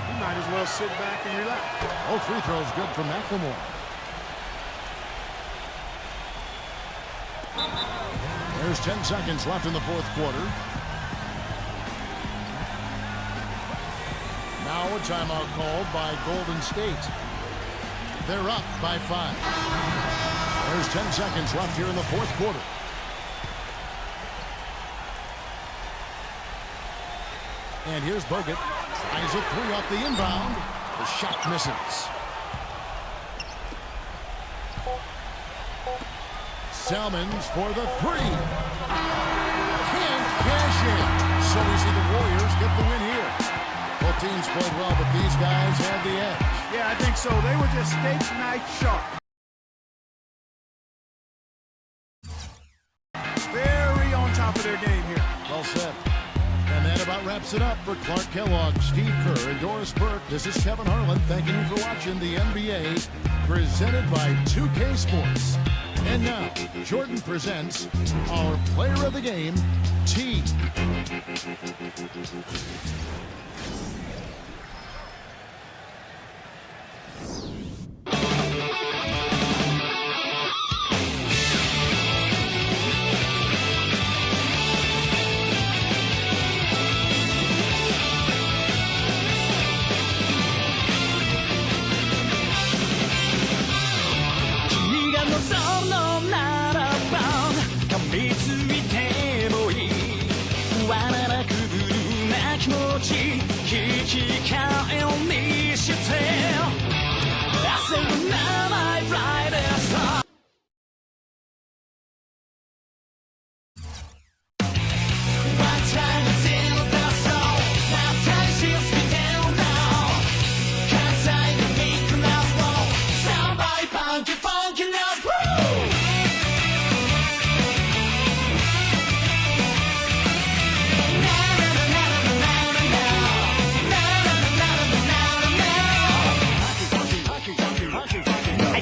He might as well sit back and relax. Oh, free throws good for McLemore. There's 10 seconds left in the 4th quarter. Now a timeout called by Golden State. They're up by 5. There's 10 seconds left here in the 4th quarter. And here's Bogut. Tries a 3 off the inbound. The shot misses. Salmons for the 3. Can't cash in. So we see the Warriors get the win here. Both teams played well, but these guys had the edge. Yeah, I think so. They were just steak knife sharp. Very on top of their game here. Well said. And that about wraps it up for Clark Kellogg, Steve Kerr, and Doris Burke. This is Kevin Harlan thanking you for watching the NBA presented by 2K Sports. And now, Jordan presents our player of the game, T.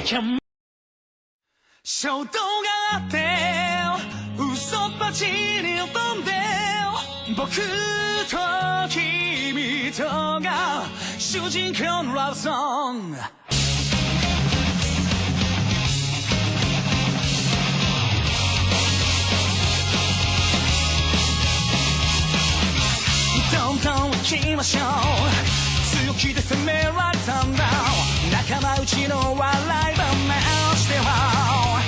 きゃ衝動があって嘘っぱちに飛んで僕と君とが主人公のラブソングどんどん行きましょう強気で攻められたんだ仲間内の笑い話では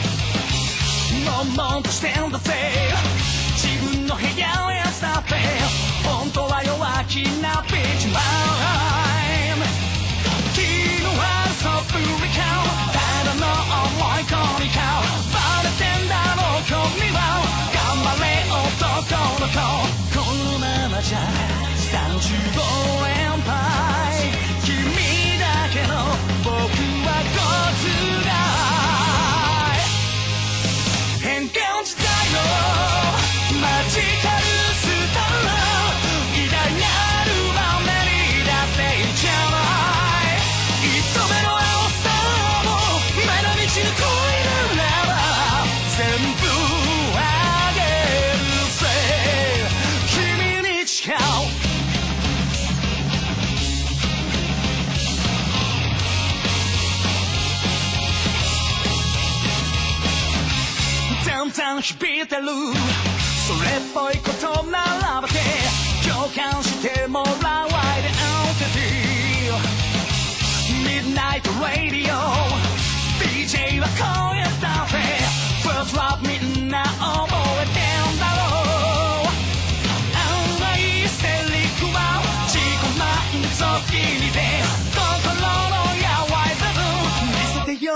悶々としてんだぜ自分の部屋へさって本当は弱気なビッチマイム気の悪さぶりかただの思い込みかバレてんだろう君は頑張れ男の子このままじゃ35連敗君だけの僕はゴツだ変換時代のマジカルスター偉大なる場面にだっていいじゃない一度目の青さも前の道に越えるなら全部あげるぜ君に誓うだんだん響いてるそれっぽいこと並べて共感してもらうアイデンティティ Midnight Radio DJ は声だぜ First Love みんな覚えてんだろう甘いセリフは自己満足にで心の柔らい部分見せてよ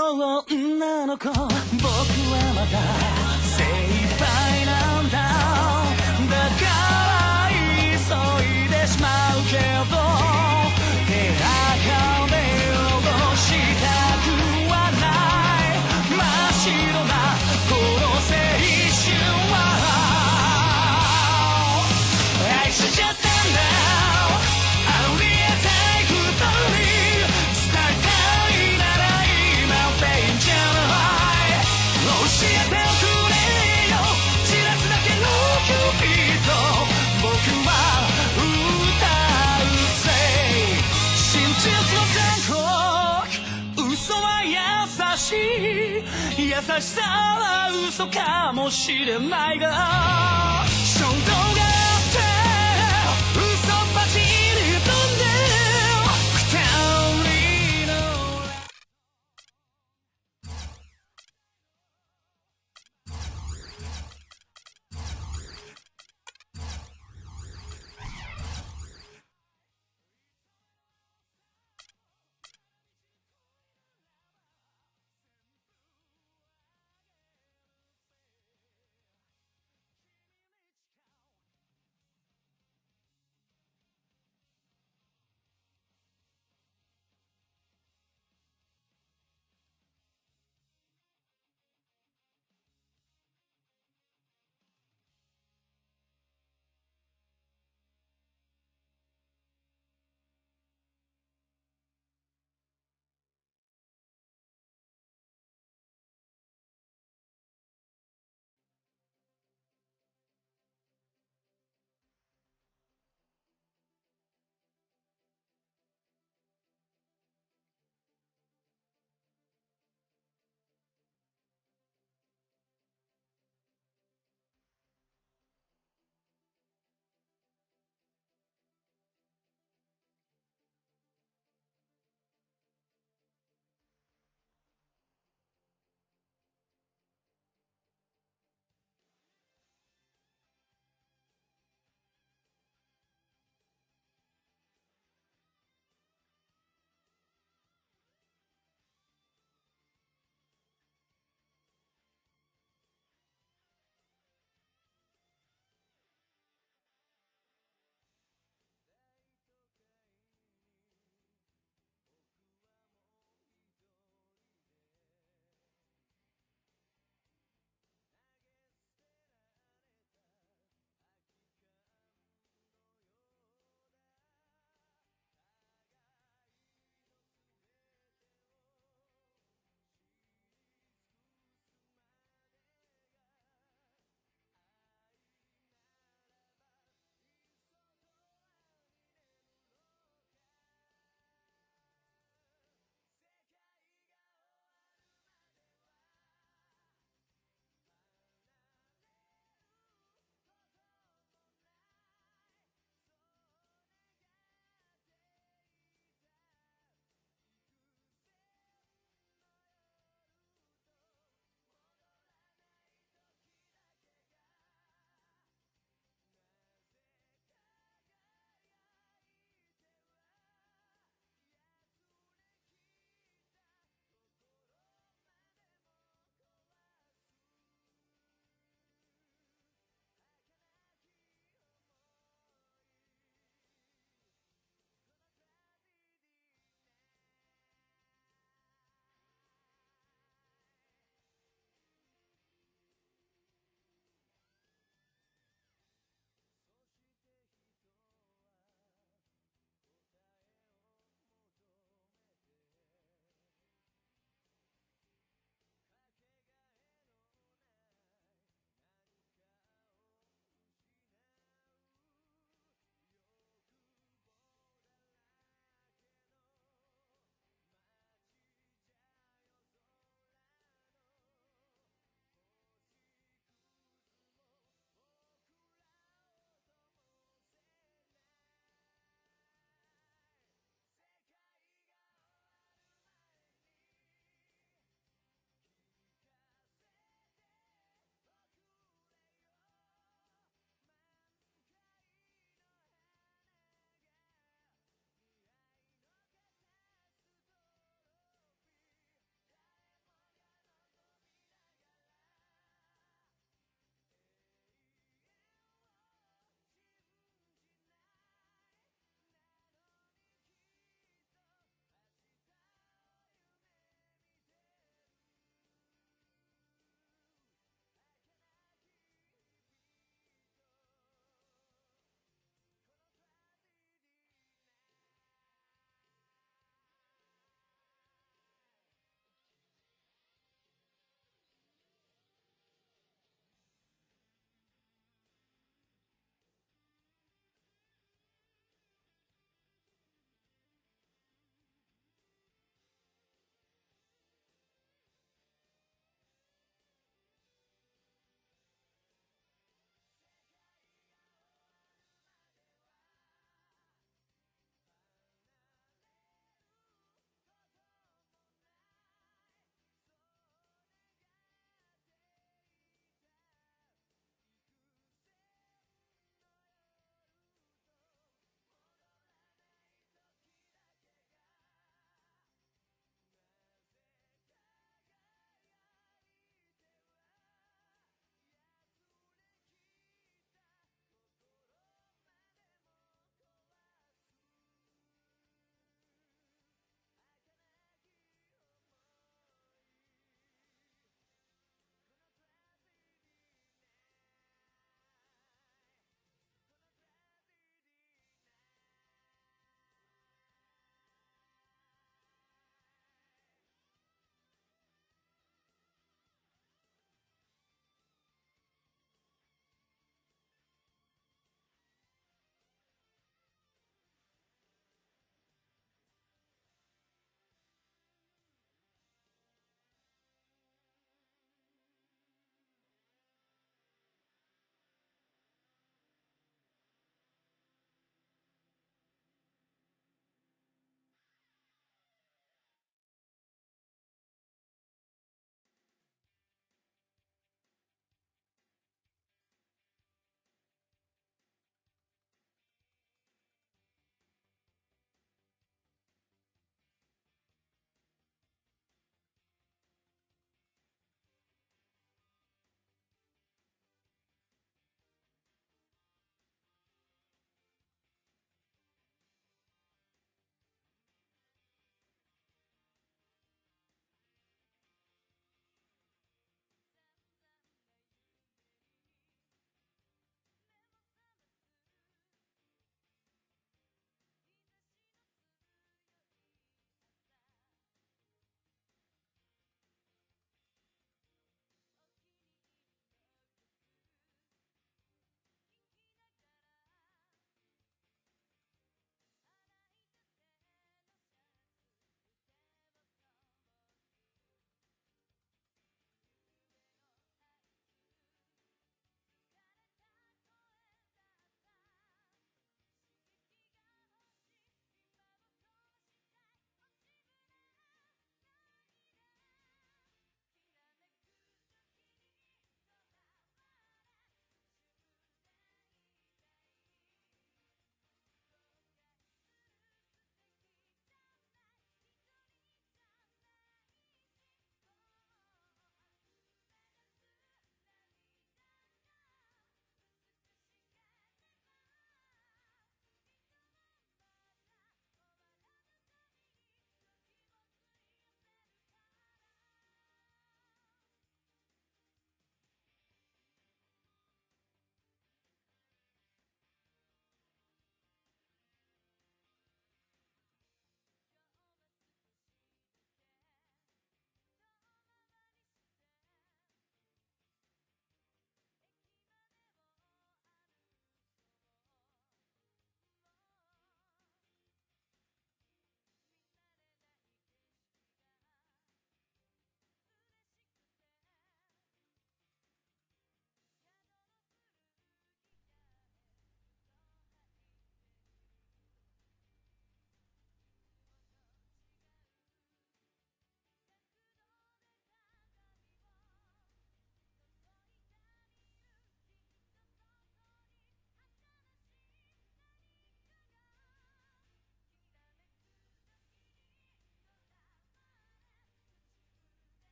女の子僕はまだ精一杯なんだだから急いでしまうけど手垢で落したくはない真っ白なこの青春は愛しちゃったんだありえたい二人伝えたいなら今でいいんじゃない教えてくれ散らすだけのキューピッド僕は歌うぜ真実の残酷嘘は優しい優しさは嘘かもしれないが衝動があって嘘っぱちに飛んで二人の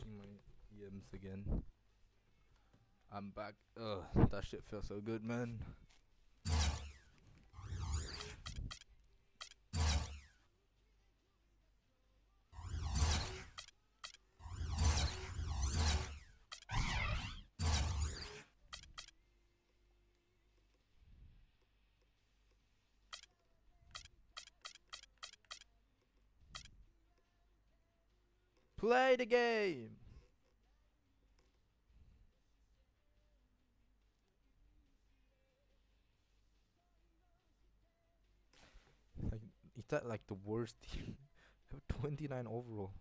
checking my EMs again. I'm back. Ugh, that shit feels so good, man. Play the game. Like, is that like the worst team? 29 overall.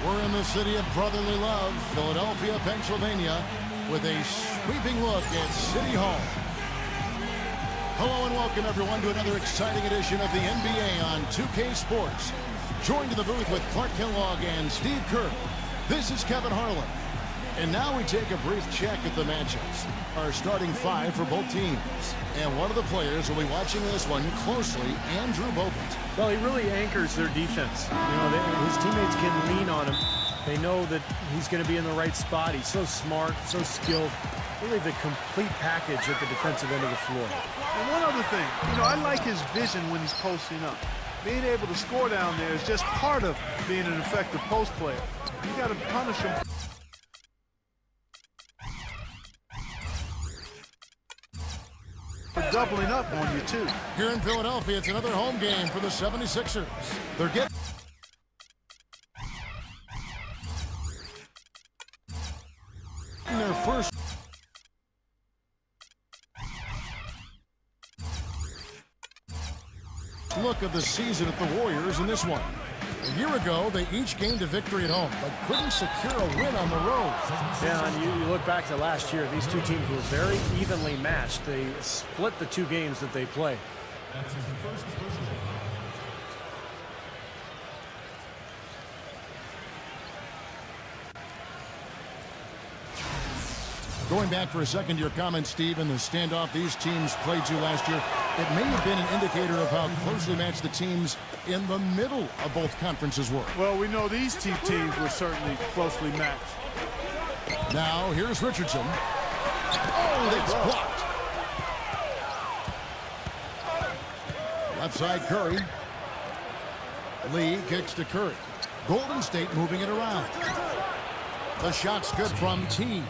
We're in the city of brotherly love, Philadelphia, Pennsylvania, with a sweeping look at City Hall. Hello and welcome everyone to another exciting edition of the NBA on 2K Sports. Joined in the booth with Clark Kellogg and Steve Kerr. This is Kevin Harlan. And now we take a brief check at the matchups. Our starting five for both teams. And one of the players will be watching this one closely, Andrew Bogut. Well, he really anchors their defense. You know, his teammates can lean on him. They know that he's going to be in the right spot. He's so smart, so skilled. Really the complete package at the defensive end of the floor. And one other thing, you know, I like his vision when he's posting up. Being able to score down there is just part of being an effective post player. You got to punish him. For doubling up on you, too. Here in Philadelphia, it's another home game for the 76ers. They're getting their first look of the season at the Warriors in this one. A year ago, they each gained a victory at home, but couldn't secure a win on the road. Yeah, and you look back to last year, these two teams were very evenly matched. They split the two games that they played. Going back for a second to your comment, Steve, in the standoff these teams played to last year, it may have been an indicator of how closely matched the teams in the middle of both conferences were. Well, we know these two teams were certainly closely matched. Now, here's Richardson. Oh, that's blocked. Left side, Curry. Lee kicks to Curry. Golden State moving it around. The shot's good from T.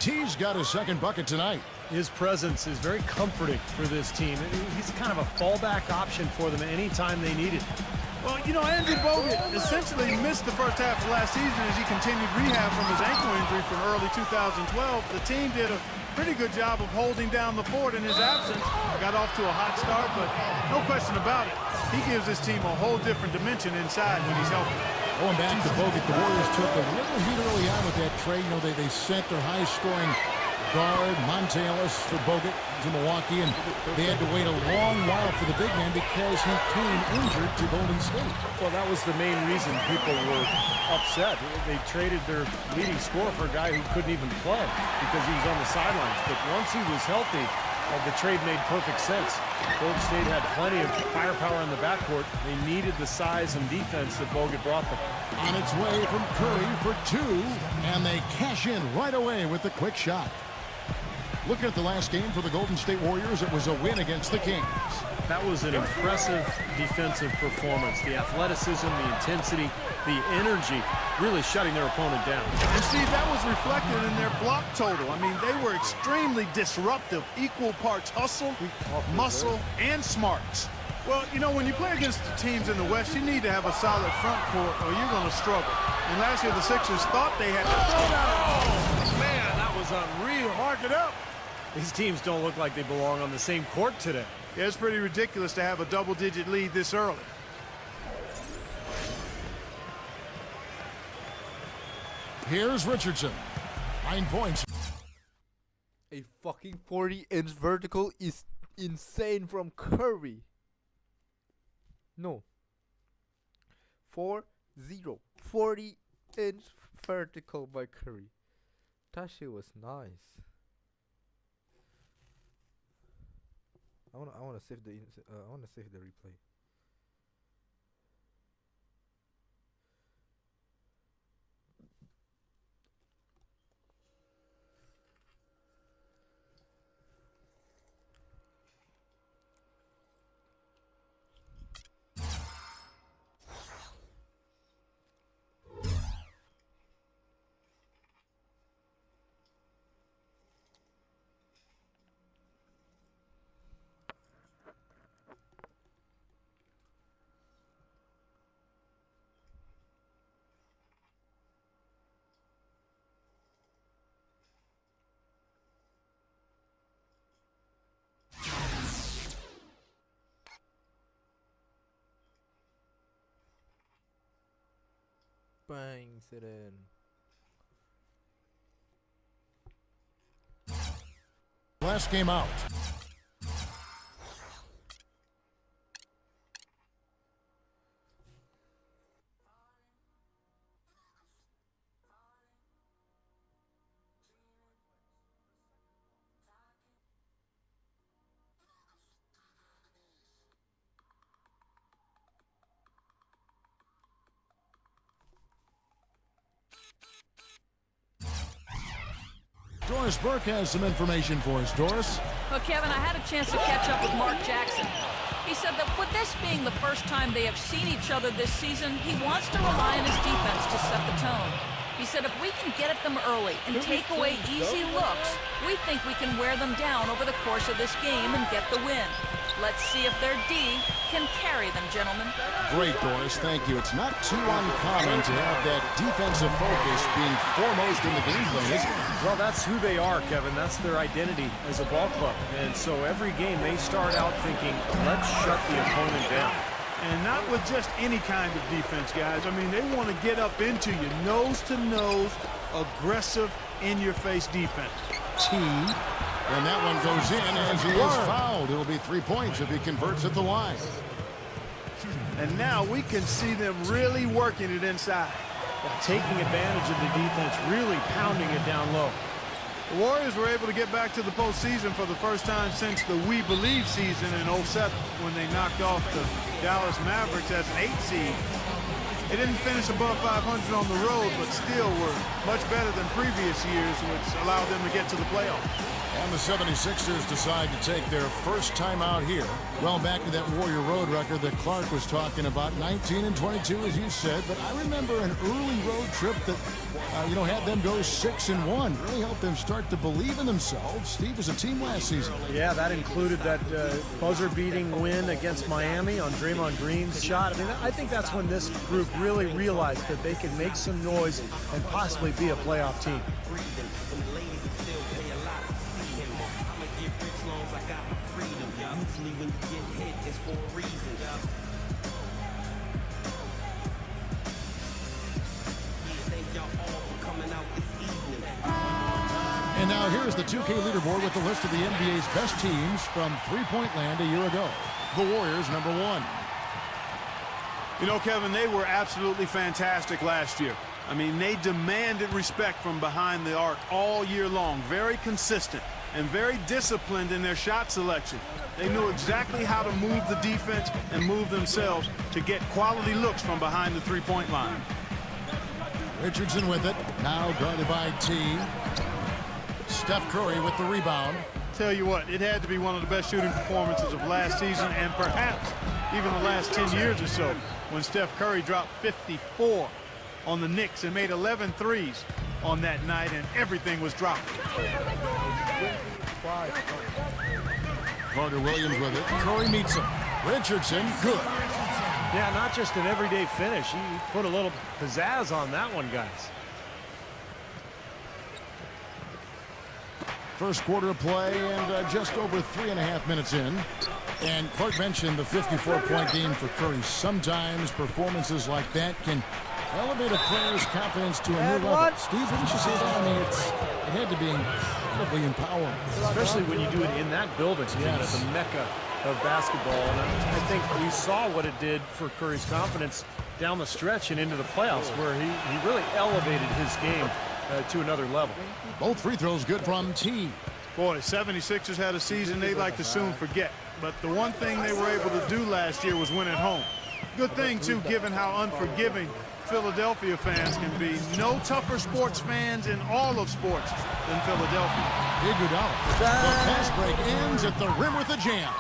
T's got his second bucket tonight. His presence is very comforting for this team. He's kind of a fallback option for them anytime they need it. Well, you know, Andrew Bogut essentially missed the first half of last season as he continued rehab from his ankle injury from early 2012. The team did a pretty good job of holding down the fort in his absence. Got off to a hot start, but no question about it. He gives this team a whole different dimension inside when he's healthy. Going back to Bogut, the Warriors took a little heat early on with that trade. You know, they sent their high-scoring guard, Monte Ellis, for Bogut to Milwaukee, and they had to wait a long while for the big man because he came injured to Golden State. Well, that was the main reason people were upset. They traded their leading scorer for a guy who couldn't even play because he was on the sidelines. But once he was healthy, the trade made perfect sense. Golden State had plenty of firepower in the backcourt. They needed the size and defense that Bogut brought them. On its way from Curry for two, and they cash in right away with the quick shot. Looking at the last game for the Golden State Warriors, it was a win against the Kings. That was an impressive defensive performance. The athleticism, the intensity, the energy, really shutting their opponent down. And Steve, that was reflected in their block total. I mean, they were extremely disruptive, equal parts hustle, muscle, and smarts. Well, you know, when you play against the teams in the West, you need to have a solid front court or you're going to struggle. And last year, the Sixers thought they had... Oh, man, that was unreal. Mark it up. These teams don't look like they belong on the same court today. Yeah, it's pretty ridiculous to have a double-digit lead this early. Here's Richardson. 9 points. A fucking 40-inch vertical is insane from Curry. No. 40. 40-inch vertical by Curry. That shit was nice. I wanna save the replay. Bangs it in. Last game out. Doris Burke has some information for us. Doris? Well, Kevin, I had a chance to catch up with Mark Jackson. He said that with this being the first time they have seen each other this season, he wants to rely on his defense to set the tone. He said if we can get at them early and take away easy looks, we think we can wear them down over the course of this game and get the win. Let's see if their D can carry them, gentlemen. Great, Doris. Thank you. It's not too uncommon to have that defensive focus being foremost in the game plan, is it? Well, that's who they are, Kevin. That's their identity as a ball club. And so every game they start out thinking, let's shut the opponent down. And not with just any kind of defense, guys. I mean, they want to get up into you, nose-to-nose, aggressive, in-your-face defense. T. And that one goes in as he is fouled. It'll be 3 points if he converts at the line. And now we can see them really working it inside. Yeah, taking advantage of the defense, really pounding it down low. The Warriors were able to get back to the postseason for the first time since the We Believe season in 07 when they knocked off the Dallas Mavericks as an 8 seed. They didn't finish above 500 on the road, but still were much better than previous years, which allowed them to get to the playoffs. And the 76ers decide to take their first time out here. Well, back to that Warrior road record that Clark was talking about, 19-22, as you said. But I remember an early road trip that, had them go 6-1. Really helped them start to believe in themselves. Steve, as a team last season. Yeah, that included that buzzer-beating win against Miami on Draymond Green's shot. I mean, I think that's when this group really realized that they can make some noise and possibly be a playoff team. And now here's the 2K leaderboard with the list of the NBA's best teams from three-point land a year ago. The Warriors, number 1. You know, Kevin, they were absolutely fantastic last year. I mean, they demanded respect from behind the arc all year long. Very consistent and very disciplined in their shot selection. They knew exactly how to move the defense and move themselves to get quality looks from behind the three-point line. Richardson with it. Now guarded by T. Steph Curry with the rebound. Tell you what, it had to be one of the best shooting performances of last season and perhaps even the last 10 years or so when Steph Curry dropped 54 on the Knicks and made 11 threes on that night, and everything was dropped. Carter Williams with it. Curry meets him. Richardson, good. Yeah, not just an everyday finish. He put a little pizzazz on that one, guys. First quarter of play and just over 3.5 minutes in. And Clark mentioned the 54-point game for Curry. Sometimes performances like that can elevate a player's confidence to a new level. Steve, wouldn't you say that? I mean, it had to be incredibly empowering. Especially when you do it in that building. Yes. The mecca of basketball. And I think we saw what it did for Curry's confidence down the stretch and into the playoffs, where he really elevated his game to another level. Both free throws good from T. Boy, 76ers had a season they'd like to soon forget. But the one thing they were able to do last year was win at home. Good thing, too, given how unforgiving Philadelphia fans can be. No tougher sports fans in all of sports than Philadelphia. Iguodala. The pass break ends at the rim with a jam.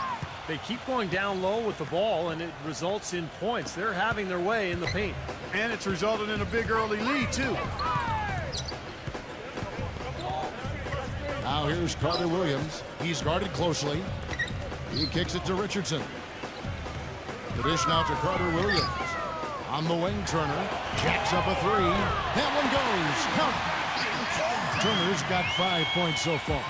They keep going down low with the ball, and it results in points. They're having their way in the paint. And it's resulted in a big early lead, too. Now here's Carter Williams. He's guarded closely. He kicks it to Richardson. The dish now to Carter Williams. On the wing, Turner jacks up a three. That one goes. Count. Turner's got 5 points so far.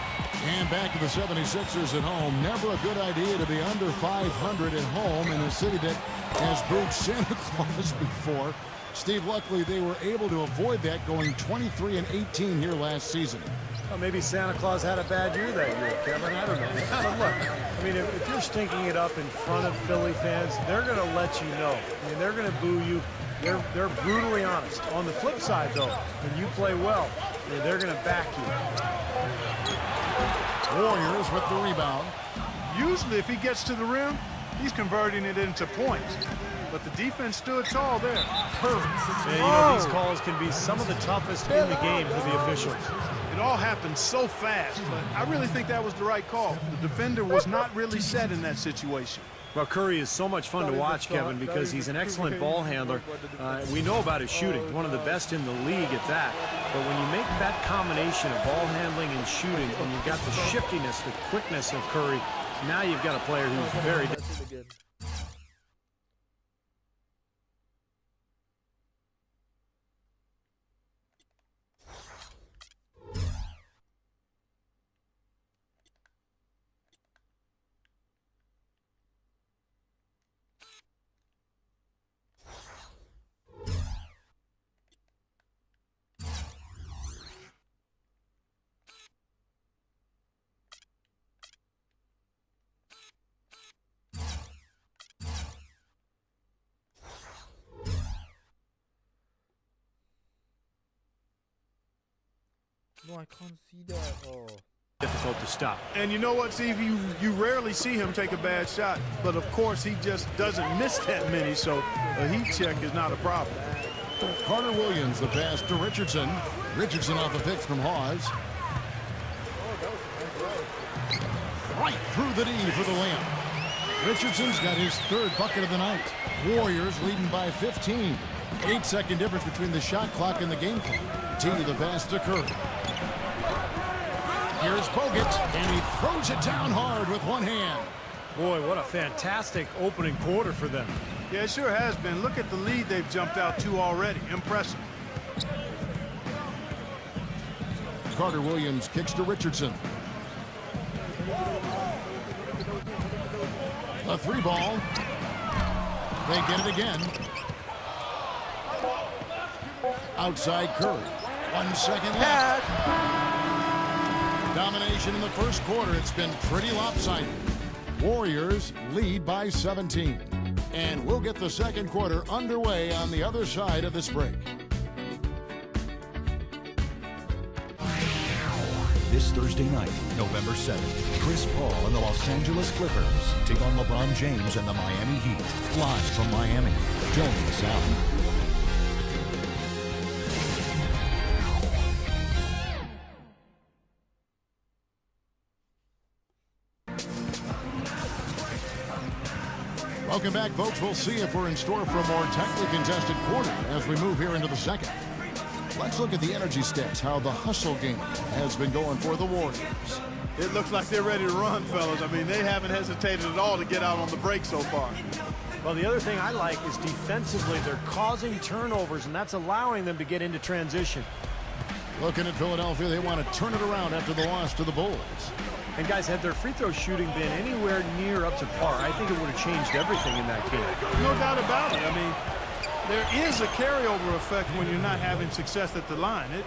And back to the 76ers at home. Never a good idea to be under 500 at home in a city that has booed Santa Claus before. Steve, luckily they were able to avoid that, going 23-18 here last season. Well, maybe Santa Claus had a bad year that year, Kevin. I don't know. But look, I mean, if you're stinking it up in front of Philly fans, they're going to let you know. I mean, they're going to boo you. They're brutally honest. On the flip side, though, when you play well, they're going to back you. Warriors with the rebound. Usually, if he gets to the rim, he's converting it into points. But the defense stood tall there. And, you know, these calls can be some of the toughest in the game for the officials. It all happened so fast, but I really think that was the right call. The defender was not really set in that situation. Well, Curry is so much fun to watch, Kevin, because he's an excellent ball handler. We know about his shooting, one of the best in the league at that. But when you make that combination of ball handling and shooting, and you've got the shiftiness, the quickness of Curry, now you've got a player who's very... No, I can't see that. Oh. difficult to stop. And you know what, Steve? You rarely see him take a bad shot. But, of course, he just doesn't miss that many, so a heat check is not a problem. Carter Williams, the pass to Richardson. Richardson off the pick from Hawes. Right through the knee for the layup. Richardson's got his third bucket of the night. Warriors leading by 15. 8-second difference between the shot clock and the game clock. T the pass to Curry. Here's Bogut, and he throws it down hard with one hand. Boy, what a fantastic opening quarter for them. Yeah, it sure has been. Look at the lead they've jumped out to already. Impressive. Carter Williams kicks to Richardson. A three ball. They get it again. Outside Curry. 1 second left. Domination in the first quarter. It's been pretty lopsided. Warriors lead by 17. And we'll get the second quarter underway on the other side of this break. This Thursday night, November 7th, Chris Paul and the Los Angeles Clippers take on LeBron James and the Miami Heat. Live from Miami. Don't miss out. Welcome back, folks. We'll see if we're in store for a more tightly contested quarter as we move here into the second. Let's look at the energy stats, how the hustle game has been going for the Warriors. It looks like they're ready to run, fellas. I mean, they haven't hesitated at all to get out on the break so far. Well, the other thing I like is defensively, they're causing turnovers, and that's allowing them to get into transition. Looking at Philadelphia, they want to turn it around after the loss to the Bulls. And guys, had their free throw shooting been anywhere near up to par, I think it would have changed everything in that game. No doubt about it. I mean, there is a carryover effect when you're not having success at the line. It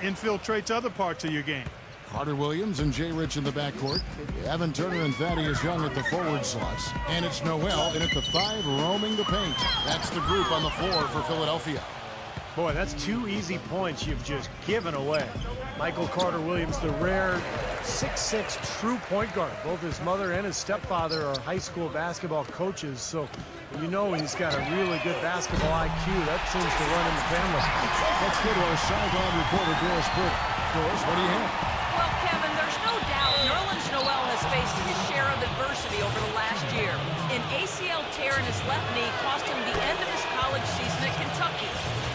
infiltrates other parts of your game. Carter Williams and Jay Rich in the backcourt. Evan Turner and Thaddeus Young at the forward slots. And it's Noel in at the 5 roaming the paint. That's the group on the floor for Philadelphia. Boy, that's 2 easy points you've just given away. Michael Carter Williams, the rare 6'6" true point guard. Both his mother and his stepfather are high school basketball coaches, so you know he's got a really good basketball IQ. That seems to run in the family. Let's go to our sideline reporter, Doris Burke. Doris, what do you have? Well, Kevin, there's no doubt Nerlens Noel has faced his share of adversity over the last year. An ACL tear in his left knee cost him the end of his college season at Kentucky.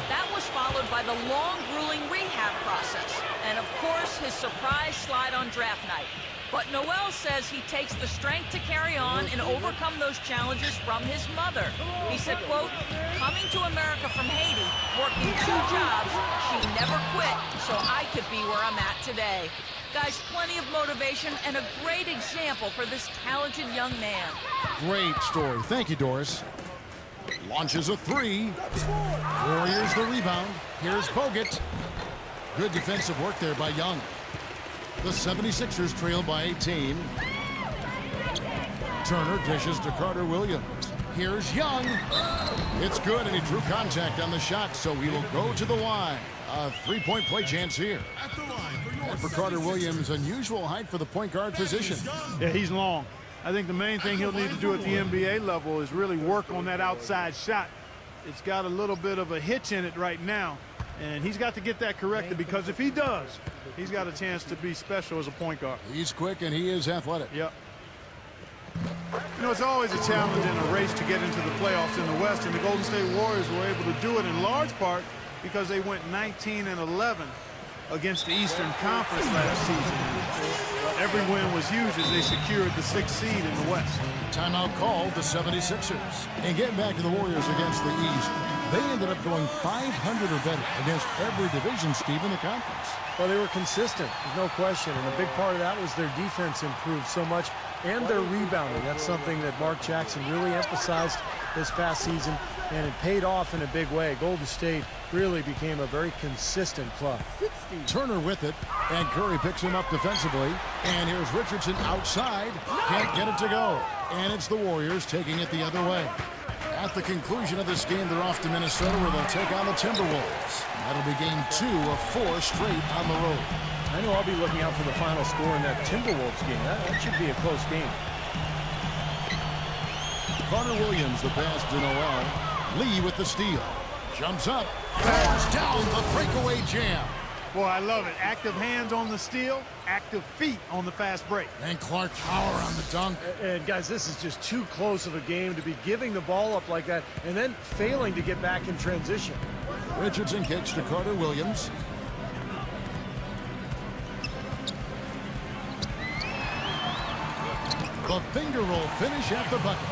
That was followed by the long, grueling rehab process. And, of course, his surprise slide on draft night. But Noel says he takes the strength to carry on and overcome those challenges from his mother. He said, quote, coming to America from Haiti, working 2 jobs, she never quit, so I could be where I'm at today. Guys, plenty of motivation and a great example for this talented young man. Great story. Thank you, Doris. Launches a 3. Warriors the rebound. Here's Bogut. Good defensive work there by Young. The 76ers trail by 18. Turner dishes to Carter Williams. Here's Young. It's good, and he drew contact on the shot, so he will go to the line. A 3-point play chance here. And for Carter Williams, unusual height for the point guard position. Yeah, he's long. I think the main thing he'll need to do at the NBA level is really work on that outside shot. It's got a little bit of a hitch in it right now, and he's got to get that corrected, because if he does, he's got a chance to be special as a point guard. He's quick and he is athletic. Yep. You know, it's always a challenge in a race to get into the playoffs in the West, and the Golden State Warriors were able to do it in large part because they went 19-11 against the Eastern Conference last season. Every win was huge as they secured the 6th seed in the West. Timeout called the 76ers. And getting back to the Warriors against the East, they ended up going 500 or better against every division, Steve, in the conference. Well, they were consistent, there's no question, and a big part of that was their defense improved so much, and their rebounding. That's something that Mark Jackson really emphasized this past season, and it paid off in a big way. Golden State really became a very consistent club. Turner with it, and Curry picks him up defensively. And here's Richardson outside. Can't get it to go. And it's the Warriors taking it the other way. At the conclusion of this game, they're off to Minnesota, where they'll take on the Timberwolves. That'll be game 2 of 4 straight on the road. I know I'll be looking out for the final score in that Timberwolves game. That should be a close game. Carter Williams, the pass to Noel. Lee with the steal. Jumps up. Fires down the breakaway jam. Boy, I love it. Active hands on the steal, active feet on the fast break. And Clark Power on the dunk. And guys, this is just too close of a game to be giving the ball up like that and then failing to get back in transition. Richardson kicks to Carter Williams. The finger roll finish at the bucket.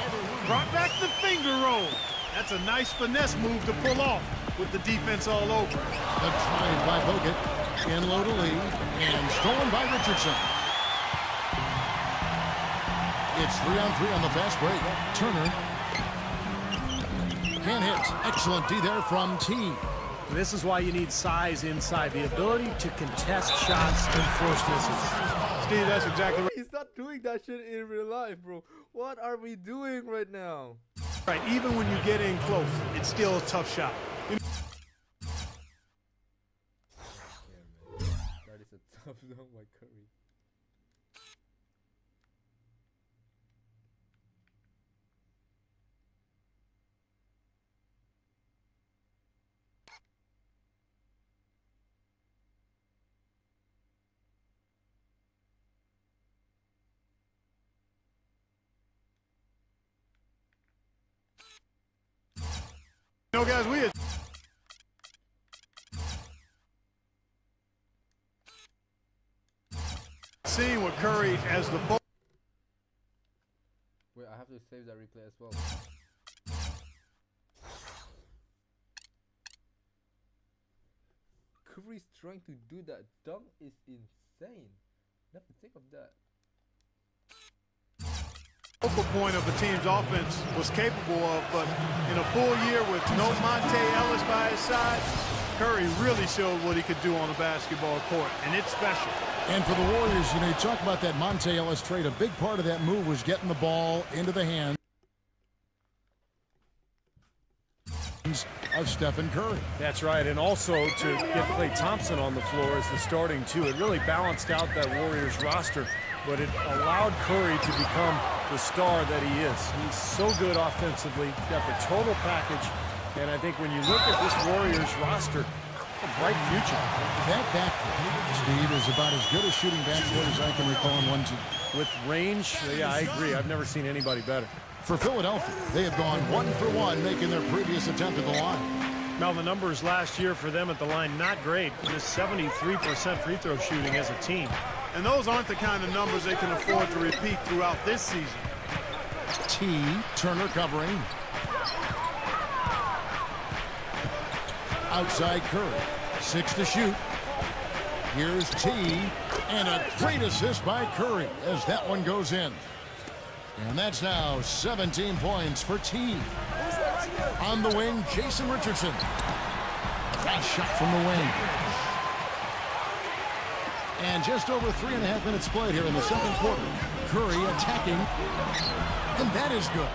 Brought back the finger roll. That's a nice finesse move to pull off with the defense all over. The drive by Bogut. In low to Lee. And stolen by Richardson. It's 3-on-3 on the fast break. Turner. Can't hit. Excellent D there from T. This is why you need size inside. The ability to contest shots and force misses. Steve, that's exactly right. He's not doing that shit in real life, bro. What are we doing right now? Right, even when you get in close, it's still a tough shot. That is a tough zone by Curry. You know, guys, we had seen what Curry as the ball. Wait, I have to save that replay as well. Curry's trying to do that dunk is insane. You have to think of that. Focal point of the team's offense was capable of, but in a full year with no Monte Ellis by his side, Curry really showed what he could do on the basketball court, and it's special. And for the Warriors, you talk about that Monte Ellis trade. A big part of that move was getting the ball into the hands of Stephen Curry. That's right, and also to get Klay Thompson on the floor as the starting two. It really balanced out that Warriors roster, but it allowed Curry to become the star that he is. He's so good offensively, got the total package, and I think when you look at this Warriors roster, a bright future. That backcourt, Steve, is about as good a shooting backcourt as I can recall in one team. With range, yeah, I agree. I've never seen anybody better. For Philadelphia, they have gone 1 for 1, making their previous attempt at the line. Now, the numbers last year for them at the line, not great. Just 73% free throw shooting as a team. And those aren't the kind of numbers they can afford to repeat throughout this season. T. Turner covering. Outside Curry. 6 to shoot. Here's T. And a great assist by Curry as that one goes in. And that's now 17 points for T. On the wing, Jason Richardson. Nice shot from the wing. And just over 3.5 minutes played here in the second quarter. Curry attacking. And that is good.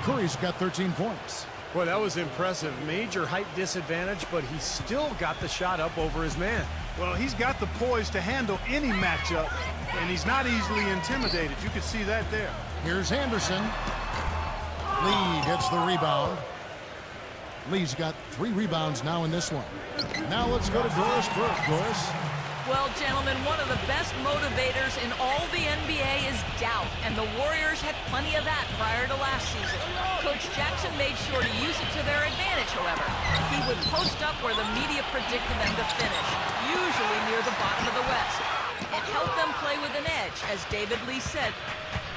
Curry's got 13 points. Boy, that was impressive. Major height disadvantage, but he still got the shot up over his man. Well, he's got the poise to handle any matchup, and he's not easily intimidated. You can see that there. Here's Anderson. Lee gets the rebound. Lee's got 3 rebounds now in this one. Now let's go to Doris Burke. Doris? Well, gentlemen, one of the best motivators in all the NBA is doubt, and the Warriors had plenty of that prior to last season. Coach Jackson made sure to use it to their advantage, however. He would post up where the media predicted them to finish, usually near the bottom of the West. It helped them play with an edge, as David Lee said.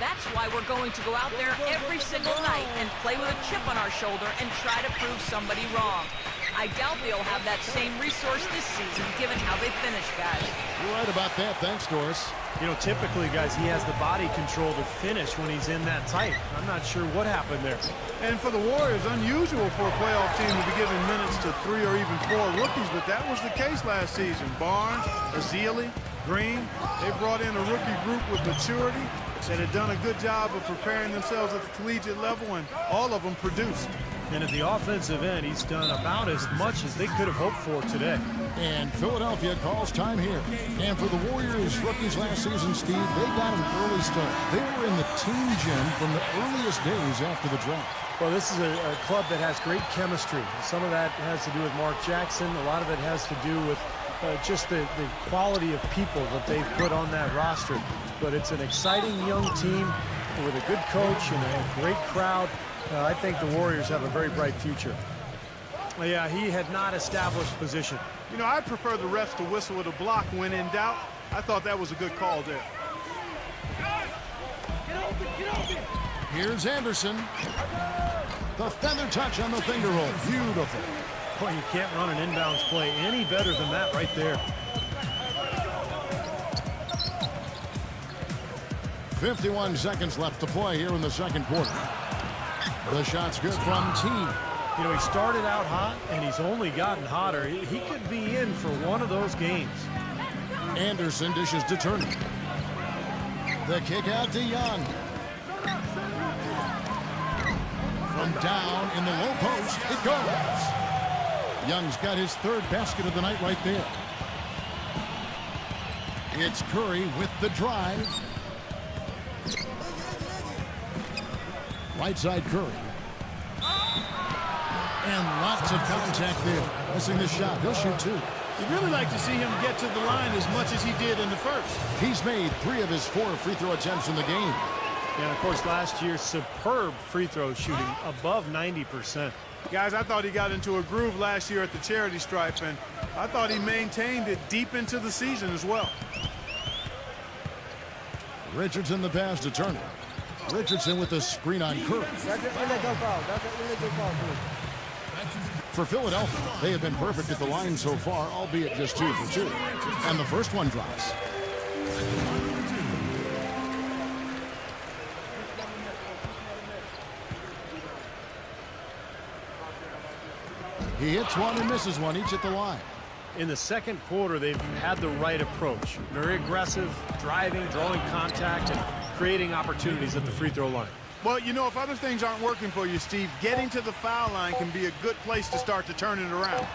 That's why we're going to go out there every single night and play with a chip on our shoulder and try to prove somebody wrong. I doubt they'll have that same resource this season, given how they finished, guys. You're right about that. Thanks, Doris. You know, typically, guys, he has the body control to finish when he's in that tight. I'm not sure what happened there. And for the Warriors, unusual for a playoff team to be giving minutes to 3 or even 4 rookies, but that was the case last season. Barnes, Ezeli, Green, they brought in a rookie group with maturity that had done a good job of preparing themselves at the collegiate level, and all of them produced. And at the offensive end, he's done about as much as they could have hoped for today. And Philadelphia calls time here. And for the Warriors rookies last season, Steve, they got an early start. They were in the team gym from the earliest days after the draft. Well, this is a club that has great chemistry. Some of that has to do with Mark Jackson. A lot of it has to do with just the quality of people that they've put on that roster. But it's an exciting young team with a good coach and a great crowd. I think the Warriors have a very bright future. Yeah, he had not established position. You know, I prefer the refs to whistle with a block when in doubt. I thought that was a good call there. Here's Anderson. The feather touch on the finger roll. Beautiful. Boy, you can't run an inbounds play any better than that right there. 51 seconds left to play here in the second quarter. The shot's good from T. You know, he started out hot, and he's only gotten hotter. He could be in for one of those games. Anderson dishes to Turner. The kick out to Young. From down in the low post, it goes. Young's got his 3rd basket of the night right there. It's Curry with the drive. Right side Curry. And lots of contact there. Missing the shot. He'll shoot 2. You'd really like to see him get to the line as much as he did in the first. He's made 3 of his 4 free throw attempts in the game. And, of course, last year, superb free throw shooting, above 90%. Guys, I thought he got into a groove last year at the charity stripe, and I thought he maintained it deep into the season as well. Richardson the pass to Turner. Richardson with the screen on Curry. That's an illegal foul. That's an illegal foul, dude. For Philadelphia, they have been perfect at the line so far, albeit just 2 for 2. And the first one drops. He hits one and misses one, each at the line. In the second quarter, they've had the right approach. Very aggressive, driving, drawing contact, and creating opportunities at the free throw line. Well, you know, if other things aren't working for you, Steve, getting to the foul line can be a good place to start to turn it around.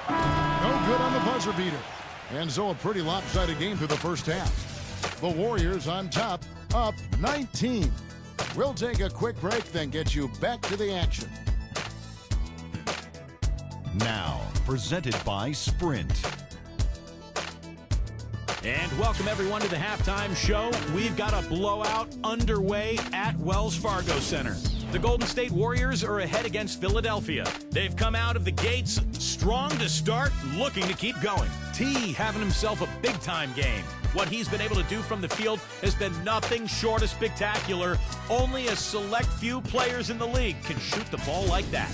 No good on the buzzer beater. And so a pretty lopsided game through the first half. The Warriors on top, up 19. We'll take a quick break, then get you back to the action. Now, presented by Sprint. And welcome everyone to the halftime show. We've got a blowout underway at Wells Fargo Center. The Golden State Warriors are ahead against Philadelphia. They've come out of the gates strong to start, looking to keep going. T having himself a big-time game. What he's been able to do from the field has been nothing short of spectacular. Only a select few players in the league can shoot the ball like that.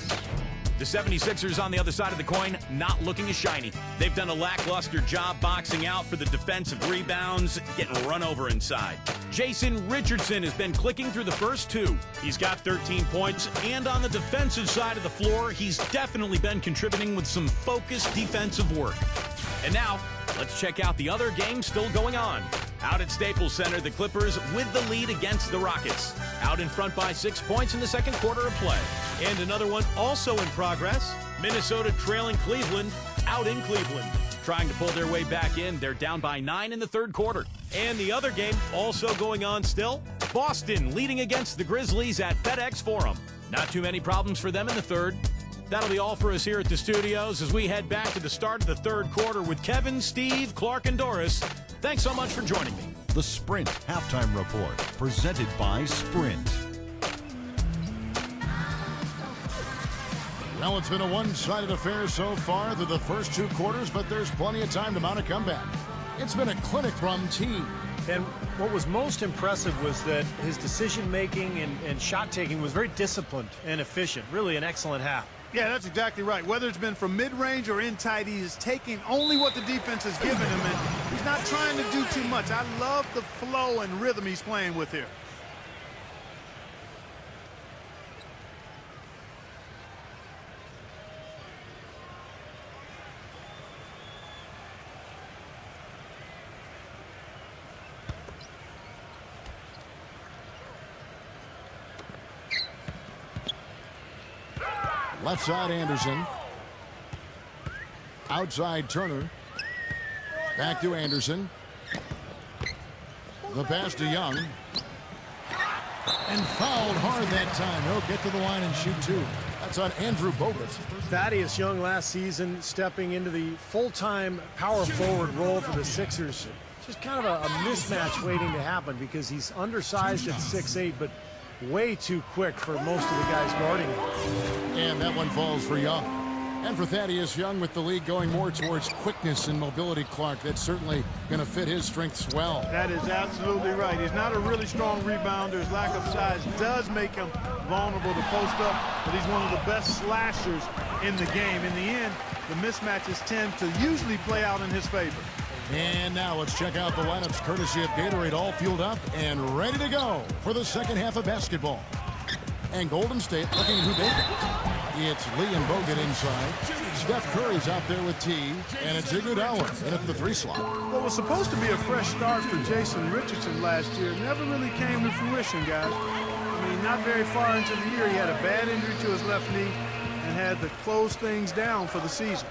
The 76ers on the other side of the coin, not looking as shiny. They've done a lackluster job boxing out for the defensive rebounds, getting run over inside. Jason Richardson has been clicking through the first two. He's got 13 points, and on the defensive side of the floor, he's definitely been contributing with some focused defensive work. And now, let's check out the other game still going on. Out at Staples Center, the Clippers with the lead against the Rockets. Out in front by 6 points in the second quarter of play. And another one also in progress. Minnesota trailing Cleveland out in Cleveland. Trying to pull their way back in. They're down by 9 in the third quarter. And the other game also going on still. Boston leading against the Grizzlies at FedEx Forum. Not too many problems for them in the third. That'll be all for us here at the studios as we head back to the start of the third quarter with Kevin, Steve, Clark, and Doris. Thanks so much for joining me. The Sprint Halftime Report, presented by Sprint. Well, it's been a one-sided affair so far through the first two quarters, but there's plenty of time to mount a comeback. It's been a clinic from Team. And what was most impressive was that his decision-making and shot-taking was very disciplined and efficient. Really an excellent half. Yeah, that's exactly right. Whether it's been from mid-range or in tight, he is taking only what the defense has given him, and he's not trying to do too much. I love the flow and rhythm he's playing with here. Left side, Anderson. Outside, Turner. Back to Anderson. The pass to Young. And fouled hard that time. He'll get to the line and shoot two. That's on Andrew Bogut. Thaddeus Young last season stepping into the full-time power forward role for the Sixers. Just kind of a mismatch waiting to happen because he's undersized at 6'8", but way too quick for most of the guys guarding him. And that one falls for Young. And for Thaddeus Young, with the league going more towards quickness and mobility, Clark, that's certainly going to fit his strengths well. That is absolutely right. He's not a really strong rebounder. His lack of size does make him vulnerable to post up, but he's one of the best slashers in the game. In the end, the mismatches tend to usually play out in his favor. And now let's check out the lineups courtesy of Gatorade, all fueled up and ready to go for the second half of basketball. And Golden State looking who they got. It's Lee and Bogut inside. Steph Curry's out there with T, and it's Iguodala in at the 3 slot. What was supposed to be a fresh start for Jason Richardson last year never really came to fruition, guys. I mean, not very far into the year, he had a bad injury to his left knee and had to close things down for the season.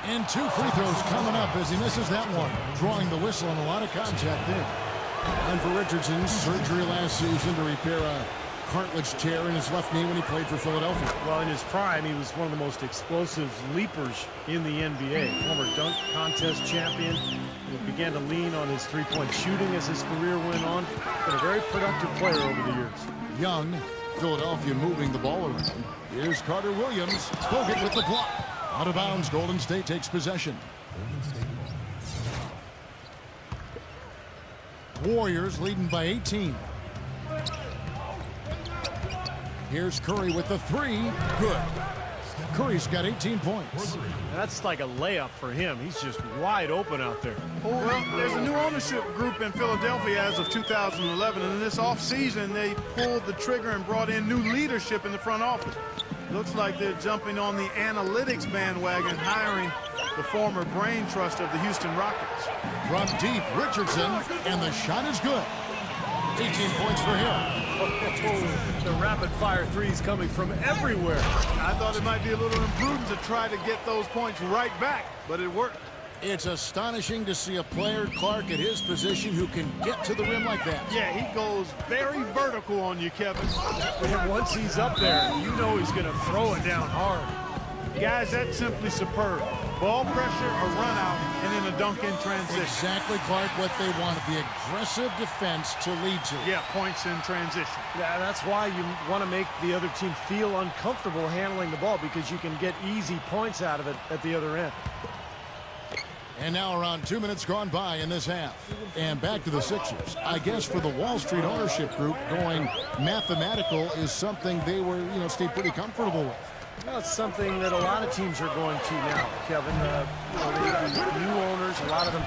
And 2 free throws coming up as he misses that one. Drawing the whistle and a lot of contact there. And for Richardson, surgery last season to repair a cartilage tear in his left knee when he played for Philadelphia. Well, in his prime, he was one of the most explosive leapers in the NBA. Former dunk contest champion. He began to lean on his three-point shooting as his career went on. Been a very productive player over the years. Young, Philadelphia moving the ball around. Here's Carter Williams. Bogut with the block. Out of bounds, Golden State takes possession. Warriors leading by 18. Here's Curry with the 3. Good. Curry's got 18 points. That's like a layup for him. He's just wide open out there. Well, there's a new ownership group in Philadelphia as of 2011, and in this offseason, they pulled the trigger and brought in new leadership in the front office. Looks like they're jumping on the analytics bandwagon, hiring the former brain trust of the Houston Rockets. From deep, Richardson, and the shot is good. 18 points for him. The rapid-fire threes coming from everywhere. I thought it might be a little imprudent to try to get those points right back, but it worked. It's astonishing to see a player, Clark, at his position who can get to the rim like that. Yeah, he goes very vertical on you, Kevin. And once he's up there, you know he's going to throw it down hard. Guys, that's simply superb. Ball pressure, a run out, and then a dunk in transition. Exactly, Clark, what they wanted, the aggressive defense to lead to. Yeah, points in transition. Yeah, that's why you want to make the other team feel uncomfortable handling the ball, because you can get easy points out of it at the other end. And now around 2 minutes gone by in this half. And back to the Sixers. I guess for the Wall Street ownership group, going mathematical is something they were, stay pretty comfortable with. Well, it's something that a lot of teams are going to now, Kevin. They new owners, a lot of them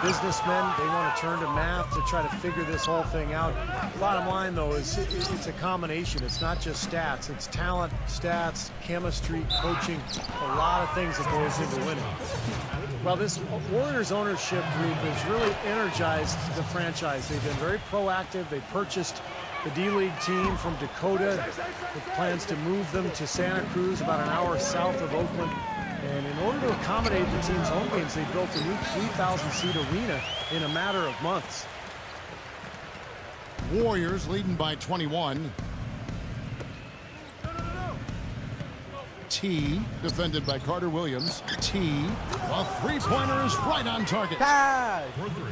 businessmen, they want to turn to math to try to figure this whole thing out. Bottom line, though, is it's a combination. It's not just stats. It's talent, stats, chemistry, coaching, a lot of things that goes into winning. Well, this Warriors ownership group has really energized the franchise. They've been very proactive. They purchased the D-League team from Dakota. With plans to move them to Santa Cruz, about an hour south of Oakland. And in order to accommodate the team's home games, they built a new 3,000-seat arena in a matter of months. Warriors leading by 21. T, defended by Carter Williams. T, a three-pointer is right on target.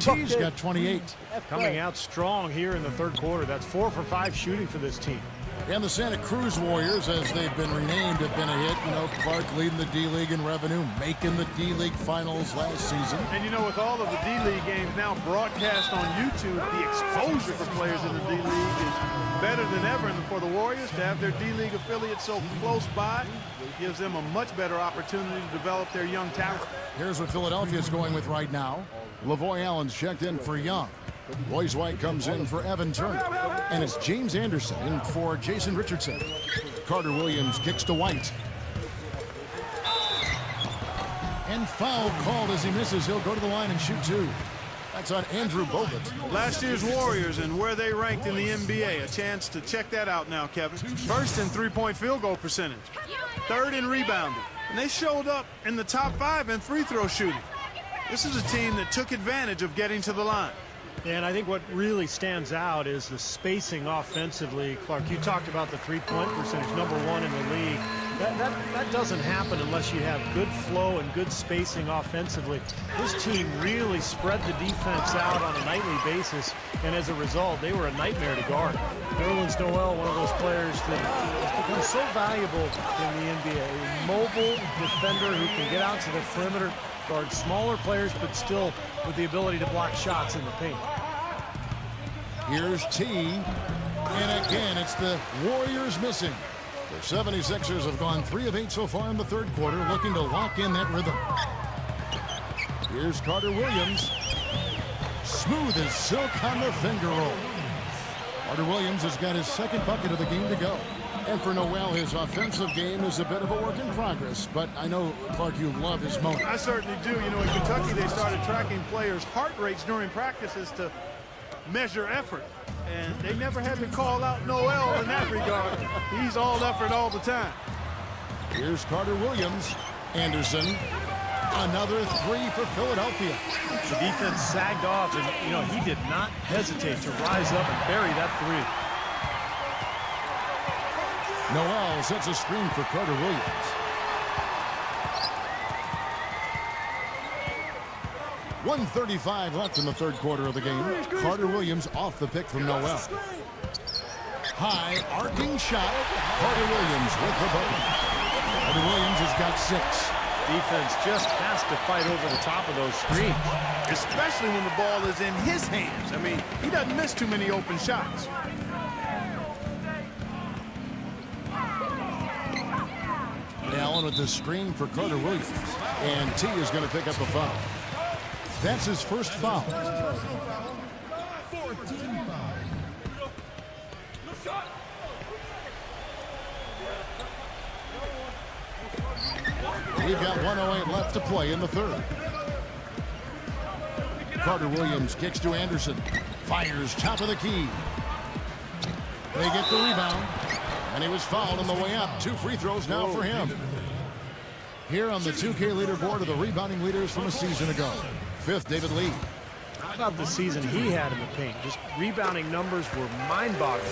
T's got 28. Coming out strong here in the third quarter. That's 4 for 5 shooting for this team. And the Santa Cruz Warriors, as they've been renamed, have been a hit. Clark leading the D-League in revenue, making the D-League finals last season. And with all of the D-League games now broadcast on YouTube, the exposure for players in the D-League is better than ever. And for the Warriors to have their D-League affiliate so close by gives them a much better opportunity to develop their young talent. Here's what Philadelphia's going with right now. Lavoy Allen's checked in for Young. Royce White comes in for Evan Turner. And it's James Anderson in for Jason Richardson. Carter Williams kicks to White. And foul called as he misses. He'll go to the line and shoot 2. That's on Andrew Bogut. Last year's Warriors and where they ranked in the NBA. A chance to check that out now, Kevin. First in three-point field goal percentage. Third in rebounding. And they showed up in the top 5 in free throw shooting. This is a team that took advantage of getting to the line. And I think what really stands out is the spacing offensively. Clark, you talked about the three-point percentage, #1 in the league. That doesn't happen unless you have good flow and good spacing offensively. This team really spread the defense out on a nightly basis, and as a result, they were a nightmare to guard. Nerlens Noel, one of those players that has become so valuable in the NBA. A mobile defender who can get out to the perimeter, guard smaller players, but still with the ability to block shots in the paint. Here's T. And again, it's the Warriors missing. The 76ers have gone 3 of 8 so far in the third quarter, looking to lock in that rhythm. Here's Carter Williams. Smooth as silk on the finger roll. Carter Williams has got his second bucket of the game to go. And for Noel, his offensive game is a bit of a work in progress, but I know, Clark, you love his moment. I certainly do. In Kentucky, they started tracking players' heart rates during practices to measure effort. And they never had to call out Noel in that regard. He's all effort all the time. Here's Carter Williams. Anderson. Another 3 for Philadelphia. The defense sagged off, and, he did not hesitate to rise up and bury that 3. Noel sets a screen for Carter Williams. .135 left in the third quarter of the game. Carter Williams off the pick from Noel. High arcing shot. Carter Williams with the bucket. Carter Williams has got 6. Defense just has to fight over the top of those screens. Especially when the ball is in his hands. He doesn't miss too many open shots. Allen with the screen for Carter Williams. And T is going to pick up a foul. That's his first foul. We've got 1:08 left to play in the third. Carter Williams kicks to Anderson. Fires top of the key. They get the rebound. And he was fouled on the way up. 2 free throws now for him. Here on the 2K leaderboard are the rebounding leaders from a season ago. 5th, David Lee. How about the season he had in the paint? Just rebounding numbers were mind-boggling.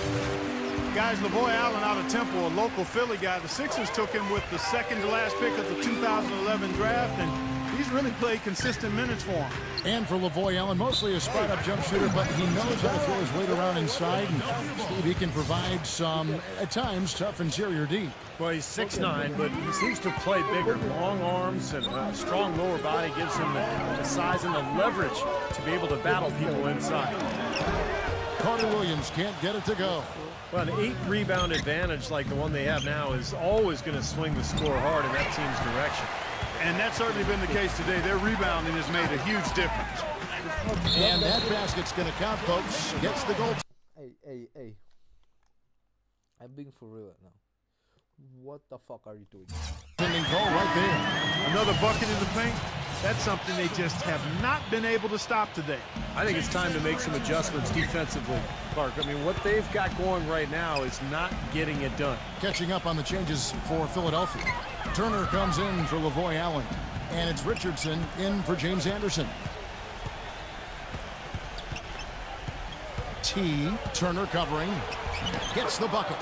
Guys, Lavoy Allen out of Temple, a local Philly guy. The Sixers took him with the second to last pick of the 2011 draft, and he's really played consistent minutes for him. And for Lavoy Allen, mostly a spot-up jump shooter, but he knows how to throw his weight around inside. And Steve, he can provide some, at times, tough interior D. Well, he's 6'9", but he seems to play bigger. Long arms and a strong lower body gives him the size and the leverage to be able to battle people inside. Carter Williams can't get it to go. Well, an 8-rebound advantage like the one they have now is always going to swing the score hard in that team's direction. And that's certainly been the case today. Their rebounding has made a huge difference. And that basket's going to count, folks. Gets the goal. Hey. I'm being for real right now. What the fuck are you doing? Pending call right there. Another bucket in the paint. That's something they just have not been able to stop today. I think it's time to make some adjustments defensively, Clark. I mean, what they've got going right now is not getting it done. Catching up on the changes for Philadelphia. Turner comes in for Lavoy Allen. And it's Richardson in for James Anderson. T. Turner covering. Gets the bucket.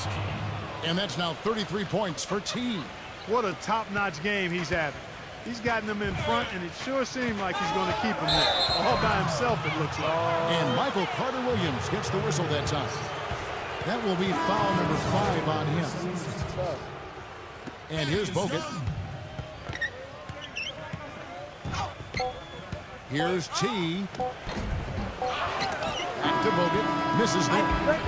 And that's now 33 points for T. What a top-notch game he's having. He's gotten them in front, and it sure seemed like he's going to keep them there. All by himself, it looks like. And Michael Carter Williams gets the whistle that time. That will be foul number 5 on him. And here's Bogut. Here's T. Back to Bogut. Misses there.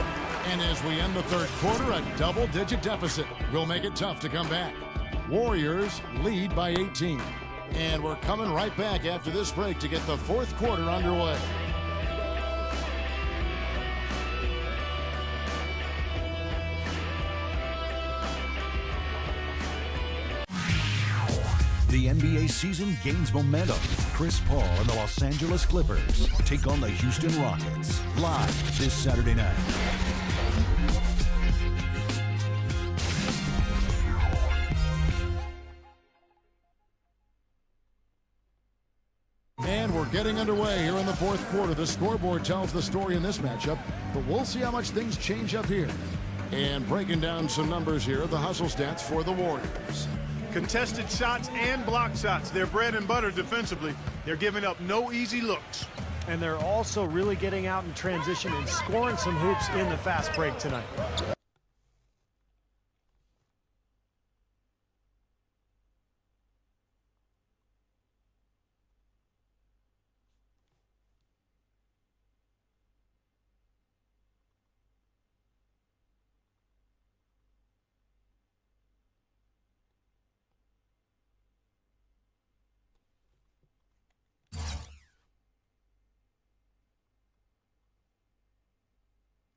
And as we end the third quarter, a double-digit deficit will make it tough to come back. Warriors lead by 18. And we're coming right back after this break to get the fourth quarter underway. The NBA season gains momentum. Chris Paul and the Los Angeles Clippers take on the Houston Rockets live this Saturday night. And we're getting underway here in the fourth quarter. The scoreboard tells the story in this matchup, but we'll see how much things change up here. And breaking down some numbers here, the hustle stats for the Warriors. Contested shots and block shots. They're bread and butter defensively. They're giving up no easy looks. And they're also really getting out in transition and scoring some hoops in the fast break tonight.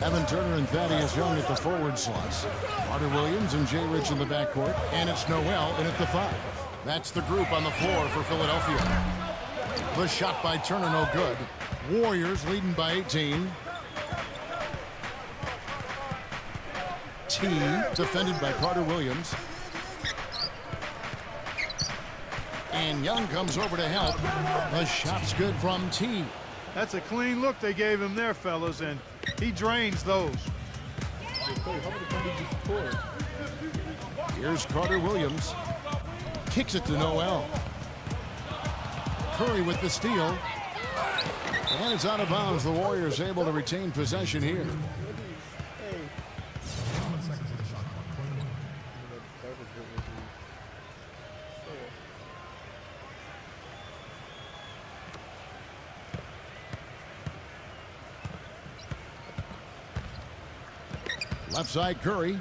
Evan Turner and Thaddeus Young at the forward slots. Carter Williams and Jay Rich in the backcourt. And it's Noel in at the 5. That's the group on the floor for Philadelphia. The shot by Turner, no good. Warriors leading by 18. T, defended by Carter Williams. And Young comes over to help. The shot's good from T. That's a clean look they gave him there, fellas, and he drains those. Here's Carter Williams. Kicks it to Noel. Curry with the steal. And it's out of bounds. The Warriors able to retain possession here. Left side, Curry.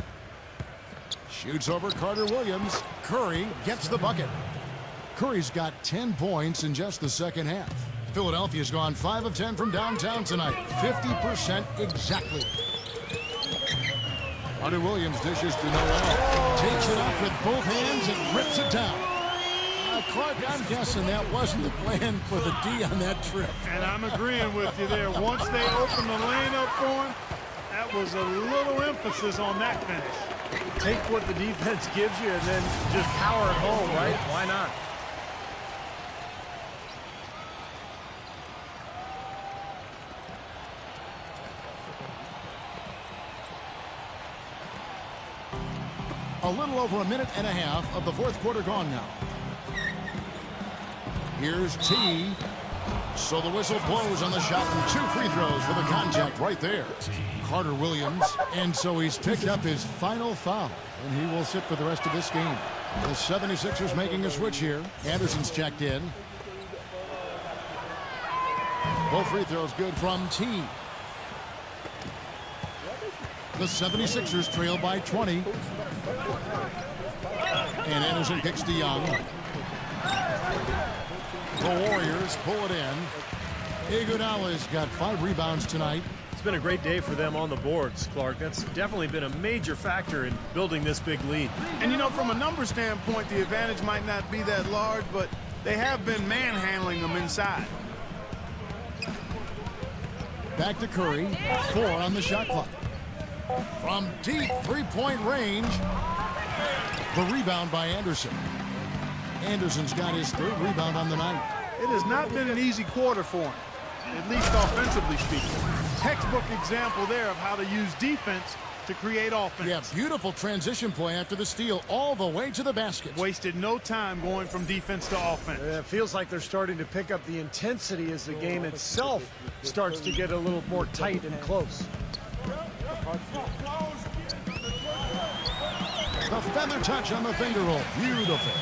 Shoots over Carter Williams. Curry gets the bucket. Curry's got 10 points in just the second half. Philadelphia's gone 5 of 10 from downtown tonight. 50% exactly. Hunter Williams dishes to Noel. Takes it up with both hands and rips it down. Clark, I'm guessing that wasn't the plan for the D on that trip. And I'm agreeing with you there. Once they opened the lane up for him, that was a little emphasis on that finish. Take what the defense gives you and then just power it home, right? Why not? A little over a minute and a half of the fourth quarter gone now. Here's T. So the whistle blows on the shot and 2 free throws for the contact right there. Carter Williams. And so he's picked up his final foul. And he will sit for the rest of this game. The 76ers making a switch here. Anderson's checked in. Both free throws good from T. The 76ers trail by 20. And Anderson kicks to Young. The Warriors pull it in. Iguodala's got 5 rebounds tonight. It's been a great day for them on the boards, Clark. That's definitely been a major factor in building this big lead. And, you know, from a number standpoint, the advantage might not be that large, but they have been manhandling them inside. Back to Curry. 4 on the shot clock. From deep three-point range. The rebound by Anderson. Anderson's got his 3rd rebound on the night. It has not been an easy quarter for him, at least offensively speaking. Textbook example there of how to use defense to create offense. Yeah, beautiful transition play after the steal all the way to the basket. Wasted no time going from defense to offense. It feels like they're starting to pick up the intensity as the game itself starts to get a little more tight and close. The feather touch on the finger roll. Beautiful.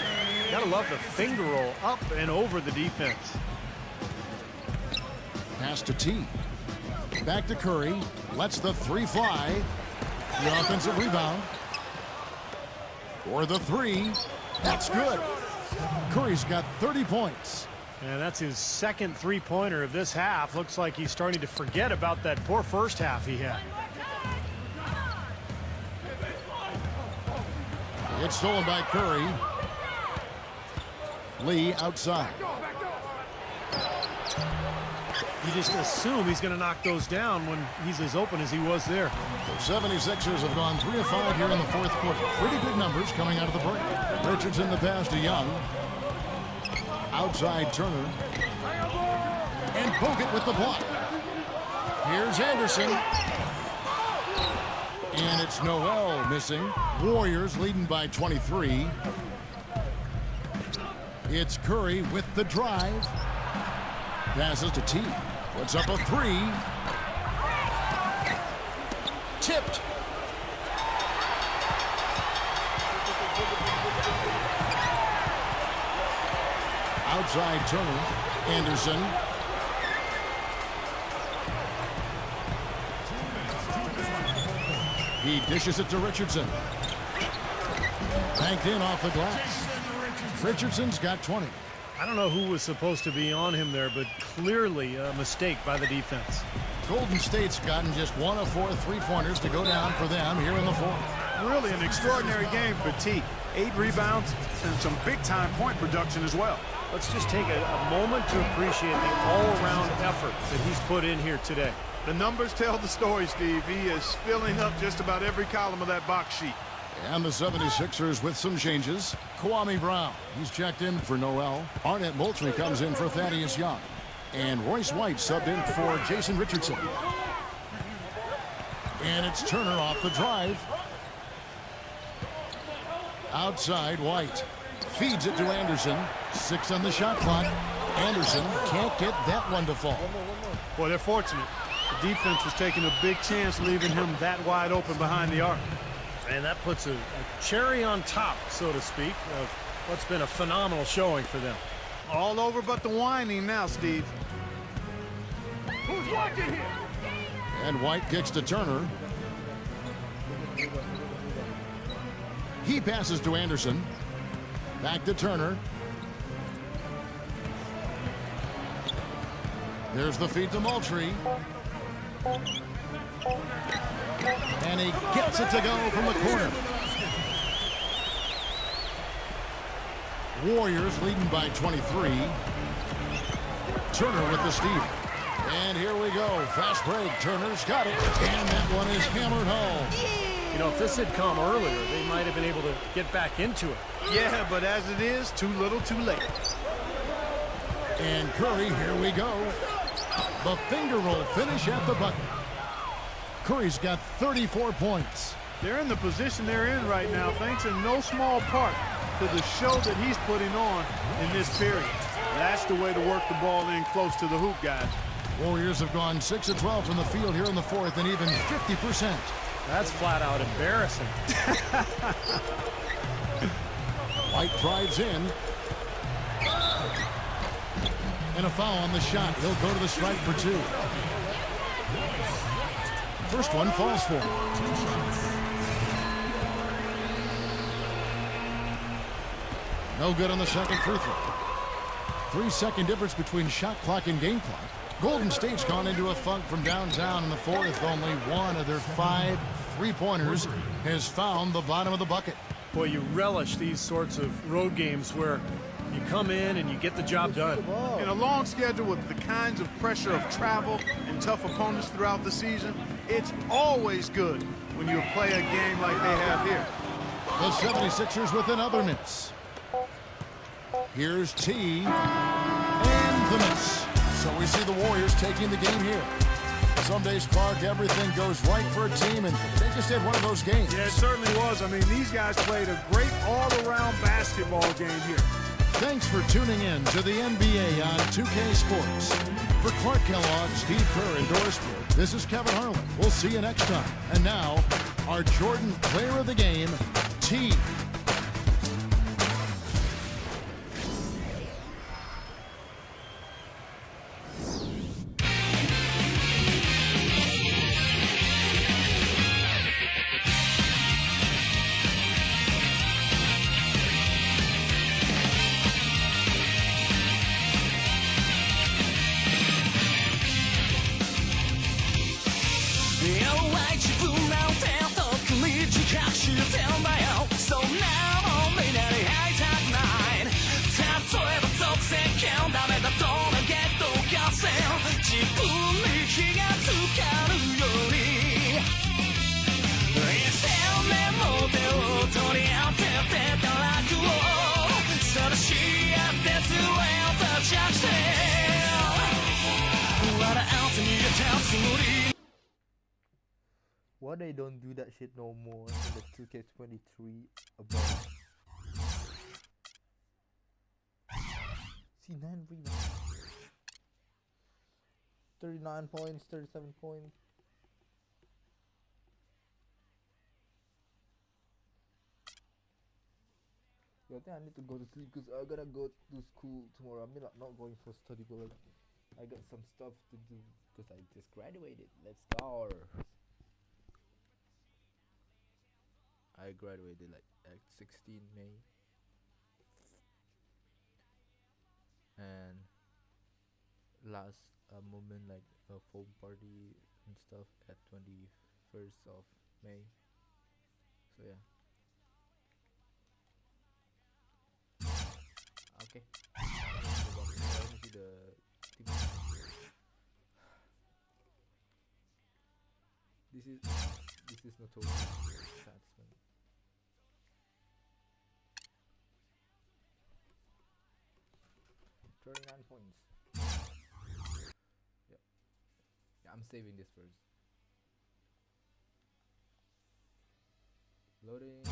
Gotta love the finger roll up and over the defense. Pass to T. Back to Curry. Lets the 3 fly. The offensive rebound. For the 3. That's good. Curry's got 30 points. And that's his 2nd 3-pointer of this half. Looks like he's starting to forget about that poor first half he had. It's stolen by Curry. Lee outside. You just assume he's going to knock those down when he's as open as he was there. The 76ers have gone 3 of 5 here in the fourth quarter. Pretty good numbers coming out of the break. Richardson the pass to Young. Outside Turner. And Bogut with the block. Here's Anderson. And it's Noel missing. Warriors leading by 23. It's Curry with the drive. Passes to T. Puts up a 3. Tipped. Outside Turner. Anderson. He dishes it to Richardson. Banked in off the glass. Richardson's got 20. I don't know who was supposed to be on him there, but clearly a mistake by the defense. Golden State's gotten just 1 of 4 3-pointers to go down for them here in the fourth. Really an extraordinary game for T. 8 rebounds and some big-time point production as well. Let's just take a moment to appreciate the all-around effort that he's put in here today. The numbers tell the story, Steve. He is filling up just about every column of that box sheet. And the 76ers with some changes. Kwame Brown, he's checked in for Noel. Arnett Moultrie comes in for Thaddeus Young. And Royce White subbed in for Jason Richardson. And it's Turner off the drive. Outside White. Feeds it to Anderson. 6 on the shot clock. Anderson can't get that one to fall. Well, they're fortunate. The defense was taking a big chance leaving him that wide open behind the arc. And that puts a cherry on top, so to speak, of what's been a phenomenal showing for them. All over but the whining now, Steve. Who's watching here? And White kicks to Turner. He passes to Anderson. Back to Turner. There's the feed to Moultrie. And he gets it to go from the corner. Warriors leading by 23. Turner with the steal. And here we go. Fast break. Turner's got it. And that one is hammered home. You know, if this had come earlier, they might have been able to get back into it. Yeah, but as it is, too little, too late. And Curry, here we go. The finger roll finish at the bucket. Curry's got 34 points. They're in the position they're in right now, thanks in no small part to the show that he's putting on in this period. That's the way to work the ball in close to the hoop, guys. Warriors have gone 6 of 12 from the field here in the fourth and even 50%. That's flat out embarrassing. White drives in. And a foul on the shot. He'll go to the stripe for 2. First one falls for him. No good on the second free throw. 3-second difference between shot clock and game clock. Golden State's gone into a funk from downtown in the fourth. Only one of their 5 three-pointers has found the bottom of the bucket. Boy, you relish these sorts of road games where you come in and you get the job done. In a long schedule with the kinds of pressure of travel and tough opponents throughout the season, it's always good when you play a game like they have here. The 76ers with another miss. Here's T. And the miss. So we see the Warriors taking the game here. Some days, Clark, everything goes right for a team, and they just had one of those games. Yeah, it certainly was. I mean, these guys played a great all-around basketball game here. Thanks for tuning in to the NBA on 2K Sports. For Clark Kellogg, Steve Kerr, and Doris Burke, this is Kevin Harlan. We'll see you next time. And now, our Jordan Player of the Game, T. Why they don't do that shit no more in the 2K23 above? See, 9 rebounds, 39 points, 37 points. Yo, I think I need to go to sleep because I gotta go to school tomorrow. I mean, not going for study, but like, I got some stuff to do because I just graduated. Let's go. I graduated like at 16 May, and last moment like a foam party and stuff at 21st of May. So yeah. Okay. Let me see the team. This is notorious satisfaction. 39 points. Yeah, I'm saving this first. Loading.